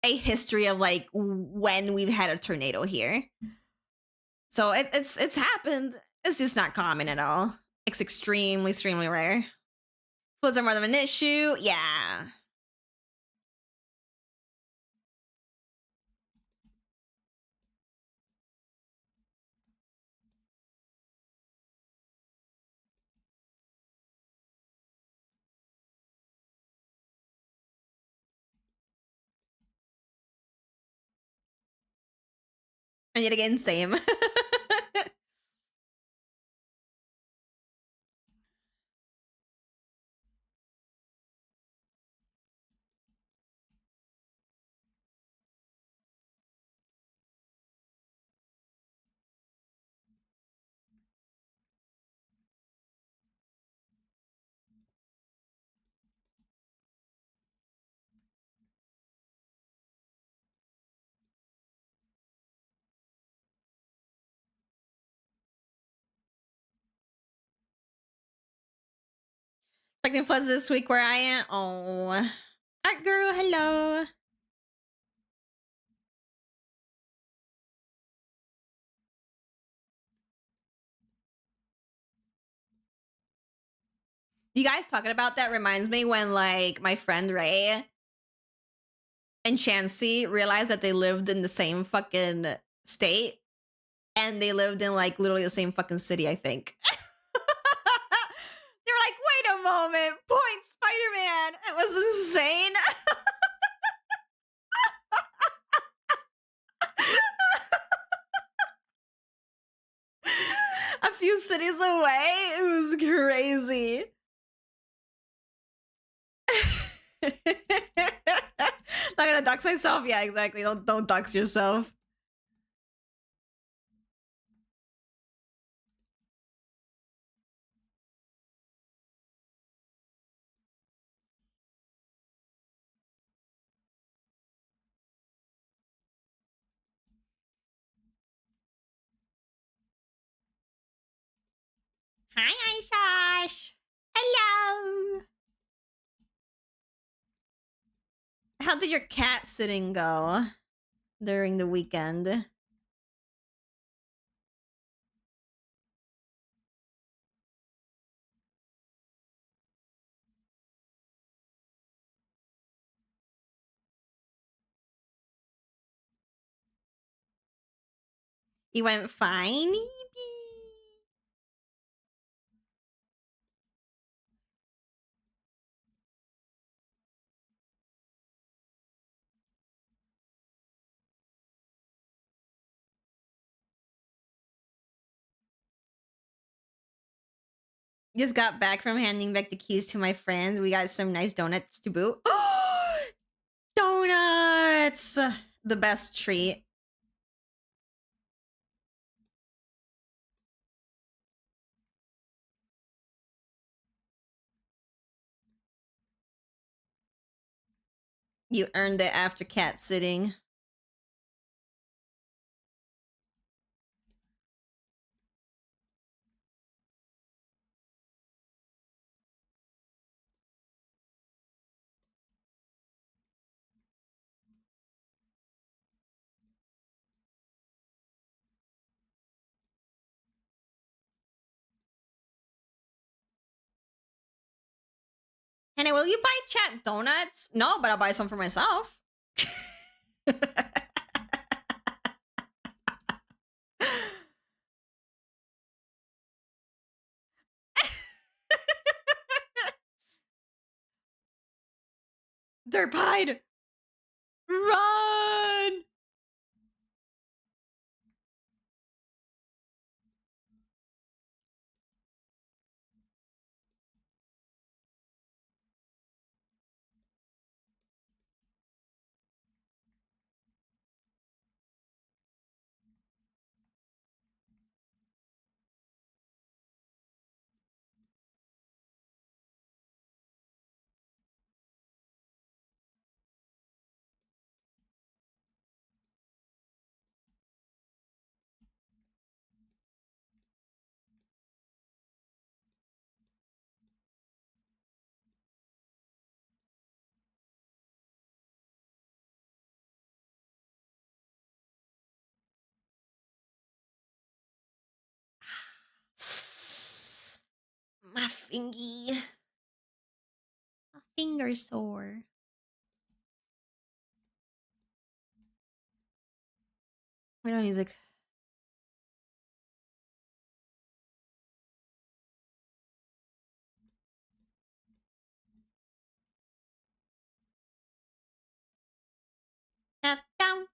a history of like when we've had a tornado here. So it's happened. It's just not common at all. It's extremely rare. Floods are more of an issue. Yeah. And yet again, same. Expecting floods this week where I am. Oh. Art girl, hello. You guys talking about that reminds me when like my friend Ray and Chansey realized that they lived in the same fucking state and they lived in like literally the same fucking city, I think. They were like, wait a moment, point Spider-Man. It was insane. A few cities away. It was crazy. Not gonna dox myself? Yeah, exactly. Don't dox yourself. Hi, Aishash. Hello. How did your cat sitting go during the weekend? He went fine. Just got back from handing back the keys to my friends. We got some nice donuts to boot. Donuts! The best treat. You earned it after cat sitting. Henny, will you buy chat donuts? No, but I'll buy some for myself. They're pied. Run! My fingy. My finger sore. We don't music. Up, down.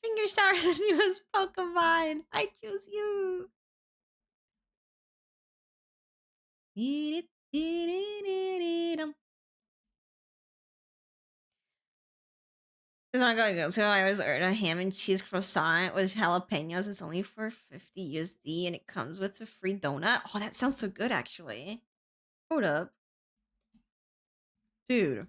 Finger sour is the newest Pokemon. I choose you. It's not going good. So I was ordered a ham and cheese croissant with jalapenos. It's only for 50 USD and it comes with a free donut. Oh, that sounds so good, actually. Hold up. Dude.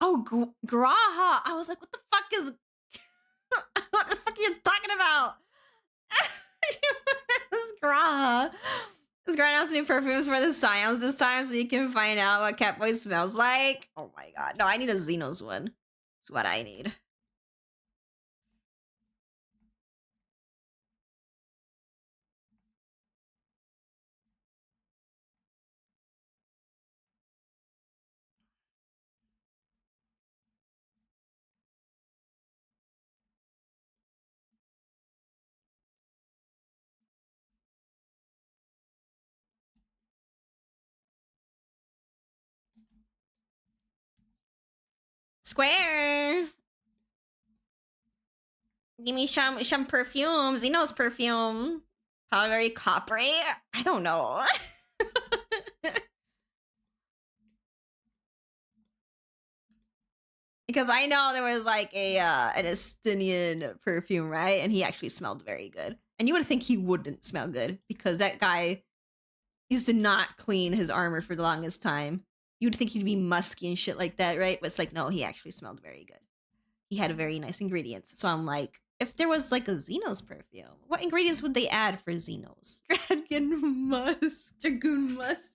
Oh, Graha. I was like, what the fuck is... what the fuck are you talking about? This is Graha. This Graha has new perfumes for the Scions this time so you can find out what Catboy smells like. Oh my god. No, I need a Xenos one. That's what I need. Square. Give me some perfume. Xenos perfume. Probably very coppery. I don't know. Because I know there was like a an Estonian perfume, right? And he actually smelled very good. And you would think he wouldn't smell good because that guy used to not clean his armor for the longest time. You'd think he'd be musky and shit like that, right? But it's like, no, he actually smelled very good. He had very nice ingredients. So I'm like, if there was like a Xenos perfume, what ingredients would they add for Xenos? Dragon musk, dragoon musk.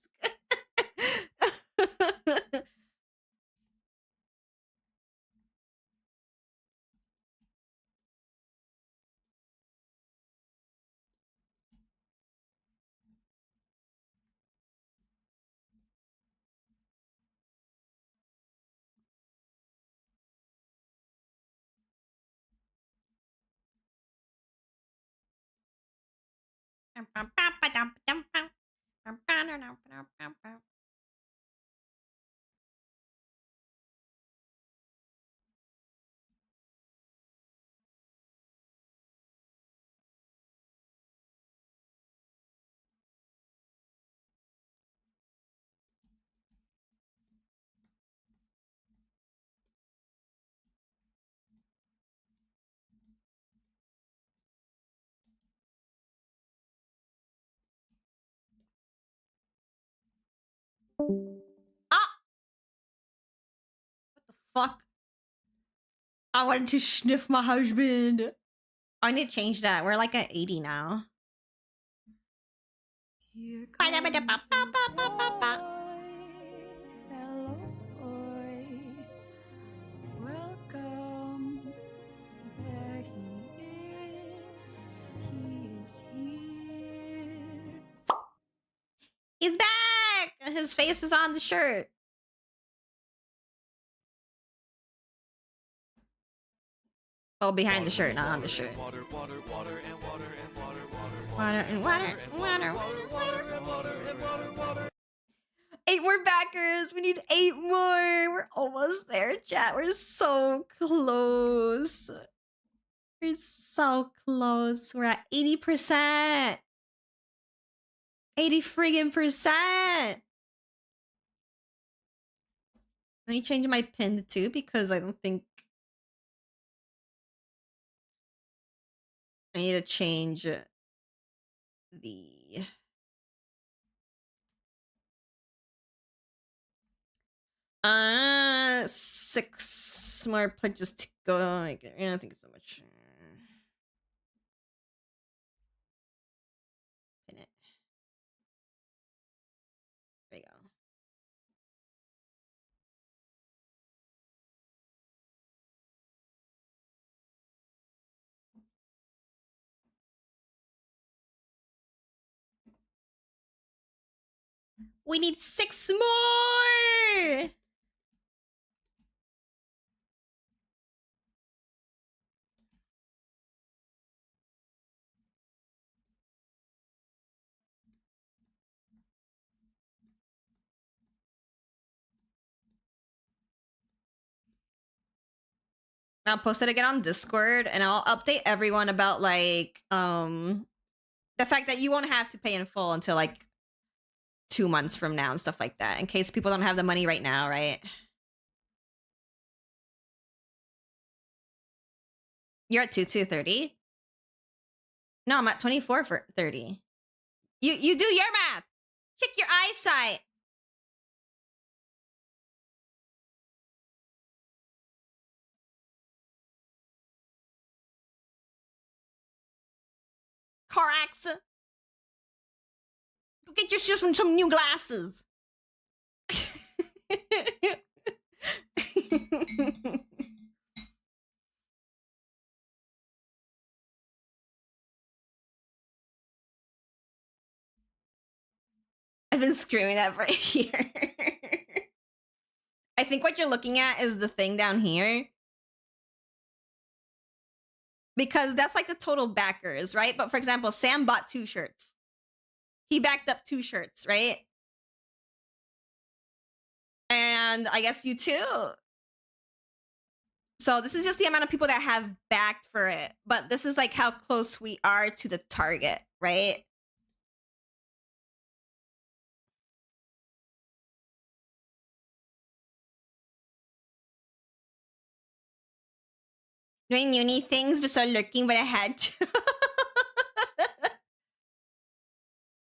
Ah! What the fuck? I wanted to sniff my husband. I need to change that. We're like at 80 now. Here comes the boy. Hello, boy. Welcome. There he is. He is here. He's back! And his face is on the shirt. Oh, behind the shirt, not on the shirt. Water, water, water, and water, and water, water, Water and water, water, water. 8 more backers. We need 8 more. We're almost there, chat. We're so close. We're so close. We're at 80%. 80 friggin' percent. Let me change my pin too because I don't think I need to change the six more pledges to go. I don't think it's so much. Pin it. There you go. We need 6 more! I'll post it again on Discord and I'll update everyone about like the fact that you won't have to pay in full until like 2 months from now and stuff like that in case people don't have the money right now, right? You're at 230? No, I'm at 24 for 30. You do your math. Check your eyesight. Car accident. Go get yourself some new glasses. I've been screaming that for a year. I think what you're looking at is the thing down here. Because that's like the total backers, right? But for example, Sam bought 2 shirts. He backed up 2 shirts, right? And I guess you too. So this is just the amount of people that have backed for it. But this is like how close we are to the target, right? Doing uni things before lurking, but I had to.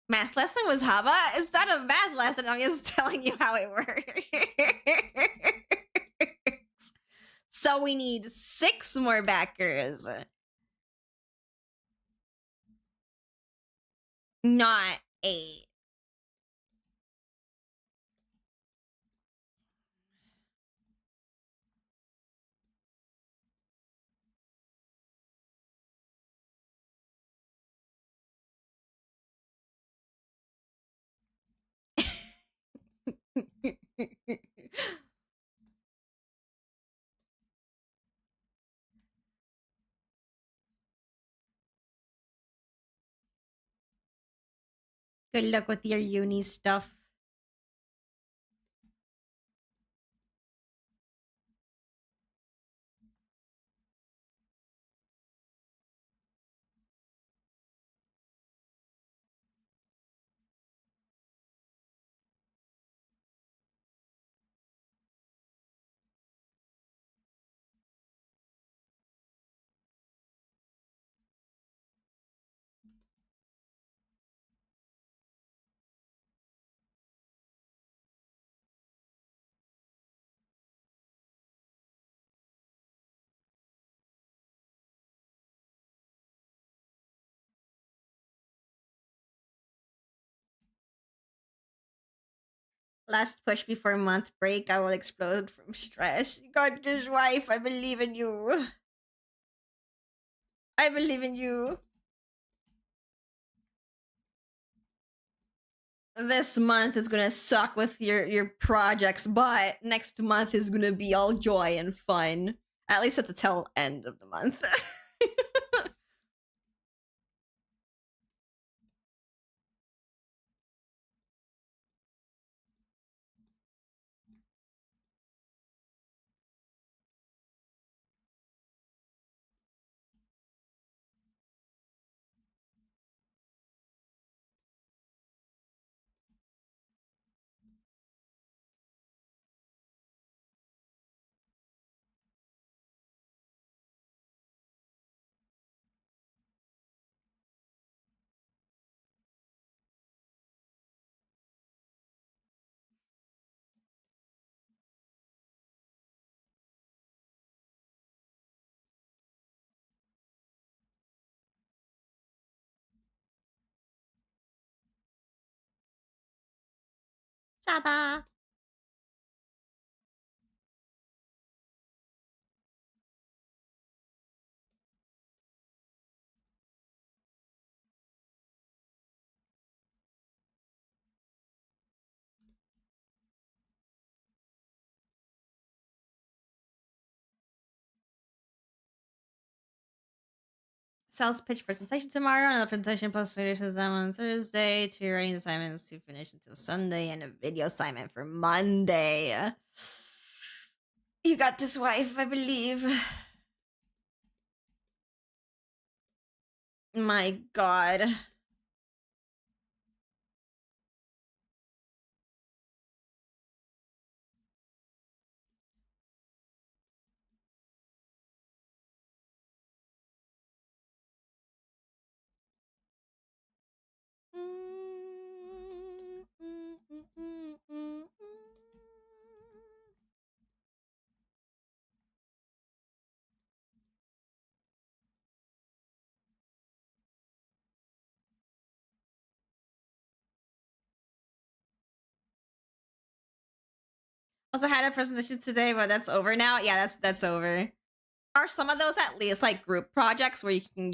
Math lesson was Hava? It's not a math lesson. I'm just telling you how it works. So we need 6 more backers. Not 8. Good luck with your uni stuff. Last push before month break, I will explode from stress. Gorgeous wife, I believe in you. I believe in you. This month is gonna suck with your projects, but next month is gonna be all joy and fun. At least at the tail end of the month. Saba. Sales pitch presentation tomorrow, another presentation post leadership exam on Thursday, 2 writing assignments to finish until Sunday, and a video assignment for Monday. You got this, wife, I believe. My god. Also had a presentation today, but that's over now. Yeah, that's over. Are some of those at least like group projects where you can,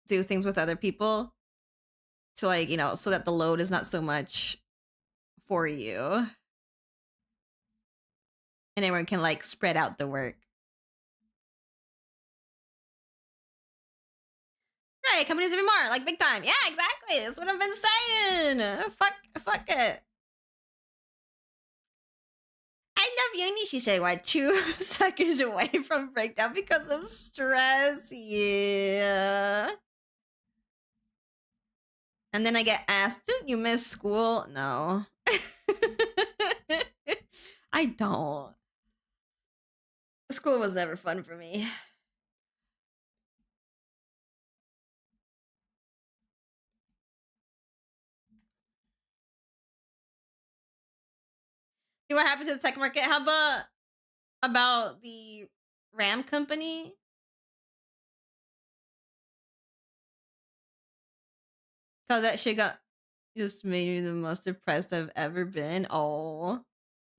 do things with other people to like, so that the load is not so much for you. And everyone can like spread out the work. Right, companies even more, like big time. Yeah, exactly. That's what I've been saying. Fuck it. I love uni, she said, what, 2 seconds away from breakdown because of stress. Yeah. And then I get asked, don't you miss school? No. I don't. School was never fun for me. See what happened to the tech market? How about the RAM company? Cause that shit just made me the most depressed I've ever been. Oh.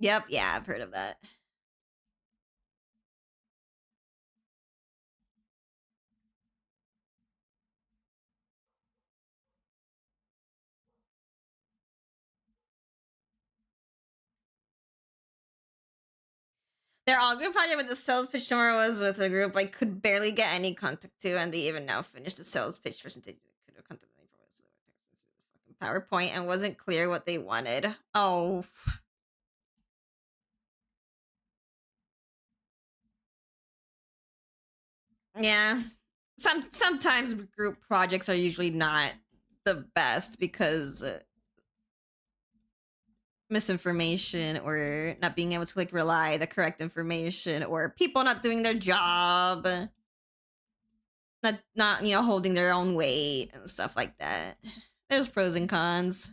Yep, yeah, I've heard of that. Their all group project with the sales pitch tomorrow was with a group I could barely get any contact to, and they even now finished the sales pitch presentation. Could have contacted me for PowerPoint and wasn't clear what they wanted. Oh. Yeah. Sometimes group projects are usually not the best because misinformation or not being able to like rely the correct information or people not doing their job, not holding their own weight and stuff like that. There's pros and cons.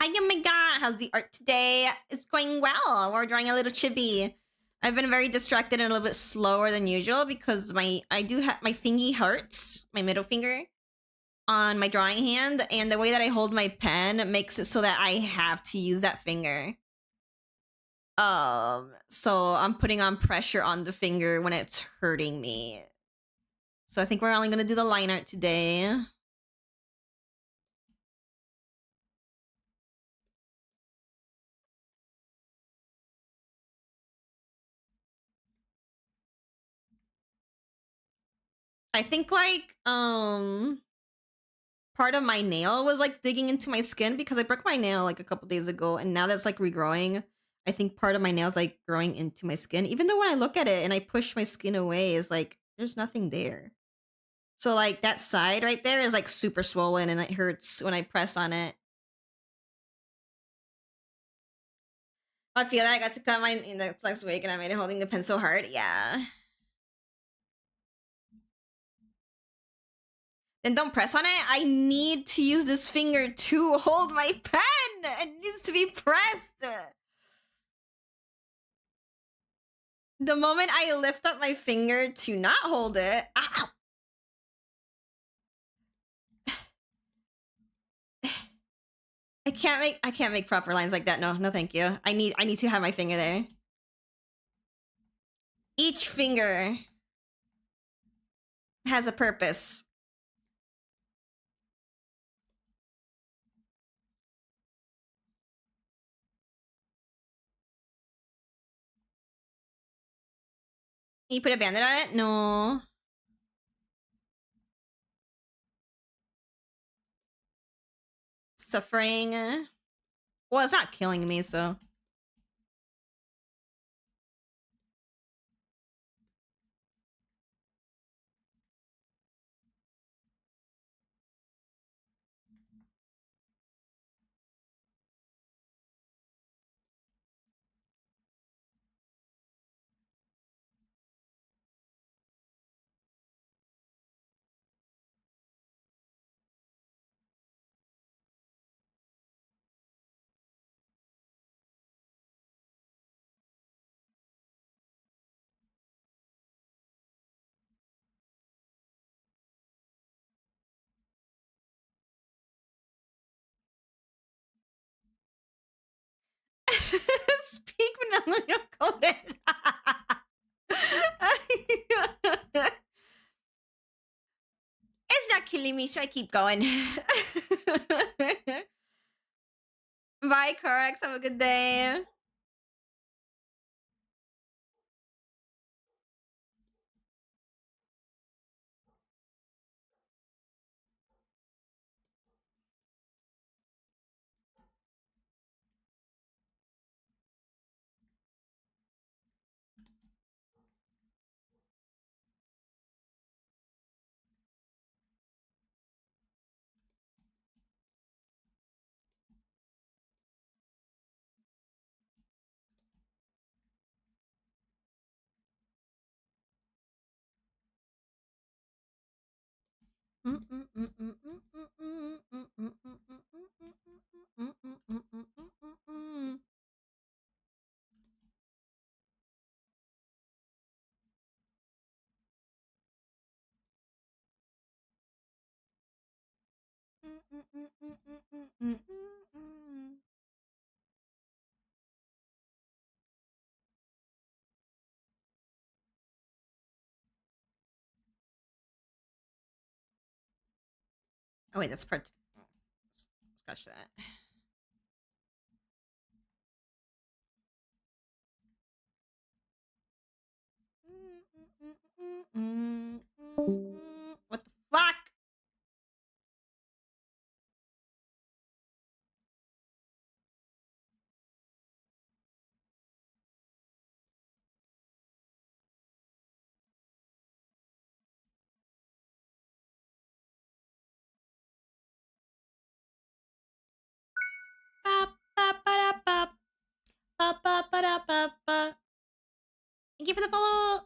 Hi, oh my god, how's the art today? It's going well. We're drawing a little chibi. I've been very distracted and a little bit slower than usual because my thingy hurts, my middle finger. on my drawing hand, and the way that I hold my pen makes it so that I have to use that finger. So I'm putting on pressure on the finger when it's hurting me. So I think we're only gonna do the line art today. I think like part of my nail was like digging into my skin because I broke my nail like a couple days ago, and now that's like regrowing. I think part of my nail's like growing into my skin, even though when I look at it and I push my skin away, it's like there's nothing there. So like that side right there is like super swollen and it hurts when I press on it. I feel like I got to cut mine in the next week and I made it holding the pen so hard. Yeah. Then don't press on it. I need to use this finger to hold my pen. It needs to be pressed. The moment I lift up my finger to not hold it, ow, I can't make proper lines like that. No, thank you. I need to have my finger there. Each finger has a purpose. You put a bandit on it? No. Suffering. Well, it's not killing me, so. Speak vanilla coated. It's not killing me, so I keep going. Bye, Corax. Have a good day. Oh wait, that's part. Scratch that. What the fuck? Thank you for the follow.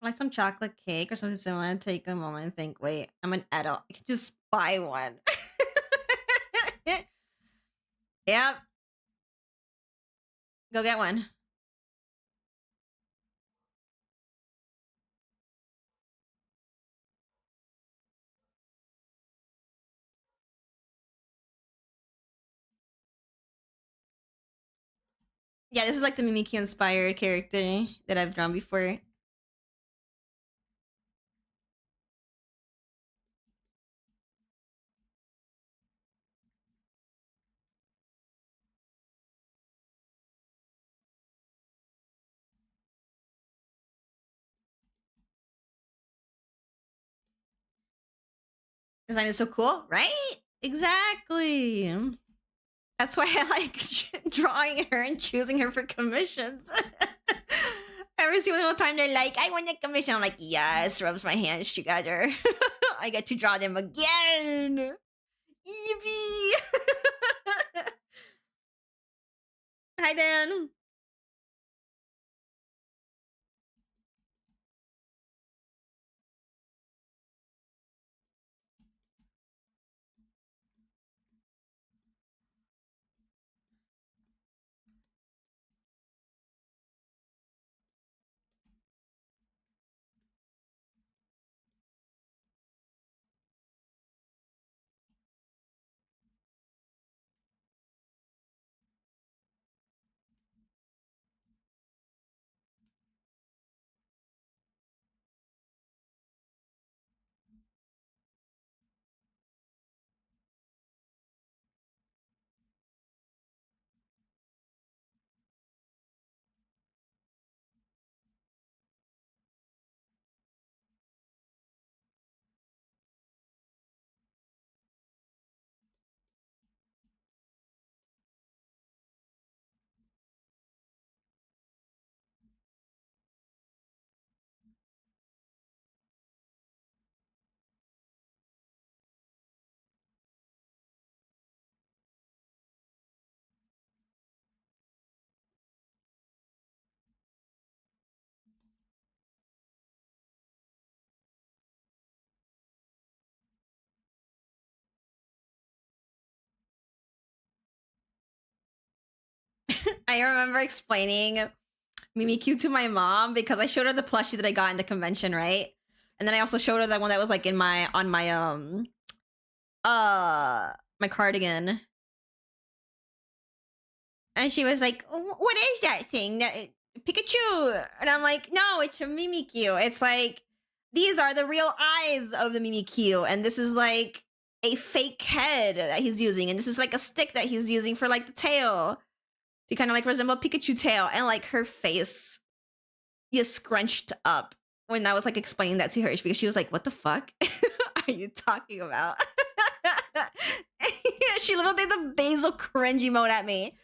Like some chocolate cake or something similar and take a moment and think, wait, I'm an adult. I can just buy one. Yep. Go get one. Yeah, this is like the Mimikyu inspired character that I've drawn before. Design is so cool, right? Exactly. That's why I like drawing her and choosing her for commissions. Every single time they're like, I want a commission. I'm like, yes, rubs my hands together. I get to draw them again. Yippee! Hi, Dan. I remember explaining Mimikyu to my mom because I showed her the plushie that I got in the convention, right? And then I also showed her the one that was like in my on my my cardigan. And she was like, "What is that thing? That Pikachu?" And I'm like, "No, it's a Mimikyu. It's like these are the real eyes of the Mimikyu, and this is like a fake head that he's using, and this is like a stick that he's using for like the tail to kind of like resemble Pikachu tail." And like her face is scrunched up when I was like explaining that to her because she was like, "What the fuck are you talking about?" She literally did the basil cringy mode at me,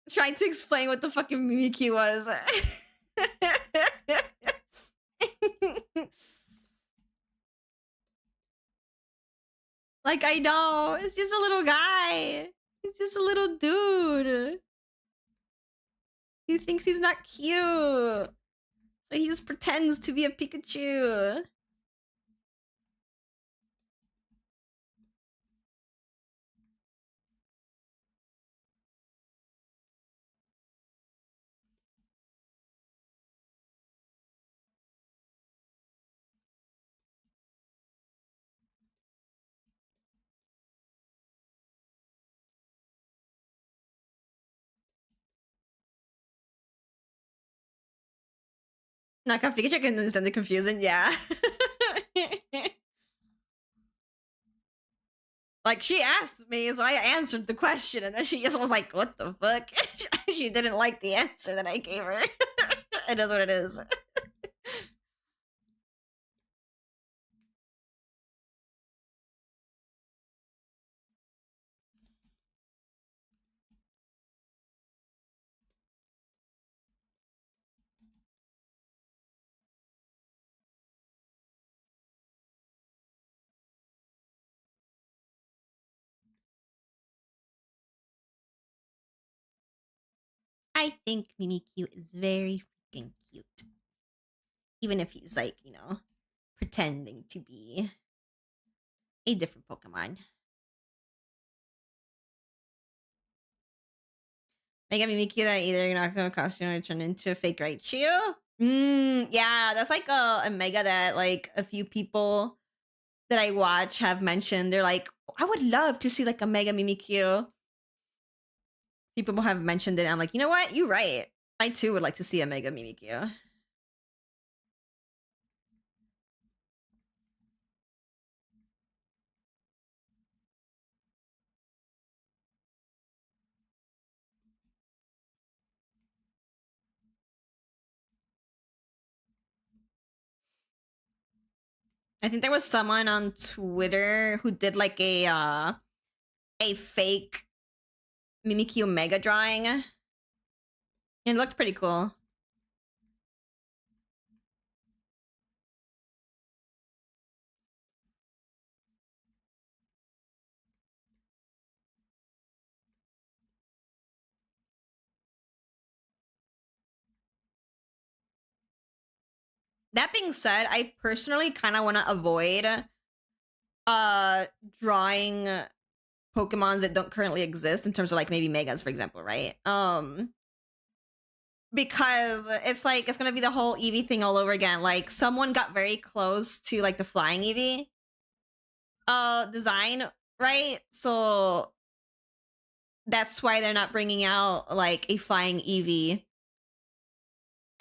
trying to explain what the fucking Mimikyu was. Like, I know, it's just a little guy. He's just a little dude. He thinks he's not cute. So he just pretends to be a Pikachu. Not Pikachu, I can understand the confusion, yeah. Like, she asked me, so I answered the question, and then she just was like, what the fuck? She didn't like the answer that I gave her. It is what it is. I think Mimikyu is very freaking cute. Even if he's like, you know, pretending to be a different Pokemon. Mega Mimikyu that either you're not gonna costume or turn into a fake Raichu. Yeah, that's like a mega that like a few people that I watch have mentioned. They're like, I would love to see like a Mega Mimikyu. People have mentioned it. And I'm like, you know what? You're right. I too would like to see a Mega Mimikyu. I think there was someone on Twitter who did like a fake Mimikyu Mega drawing. And it looked pretty cool. That being said, I personally kind of want to avoid drawing Pokemons that don't currently exist in terms of like maybe megas, for example, right? Because it's like it's gonna be the whole Eevee thing all over again. Like someone got very close to like the flying Eevee design, right? So that's why they're not bringing out like a flying Eevee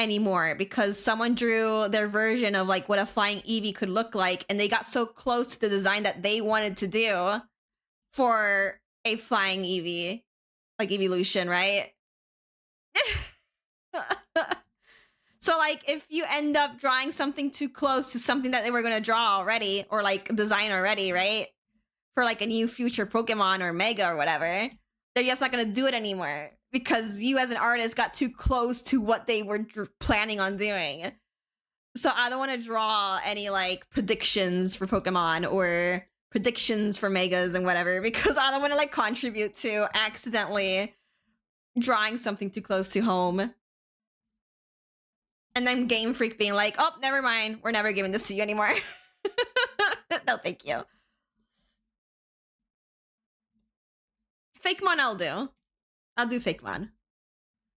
anymore, because someone drew their version of like what a flying Eevee could look like, and they got so close to the design that they wanted to do for a flying Eevee, like evolution, right? So like if you end up drawing something too close to something that they were going to draw already or like design already, right? For like a new future Pokemon or Mega or whatever, they're just not going to do it anymore because you as an artist got too close to what they were planning on doing. So I don't want to draw any like predictions for Pokemon or predictions for Megas and whatever, because I don't want to like contribute to accidentally drawing something too close to home. And then Game Freak being like, oh, never mind. We're never giving this to you anymore. No, thank you. Fakemon I'll do. I'll do Fakemon.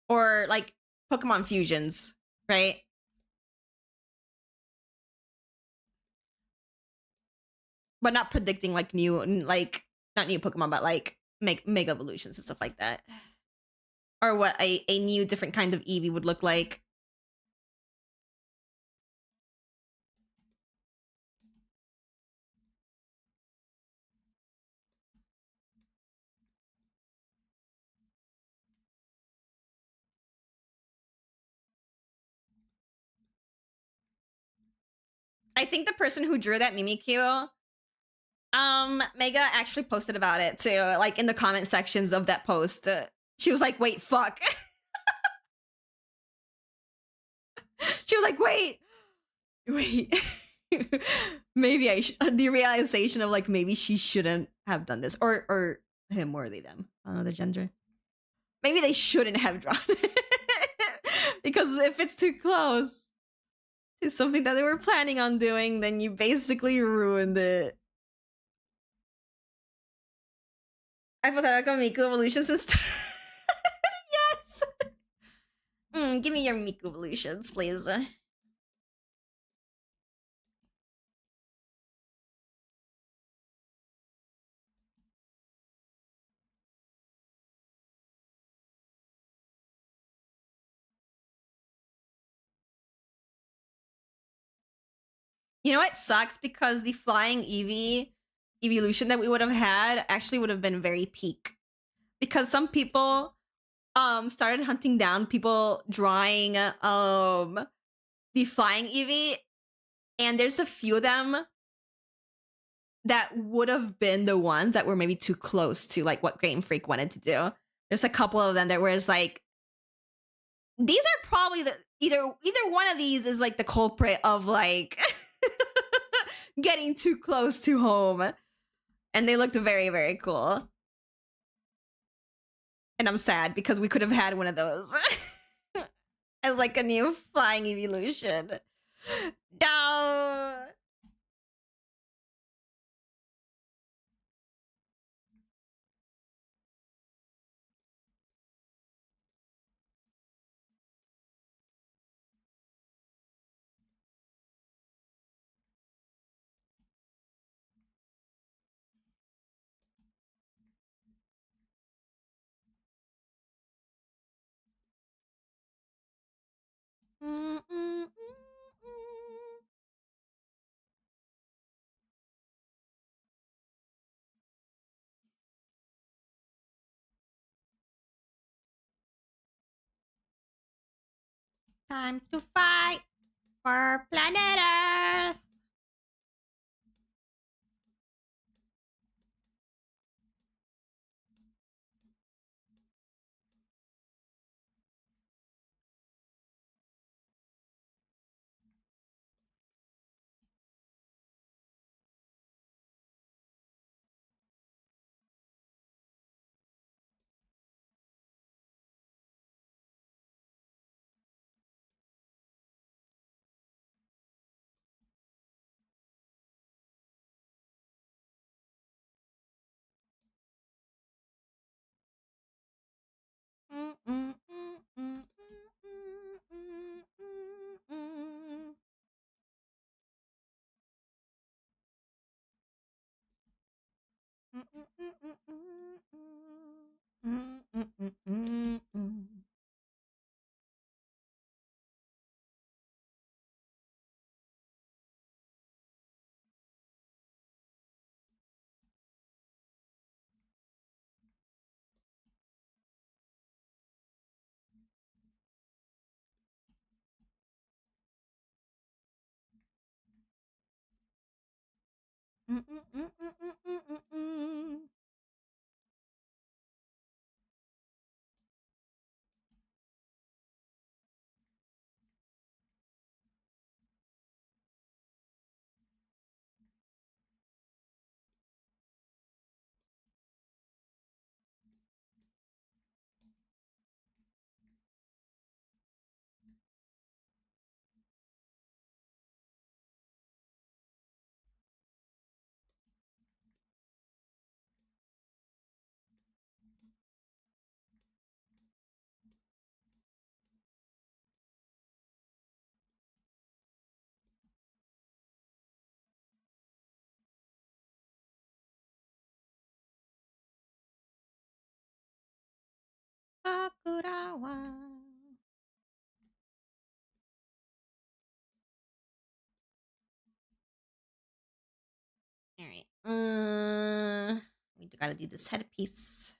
Or like Pokemon fusions, right? But not predicting like new, like not new Pokemon, but like mega evolutions and stuff like that. Or what a new different kind of Eevee would look like. I think the person who drew that Mimikyu, Mega actually posted about it too, like in the comment sections of that post. She was like, wait, fuck. She was like, wait. Maybe the realization of like maybe she shouldn't have done this, or him or they them. I don't know the gender. Maybe they shouldn't have drawn it because if it's too close to something that they were planning on doing, then you basically ruined it. I thought that was Miku evolutions and stuff. Yes. Give me your Miku evolutions, please. You know, it sucks because the flying Eevee evolution that we would have had actually would have been very peak. Because some people started hunting down people drawing the flying Eevee, and there's a few of them that would have been the ones that were maybe too close to like what Game Freak wanted to do. There's a couple of them that was like, these are probably the either one of these is like the culprit of like getting too close to home, and they looked very, very cool. And I'm sad because we could have had one of those as like a new flying evolution. No. Time to fight for planet Earth. Sakurawa. All right. We gotta do this headpiece.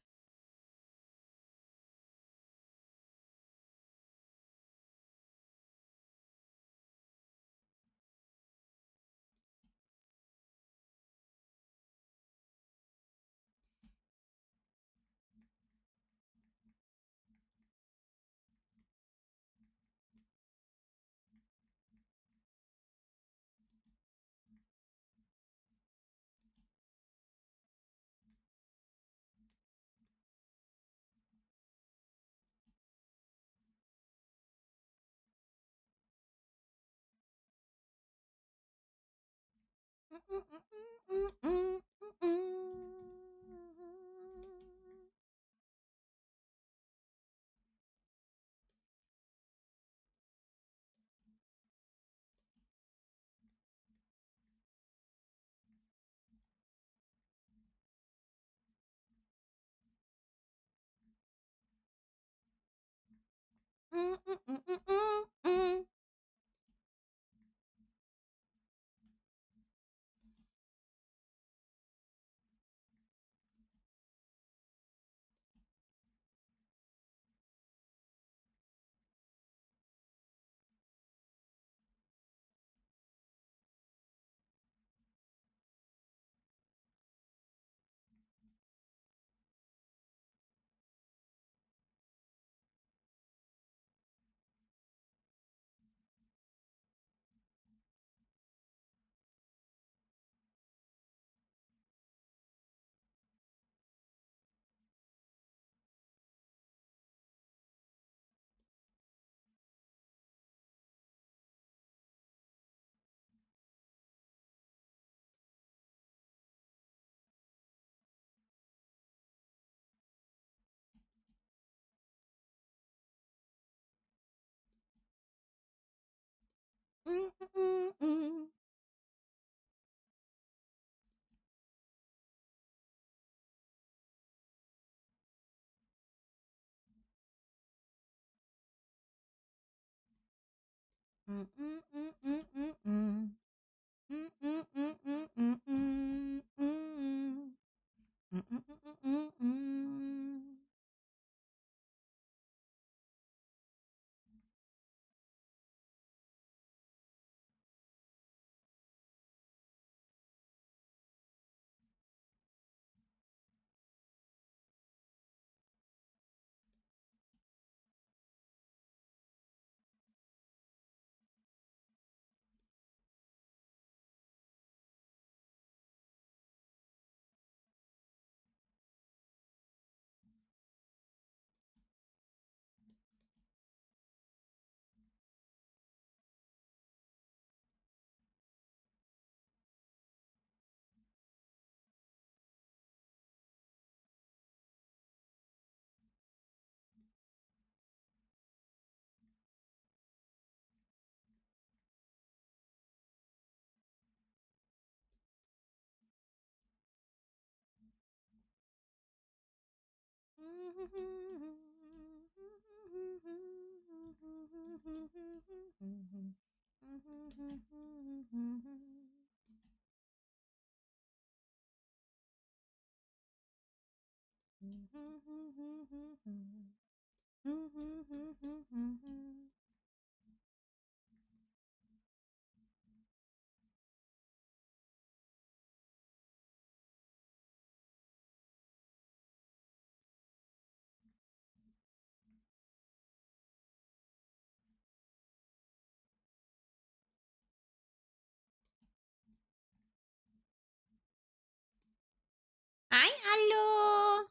Hi, hello.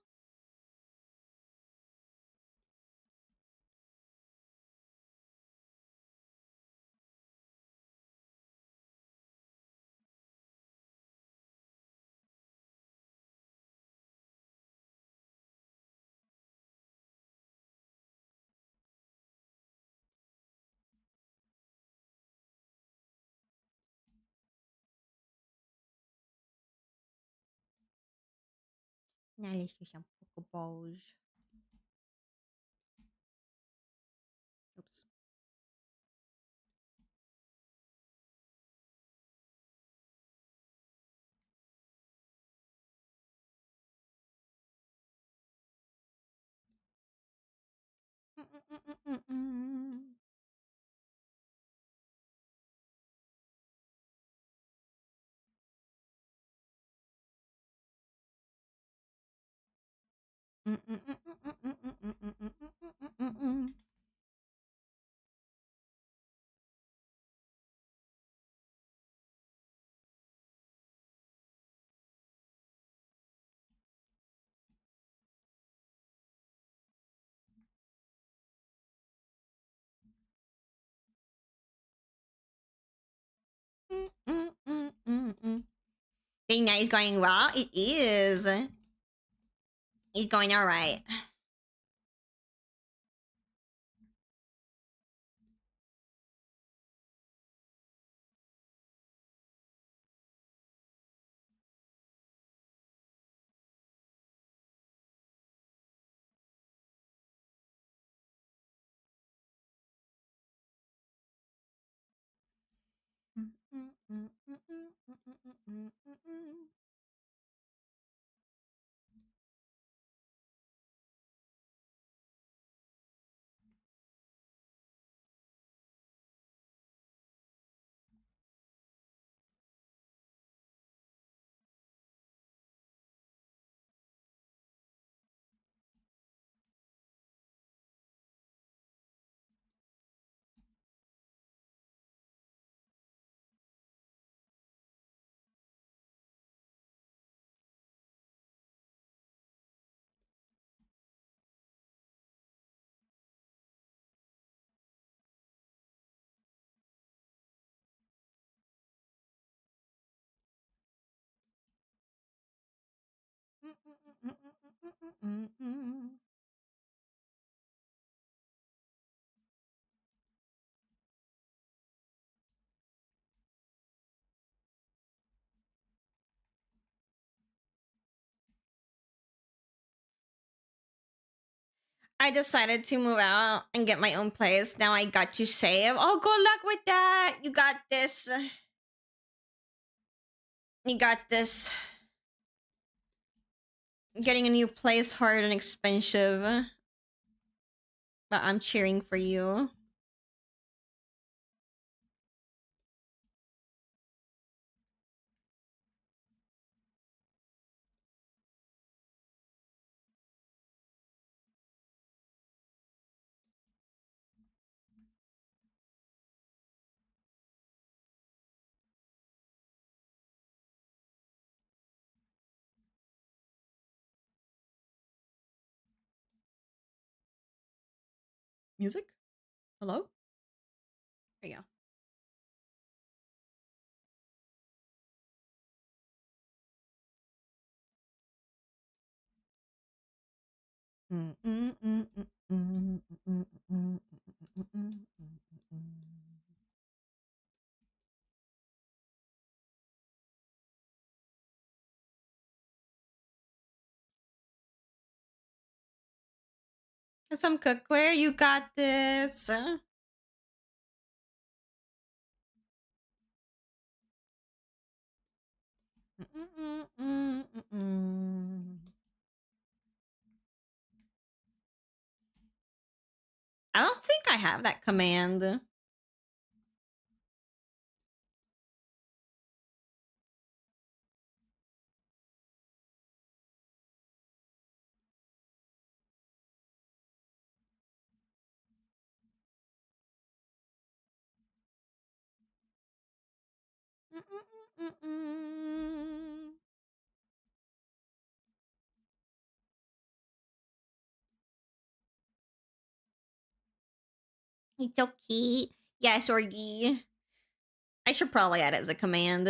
Now let's do some pokeballs. Oops. Date night is going well. It is. It's going all right. I decided to move out and get my own place. Now I got to save. Oh, good luck with that. You got this. You got this. Getting a new place hard and expensive. But I'm cheering for you. Music? Hello? There you go. Some cookware, you got this. I don't think I have that command. It's okay. Yes, Orgy. I should probably add it as a command.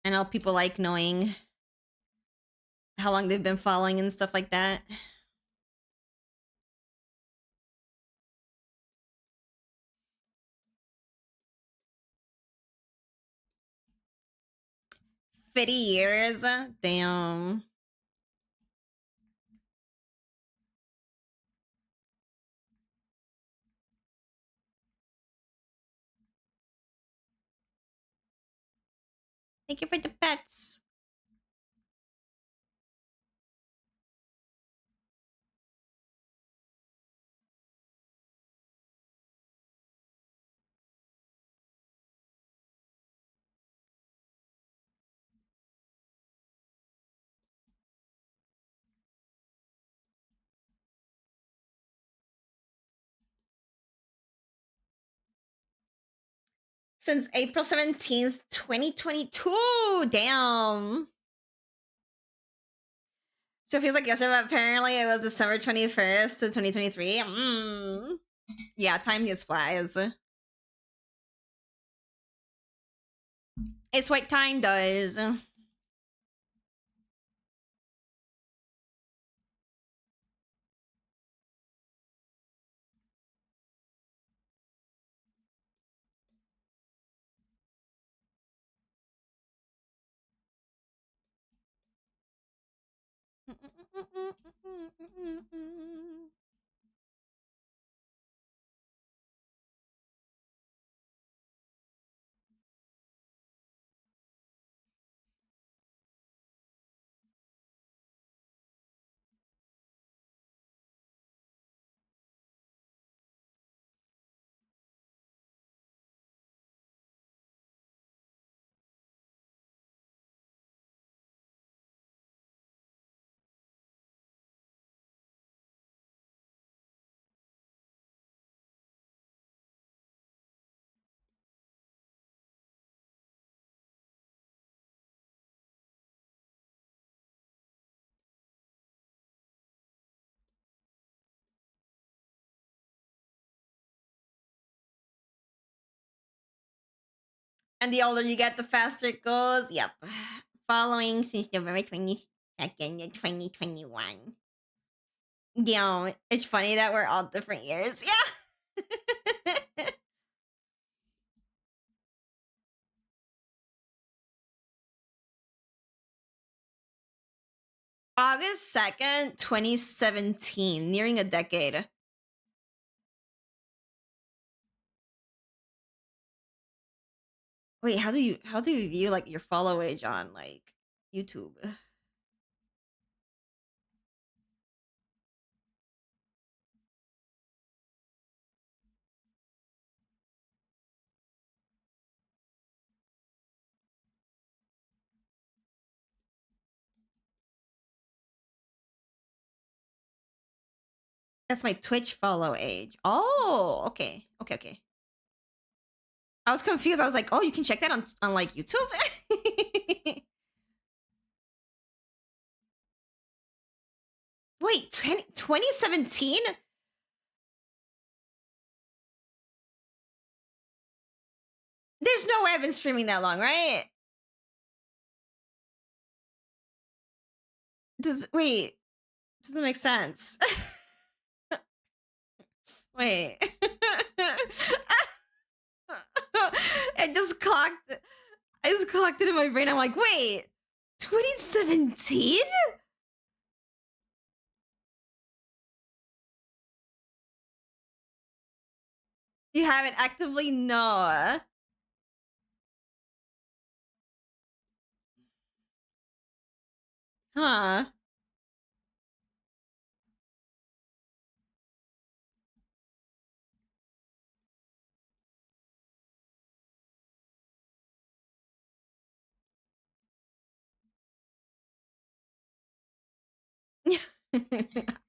I know people like knowing how long they've been following and stuff like that. $50. Damn. Thank you for the pets. Since April 17th, 2022. Damn. So it feels like yesterday, but apparently it was December 21st, 2023. Yeah, time just flies. It's what time does. And the older you get, the faster it goes. Yep. Following since November 22nd, 2021. Damn, it's funny that we're all different years. Yeah. August 2nd, 2017, nearing a decade. Wait, how do you view like your follow age on like YouTube? That's my Twitch follow age. Oh, okay. Okay. I was confused. I was like, oh, you can check that on like YouTube? Wait, 2017? There's no way I've been streaming that long, right? Wait, doesn't make sense. Wait. I just clocked it in my brain. I'm like, wait, 2017? You haven't actively? No. Huh.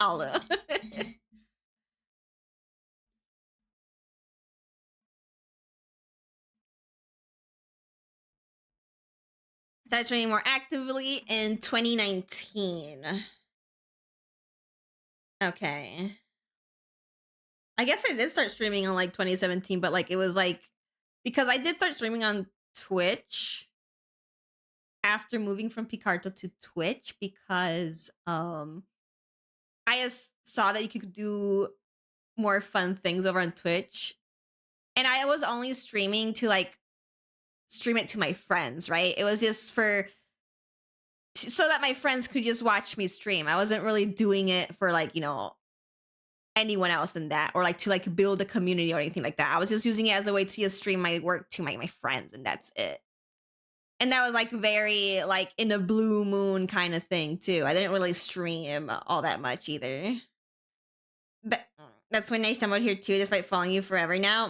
Allah. Started streaming more actively in 2019. Okay. I guess I did start streaming on like 2017, but like it was like because I did start streaming on Twitch after moving from Picarto to Twitch because I just saw that you could do more fun things over on Twitch. And I was only streaming to like stream it to my friends, right? It was just so that my friends could just watch me stream. I wasn't really doing it for like, you know, anyone else than that, or like to like build a community or anything like that. I was just using it as a way to just stream my work to my friends, and that's it. And that was like very like in a blue moon kind of thing too. I didn't really stream all that much either. But that's when I'm out here too, despite following you forever now.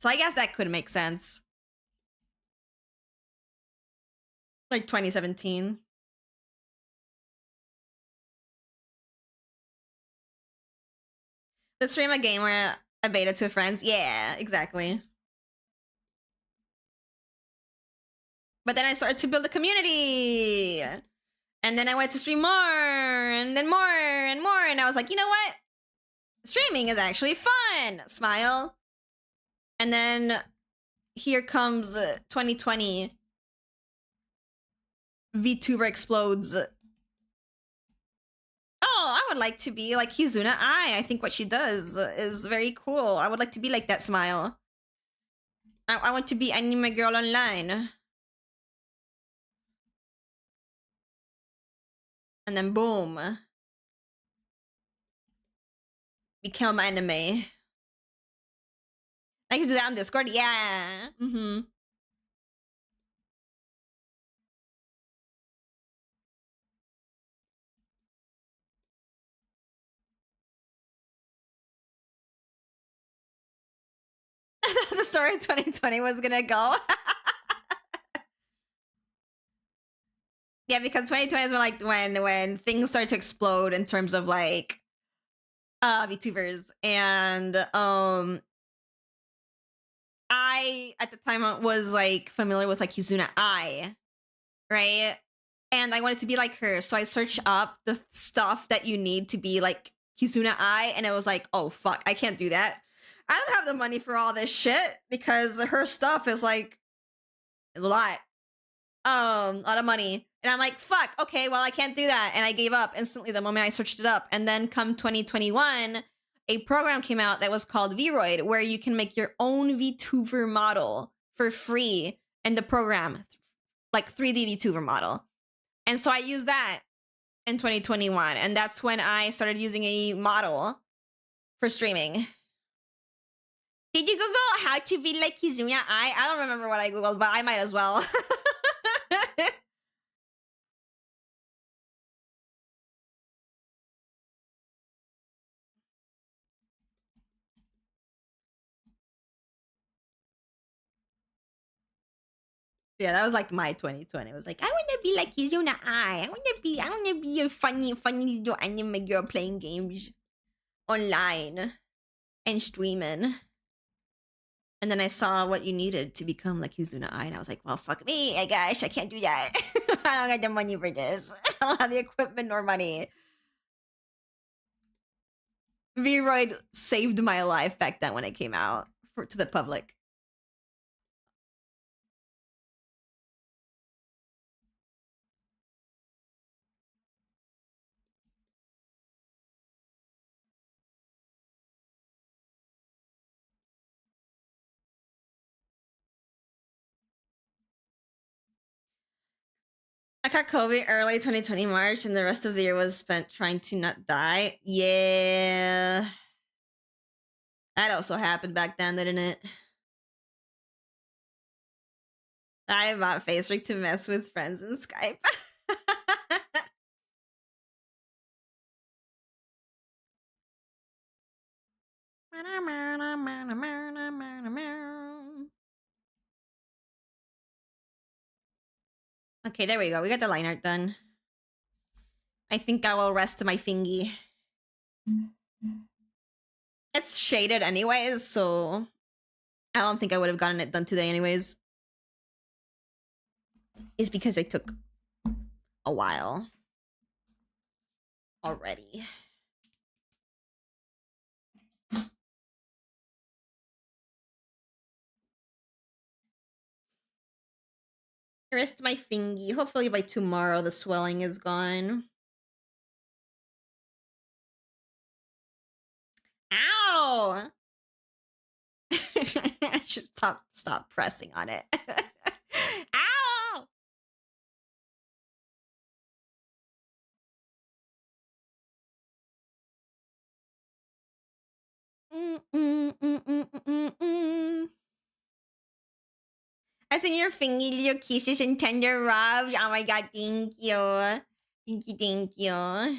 So I guess that could make sense. Like 2017. The stream a game or a beta to friends. Yeah, exactly. But then I started to build a community. And then I went to stream more, and then more, and more. And I was like, you know what? Streaming is actually fun. Smile. And then here comes 2020. VTuber explodes. Oh, I would like to be like Hizuna Ai. I think what she does is very cool. I would like to be like that. Smile. I want to be anime girl online. And then boom. Become anime. I can do that on Discord? Yeah. The story of 2020 was gonna go. Yeah, because 2020 is when things start to explode in terms of like VTubers, and I at the time was like familiar with like Hizuna Ai, right? And I wanted to be like her, so I searched up the stuff that you need to be like Hizuna Ai, and it was like, oh fuck, I can't do that. I don't have the money for all this shit because her stuff is like a lot of money. And I'm like, fuck, okay, well, I can't do that. And I gave up instantly the moment I searched it up. And then come 2021, a program came out that was called Vroid, where you can make your own VTuber model for free in the program, like 3D VTuber model. And so I used that in 2021. And that's when I started using a model for streaming. Did you Google how to be like Kizuna Ai? I don't remember what I Googled, but I might as well. Yeah, that was like my 2020. It was like, I want to be like Kizuna Ai. I want to be a funny little anime girl playing games online and streaming. And then I saw what you needed to become like Kizuna Ai, and I was like, well, fuck me, I guess I can't do that. I don't got the money for this. I don't have the equipment nor money. V-Roid saved my life back then when it came out to the public. I caught COVID early 2020 March, and the rest of the year was spent trying to not die. Yeah. That also happened back then, didn't it? I bought Facebook to mess with friends in Skype. Okay, there we go. We got the line art done. I think I will rest my fingy. It's shaded anyways, so I don't think I would have gotten it done today anyways. It's because it took a while already. Rest my fingy. Hopefully by tomorrow the swelling is gone. Ow! I should stop pressing on it. Ow! I seen your fingy, your kisses and tender rubs. Oh my god, thank you. Thank you.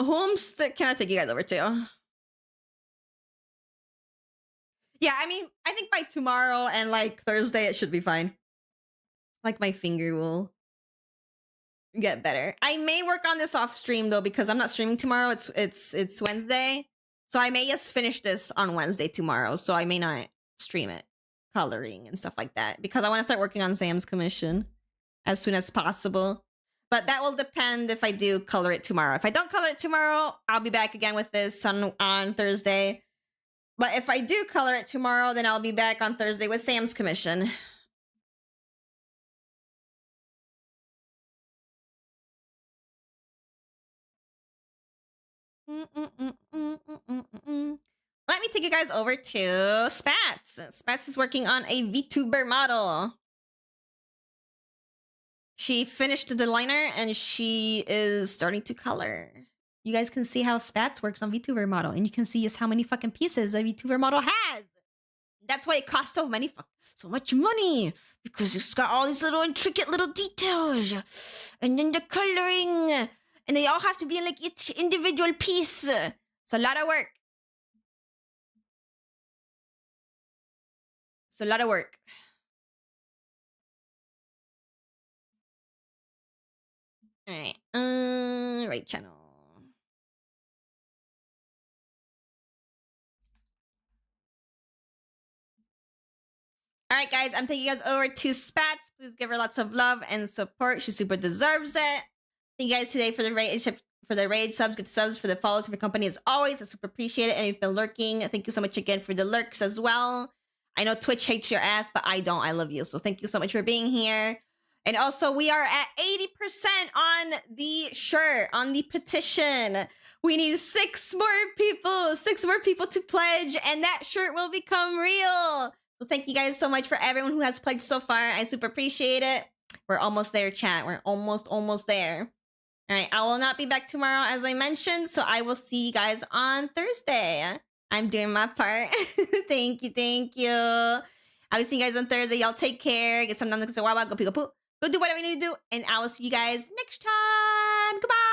Whom can I take you guys over to? Yeah, I mean, I think by tomorrow and like Thursday it should be fine. Like my finger will get better. I may work on this off stream though because I'm not streaming tomorrow. It's Wednesday. So I may just finish this on Wednesday tomorrow. So I may not stream it, coloring and stuff like that because I want to start working on Sam's commission as soon as possible. But that will depend if I do color it tomorrow. If I don't color it tomorrow, I'll be back again with this on Thursday. But if I do color it tomorrow, then I'll be back on Thursday with Sam's commission. Let me take you guys over to Spats. Spats is working on a VTuber model. She finished the liner and she is starting to color. You guys can see how Spats works on VTuber model, and you can see just how many fucking pieces a VTuber model has. That's why it costs so much money, because it's got all these little intricate little details, and then the coloring, and they all have to be in like each individual piece. It's a lot of work. It's a lot of work. All right, right channel. All right, guys, I'm taking you guys over to Spats. Please give her lots of love and support. She super deserves it. Thank you guys today for the raid subs, good subs, for the follows, for the company as always. I super appreciate it. And if you've been lurking, thank you so much again for the lurks as well. I know Twitch hates your ass, but I don't. I love you. So thank you so much for being here. And also, we are at 80% on the shirt, on the petition. We need 6 more people to pledge, and that shirt will become real. So thank you guys so much for everyone who has pledged so far. I super appreciate it. We're almost there, chat. We're almost there. All right, I will not be back tomorrow, as I mentioned, so I will see you guys on Thursday. I'm doing my part. Thank you. I will see you guys on Thursday. Y'all take care. Get some numbers. Go pee, go poo. Go do whatever you need to do, and I will see you guys next time. Goodbye.